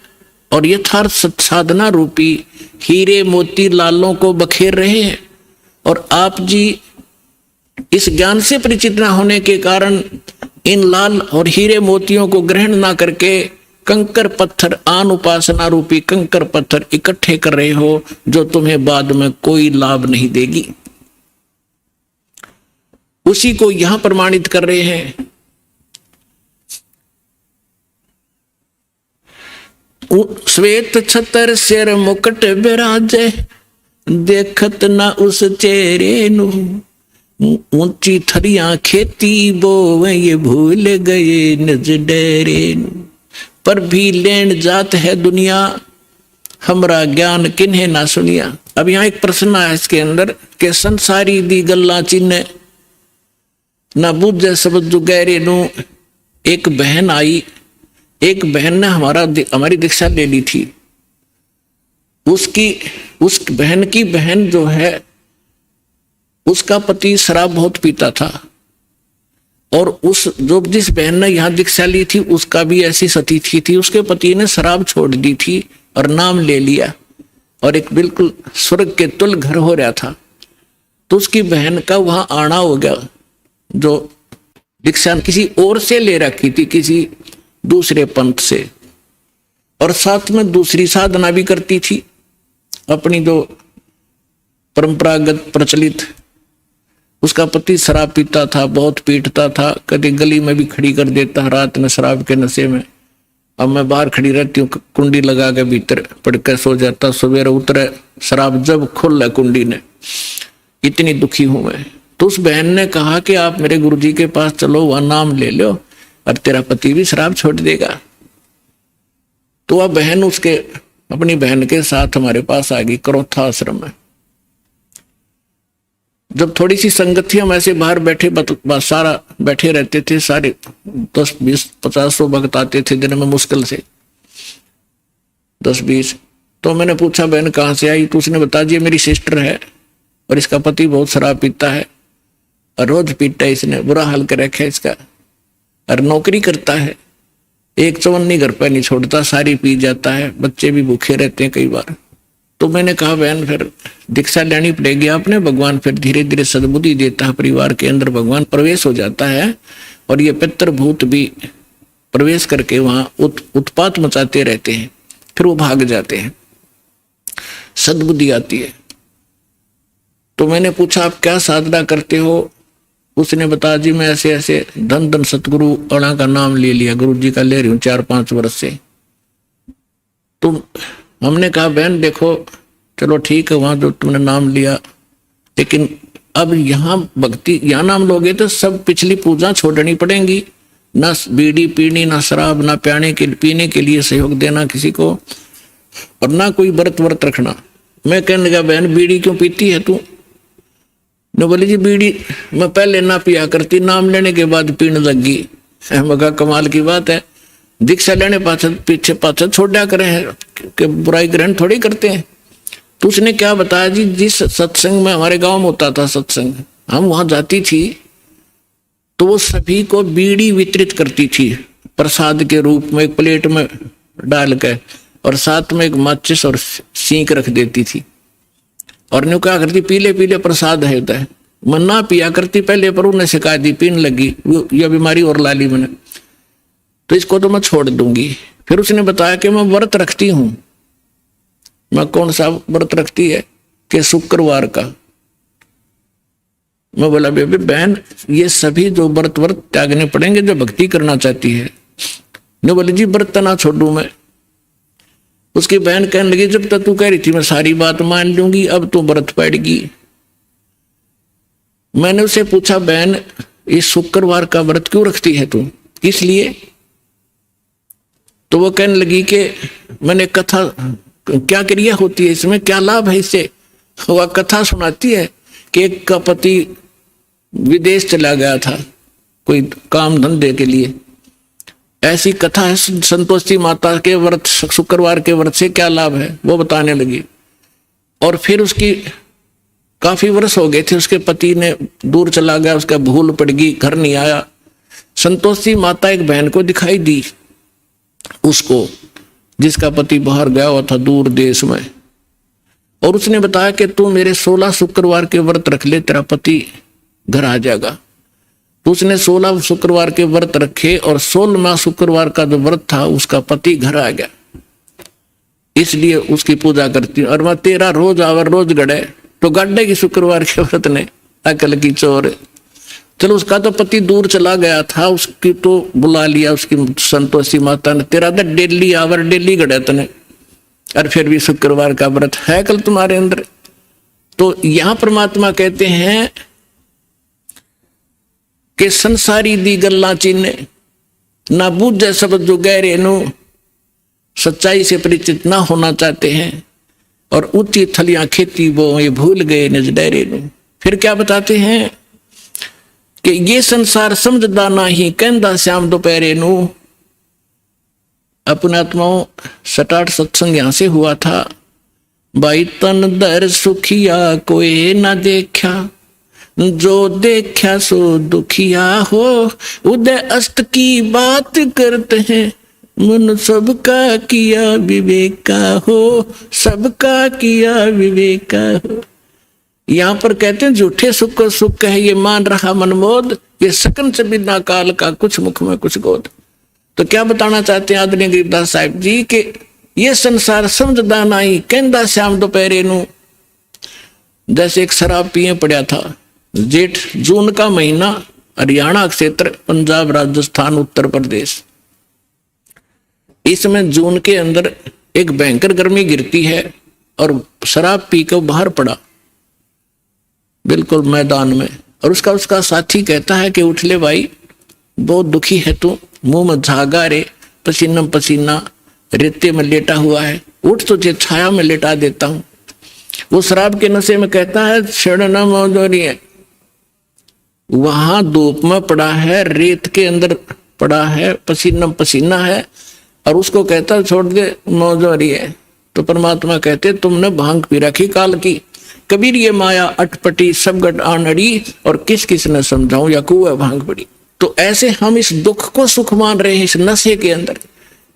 A: और यथार्थ साधना रूपी हीरे मोती लालों को बखेर रहे हैं, और आप जी इस ज्ञान से परिचित न होने के कारण इन लाल और हीरे मोतियों को ग्रहण ना करके कंकर पत्थर, आन उपासना रूपी कंकर पत्थर इकट्ठे कर रहे हो, जो तुम्हें बाद में कोई लाभ नहीं देगी। उसी को यहां प्रमाणित कर रहे हैं। श्वेत छतर सिर मुकुट बिराजे, देखत ना उस चेहरे नु, ऊंची थरियां खेती बोवे ये भूल गए निज डेरे नु। पर भी लेन जात है दुनिया, हमरा ज्ञान किन्हे ना सुनिया। अब यहाँ एक प्रश्न है इसके अंदर के संसारी दी गल्ला चिन्ह ना बुझे सब जुगैरे नु। एक बहन आई, एक बहन ने हमारी दीक्षा ले ली थी। उस बहन की बहन जो है, उसका पति शराब बहुत पीता था, और जिस बहन ने यहाँ दीक्षा ली थी उसका भी ऐसी स्थिति थी। उसके पति ने शराब छोड़ दी थी और नाम ले लिया, और एक बिल्कुल स्वर्ग के तुल घर हो रहा था। तो उसकी बहन का वहां आना हो गया, जो दीक्षा किसी और से ले रखी थी, किसी दूसरे पंथ से, और साथ में दूसरी साधना भी करती थी अपनी जो परंपरागत प्रचलित। उसका पति शराब पीता था, बहुत पीटता था, कभी गली में भी खड़ी कर देता रात में शराब के नशे में। अब मैं बाहर खड़ी रहती हूँ, कुंडी लगा के भीतर पड़ के सो जाता, सवेरे उतरे शराब जब खुल कुंडी ने, इतनी दुखी हूं मैं। तो उस बहन ने कहा कि आप मेरे गुरुजी के पास चलो, वह नाम ले लो और तेरा पति भी शराब छोड़ देगा। तो वह बहन अपनी बहन के साथ हमारे पास आ गई करोथा आश्रम में। जब थोड़ी सी संगत थी, हम ऐसे बाहर बैठे सारा बैठे रहते थे, सारे 10 20 50 100 भक्त आते थे दिन में, मुश्किल से 10 20। तो मैंने पूछा बहन कहाँ से आई? तो उसने बता दिया मेरी सिस्टर है, और इसका पति बहुत शराब पीता है, और रोज पीता है, इसने बुरा हाल कर रखा है इसका, और नौकरी करता है, एक चवन्नी घर पर नहीं छोड़ता, सारी पी जाता है, बच्चे भी भूखे रहते हैं कई बार। तो मैंने कहा बहन फिर दीक्षा लेनी पड़ेगी आपने, भगवान फिर धीरे धीरे सद्बुद्धि देता है, परिवार के अंदर भगवान प्रवेश हो जाता है, और ये पितृभूत भी प्रवेश करके वहां उत्पात मचाते रहते हैं, फिर वो भाग जाते हैं, सद्बुद्धि आती है। तो मैंने पूछा आप क्या साधना करते हो? उसने बताया जी मैं ऐसे ऐसे धन धन सतगुरु अणा का नाम ले लिया, गुरु जी का ले रही हूँ 4-5 वर्ष से। तो हमने कहा बहन देखो चलो ठीक है, वहां जो तुमने नाम लिया, लेकिन अब यहाँ भक्ति, यहाँ नाम लोगे तो सब पिछली पूजा छोड़नी पड़ेंगी, ना बीड़ी पीनी, ना शराब, ना पीने के लिए सहयोग देना किसी को, और ना कोई व्रत रखना। मैं कहने लगा बहन बीड़ी क्यों पीती है तू? ने बोली जी बीड़ी मैं पहले ना पिया करती, नाम लेने के बाद पीने लगी। मगा कमाल की बात है, दीक्षा लेने पीछे पाछे छोड़ा करें कि बुराई ग्रहण थोड़ी करते हैं। तो उसने क्या बताया जी, जिस सत्संग में हमारे गांव में होता था सत्संग, हम वहां जाती थी तो वो सभी को बीड़ी वितरित करती थी प्रसाद के रूप में, एक प्लेट में डाल के, और साथ में एक माचिस और सींक रख देती थी, और न्यू क्या करती पीले पीले प्रसाद है। मैं ना पिया करती पहले, पर उन्हें शिकायत दी, पीने लगी, यह बीमारी और ला ली मैंने, तो इसको तो मैं छोड़ दूंगी। फिर उसने बताया कि मैं व्रत रखती हूं। मैं कौन सा व्रत रखती है? कि शुक्रवार का। मैं बोला बेबे बहन, ये सभी जो व्रत त्यागने पड़ेंगे जो भक्ति करना चाहती है। ने बोले जी व्रत ना छोड़ू मैं। उसकी बहन कहने लगी जब तक तू कह रही थी मैं सारी बात मान लूंगी, अब तू व्रत पड़ेगी। मैंने उसे पूछा बहन इस शुक्रवार का व्रत क्यों रखती है तू, किस लिए? तो वो कहने लगी कि मैंने कथा, क्या क्रिया होती है इसमें, क्या लाभ है इससे? वह कथा सुनाती है कि एक का पति विदेश चला गया था कोई काम धंधे के लिए। ऐसी कथा है संतोषी माता के व्रत, शुक्रवार के व्रत से क्या लाभ है वो बताने लगी। और फिर उसकी काफी वर्ष हो गए थे, उसके पति ने दूर चला गया, उसका भूल पड़ गई, घर नहीं आया। संतोषी माता एक बहन को दिखाई दी उसको, जिसका पति बाहर गया हुआ था दूर देश में, और उसने बताया कि तू मेरे 16 शुक्रवार के व्रत रख ले, तेरा पति घर आ जाएगा। तो उसने 16 शुक्रवार के व्रत रखे और 16वां शुक्रवार का जो व्रत था उसका पति घर आ गया। इसलिए उसकी पूजा करती हूँ। और मैं तेरा रोज आवर रोज गड़े, तो गड्ढे की शुक्रवार के व्रत ने अकल की चोर। चलो उसका तो पति दूर चला गया था, उसकी तो बुला लिया उसकी संतोषी माता ने, तेरा तो डेली आवर डेली गड़े तने, और फिर भी शुक्रवार का व्रत है कल तुम्हारे अंदर। तो यहां परमात्मा कहते हैं कि संसारी दी गल्ला चीने ना बूझे शब्द जो गहरे नु, सच्चाई से परिचित ना होना चाहते हैं और ऊंची थलियां खेती वो ये भूल गए निज डेरे नु। फिर क्या बताते हैं कि ये संसार समझदा नहीं कहंदा श्याम दोपहरे नु। अपने आत्माओं 7-8 सत्संग यहां से हुआ था। भाई तन दर सुखिया कोई ना देखा, जो देखा सो दुखिया हो, उदय अस्त की बात करते हैं, मन सबका किया विवेका हो, सबका किया विवेका हो। यहां पर कहते हैं झूठे सुख को सुख है ये मान रहा मनमोद, ये सकन से बिना काल का कुछ मुख में कुछ गोद। तो क्या बताना चाहते हैं आदरणीय गिरिदास साहिब जी कि ये संसार समझदा नहीं कहंदा श्याम दोपहरे नु। जैसे एक शराब पिए पड़ा था, जेठ जून का महीना, हरियाणा क्षेत्र, पंजाब, राजस्थान, उत्तर प्रदेश। इसमें जून के अंदर एक भयंकर गर्मी गिरती है और शराब पी कर बाहर पड़ा बिल्कुल मैदान में। और उसका साथी कहता है कि उठ ले भाई, बहुत दुखी है तू, मुंह में झागा रे, पसीना पसीना, रेते में लेटा हुआ है, उठ तुझे छाया में लेटा देता हूं। वो शराब के नशे में कहता है छेड़ना मौजूरी है, वहां धूप में पड़ा है, रेत के अंदर पड़ा है, पसीना पसीना है, और उसको कहता छोड़ दे मौजूरी है। तो परमात्मा कहते तुमने भांग पी रखी काल की, कबीर ये माया अटपटी सब गट आनड़ी, और किस किस ने समझाऊं या कुआ भांग पड़ी। तो ऐसे हम इस दुख को सुख मान रहे हैं इस नशे के अंदर।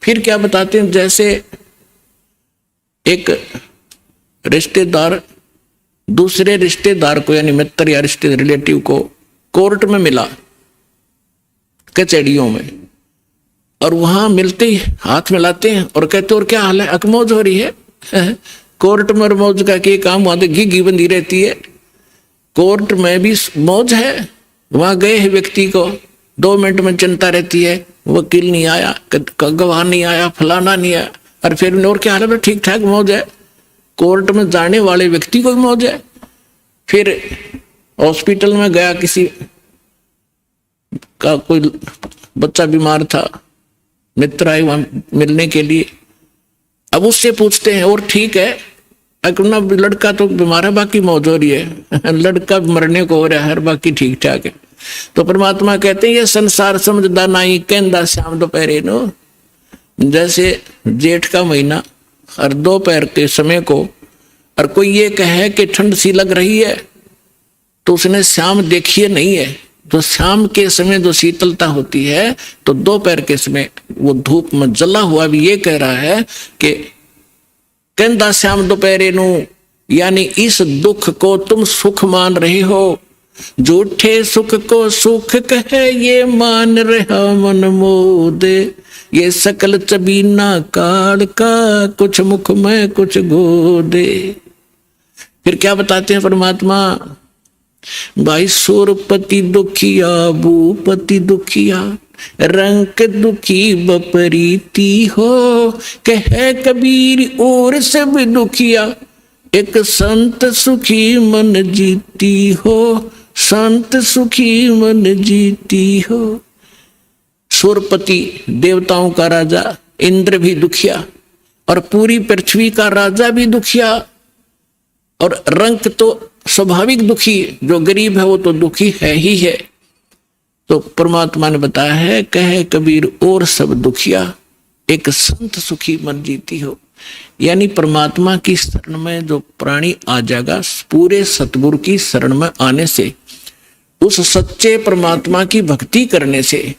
A: फिर क्या बताते हैं, जैसे एक रिश्तेदार दूसरे रिश्तेदार को यानी मित्र या रिश्ते रिलेटिव को कोर्ट में मिला कचहरियों में, और वहां मिलते ही हाथ मिलाते हैं और कहते और क्या हाल है, अकमौज हो रही है। कोर्ट में मौज का क्या काम, वहां तो घी बंधी रहती है, कोर्ट में भी मौज है। वहां गए हैं व्यक्ति को 2 मिनट में चिंता रहती है, वकील नहीं आया, गवाह नहीं आया, फलाना नहीं आया, और फिर और क्या हाल है, ठीक ठाक मौज है। कोर्ट में जाने वाले व्यक्ति को भी मौज है। फिर हॉस्पिटल में गया, किसी का कोई बच्चा बीमार था, मित्र आए वहां मिलने के लिए। अब उससे पूछते हैं और ठीक है, अपना लड़का तो बीमार है बाकी मौज हो रही है, लड़का मरने को हो रहा है बाकी ठीक ठाक है। तो परमात्मा कहते हैं ये संसार समझदा नहीं कहंदा श्याम दोपहरे नो। जैसे जेठ का महीना और दोपहर के समय को, और कोई ये कहे कि ठंड सी लग रही है, तो उसने शाम देखी नहीं है। तो शाम के समय जो शीतलता होती है, तो दोपहर के समय वो धूप में जला हुआ भी ये कह रहा है कि कहंदा श्याम दोपहरे नु, यानी इस दुख को तुम सुख मान रहे हो, झूठे सुख को सुख कहे ये मान रहा मन मोद, ये सकल चबीना काल का कुछ मुख में कुछ गोदे। फिर क्या बताते हैं परमात्मा भाई सुरपति दुखिया भूपति दुखिया, रंग दुखी बपरीती हो, कह कबीर और सब दुखिया, एक संत सुखी मन जीती हो, संत सुखी मन जीती हो। सुरपति देवताओं का राजा इंद्र भी दुखिया, और पूरी पृथ्वी का राजा भी दुखिया, और रंक तो स्वाभाविक दुखी, जो गरीब है वो तो दुखी है ही है। तो परमात्मा ने बताया है, कहे कबीर और सब दुखिया, एक संत सुखी मन जीती हो। यानी परमात्मा की शरण में जो प्राणी आ जाएगा, पूरे सतगुरु की शरण में आने से, उस सच्चे परमात्मा की भक्ति करने से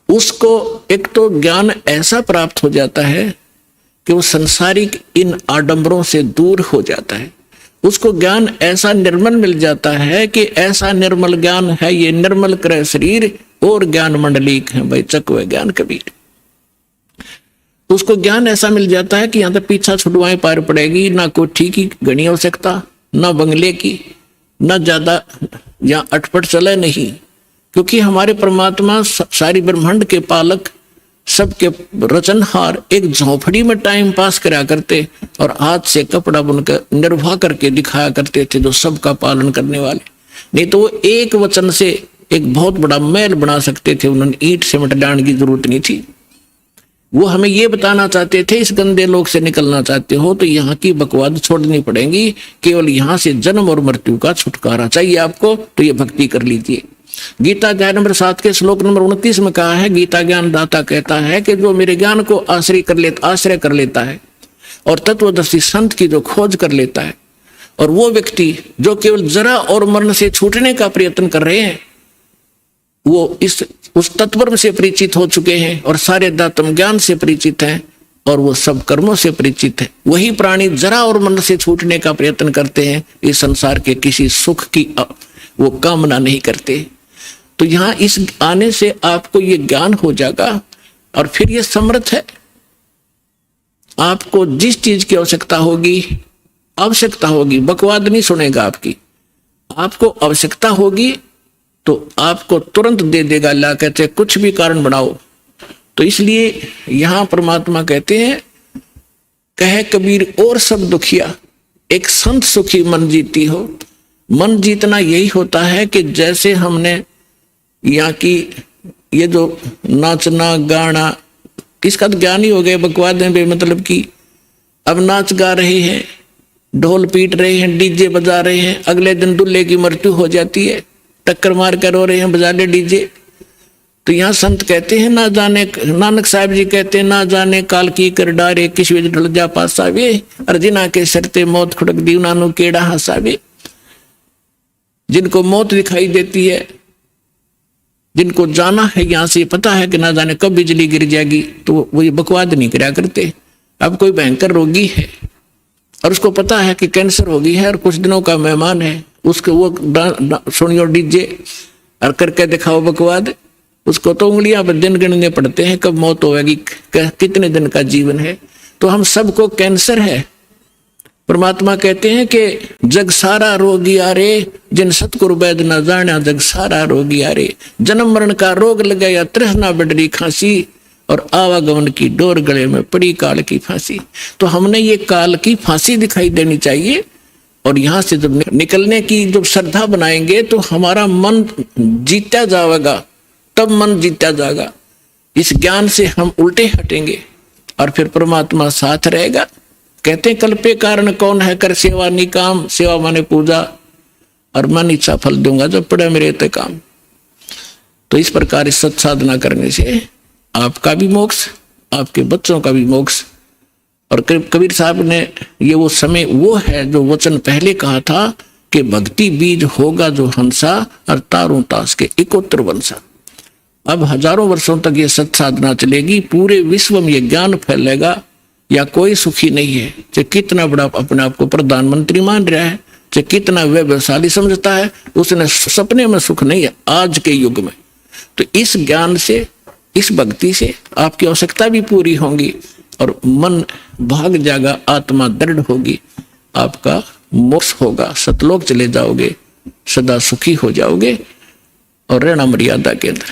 A: उसको एक तो ज्ञान ऐसा प्राप्त हो जाता है कि वो संसारिक इन आडंबरों से दूर हो जाता है। उसको ज्ञान ऐसा निर्मल मिल जाता है कि ऐसा निर्मल ज्ञान है, ये निर्मल करे शरीर और ज्ञान मंडलीक है, भाई चकवे ज्ञान कबीर। उसको ज्ञान ऐसा मिल जाता है कि यहाँ तक पीछा छुड़वाएं पार पड़ेगी, ना कोठी की घनी आवश्यकता, ना बंगले की, ना ज्यादा यहाँ अटपट चले नहीं, क्योंकि हमारे परमात्मा सारी ब्रह्मांड के पालक, सबके रचनहार, एक झोपड़ी में टाइम पास करा करते और हाथ से कपड़ा बुनकर निर्वाह करके दिखाया करते थे, जो सबका पालन करने वाले। नहीं तो वो एक वचन से एक बहुत बड़ा महल बना सकते थे, उन्होंने ईंट सीमेंट डालने की जरूरत नहीं थी। वो हमें ये बताना चाहते थे, इस गंदे लोक से निकलना चाहते हो तो यहाँ की बकवाद छोड़नी पड़ेगी, केवल यहाँ से जन्म और मृत्यु का छुटकारा चाहिए आपको, तो ये भक्ति कर लीजिए। गीता अध्याय नंबर 7 के श्लोक नंबर 29 में कहा है, गीता ज्ञान दाता कहता है कि जो मेरे ज्ञान को आश्रय कर लेता है और तत्वदर्शी संत की जो खोज कर लेता है, और वो व्यक्ति जो केवल जरा और मरण से छूटने का प्रयत्न कर रहे हैं, वो उस तत्व से परिचित हो चुके हैं और सारे दातम ज्ञान से परिचित हैं और वो सब कर्मों से परिचित है, वही प्राणी जरा और मरण से छूटने का प्रयत्न करते हैं, इस संसार के किसी सुख की वो कामना नहीं करते। तो यहाँ इस आने से आपको ये ज्ञान हो जाएगा और फिर ये समर्थ है। आपको जिस चीज की आवश्यकता होगी, बकवाद नहीं सुनेगा आपकी। आपको आवश्यकता होगी तो आपको तुरंत दे देगा, ला कहते कुछ भी कारण बनाओ। तो इसलिए यहां परमात्मा कहते हैं, कहे कबीर और सब दुखिया, एक संत सुखी मन जीती हो। मन जीतना यही होता है कि जैसे हमने यहाँ की ये जो नाचना गाना, इसका तो ज्ञान ही हो गया, बकवाद है मतलब की। अब नाच गा रहे हैं, ढोल पीट रहे हैं, डीजे बजा रहे हैं, अगले दिन दूल्हे की मृत्यु हो जाती है, टक्कर मार कर रो रहे हैं, बजा ले डीजे। तो यहाँ संत कहते हैं, ना जाने, नानक साहब जी कहते हैं, ना जाने काल की कर डारे, किस वे ढल जा पासावे, अर्जिना के सरते मौत खुड़क दी उन्होंने केड़ा हंसावे। जिनको मौत दिखाई देती है, जिनको जाना है यहाँ से, पता है कि ना जाने कब बिजली गिर जाएगी, तो वो ये बकवाद नहीं कराया करते। अब कोई भयंकर रोगी है और उसको पता है कि कैंसर हो गई है और कुछ दिनों का मेहमान है, उसको वो सुनियो डीजे और करके दिखाओ बकवाद, उसको तो उंगलियां पर दिन गिनने पड़ते हैं कब मौत होगी, कितने दिन का जीवन है। तो हम सबको कैंसर है। परमात्मा कहते हैं कि जग सारा रोगी आरे, जिन सतगुरु वैद न जाना, जग सारा रोगी आरे। जन्म मरण का रोग लगा या तृष्णा बढ़ी खांसी, और आवागमन की डोर गले में पड़ी काल की फांसी। तो हमने ये काल की फांसी दिखाई देनी चाहिए, और यहाँ से जब निकलने की जब श्रद्धा बनाएंगे तो हमारा मन जीता जाएगा, तब मन जीता जाएगा। इस ज्ञान से हम उल्टे हटेंगे और फिर परमात्मा साथ रहेगा। कहते हैं, कल्पे कारण कौन है कर सेवा निकाम, सेवा माने पूजा, और मन इच्छा फल दूंगा जब पड़े मेरे ते काम। तो इस प्रकार इस सत साधना करने से आपका भी मोक्ष, आपके बच्चों का भी मोक्ष। और कबीर साहब ने ये वो समय वो है जो वचन पहले कहा था कि भक्ति बीज होगा जो हंसा, और तारों तास के इकोत्र वंशा। अब हजारों वर्षों तक ये सत साधना चलेगी, पूरे विश्व में ये ज्ञान फैलेगा। या कोई सुखी नहीं है, चाहे कितना बड़ा अपने आप को प्रधानमंत्री मान रहा है, चाहे कितना वैभवशाली समझता है, उसने सपने में सुख नहीं है आज के युग में। तो इस ज्ञान से, इस भक्ति से आपकी आवश्यकता भी पूरी होगी और मन भाग जाएगा, आत्मा दृढ़ होगी, आपका मोक्ष होगा, सतलोक चले जाओगे। सदा सुखी हो जाओगे और रहना मर्यादा के अंदर।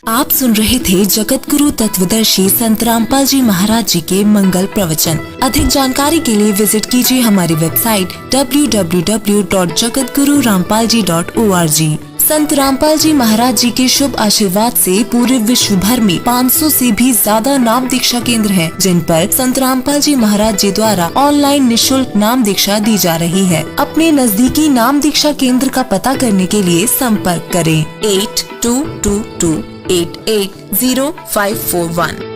B: आप सुन रहे थे जगत गुरु तत्वदर्शी संत रामपाल जी महाराज जी के मंगल प्रवचन। अधिक जानकारी के लिए विजिट कीजिए हमारी वेबसाइट www.jagatgururampalji.org। संत रामपाल जी महाराज जी के शुभ आशीर्वाद से पूरे विश्व भर में 500 से भी ज्यादा नाम दीक्षा केंद्र हैं, जिन पर संत रामपाल जी महाराज जी द्वारा ऑनलाइन निशुल्क नाम दीक्षा दी जा रही है। अपने नजदीकी नाम दीक्षा केंद्र का पता करने के लिए संपर्क करें 8222880541।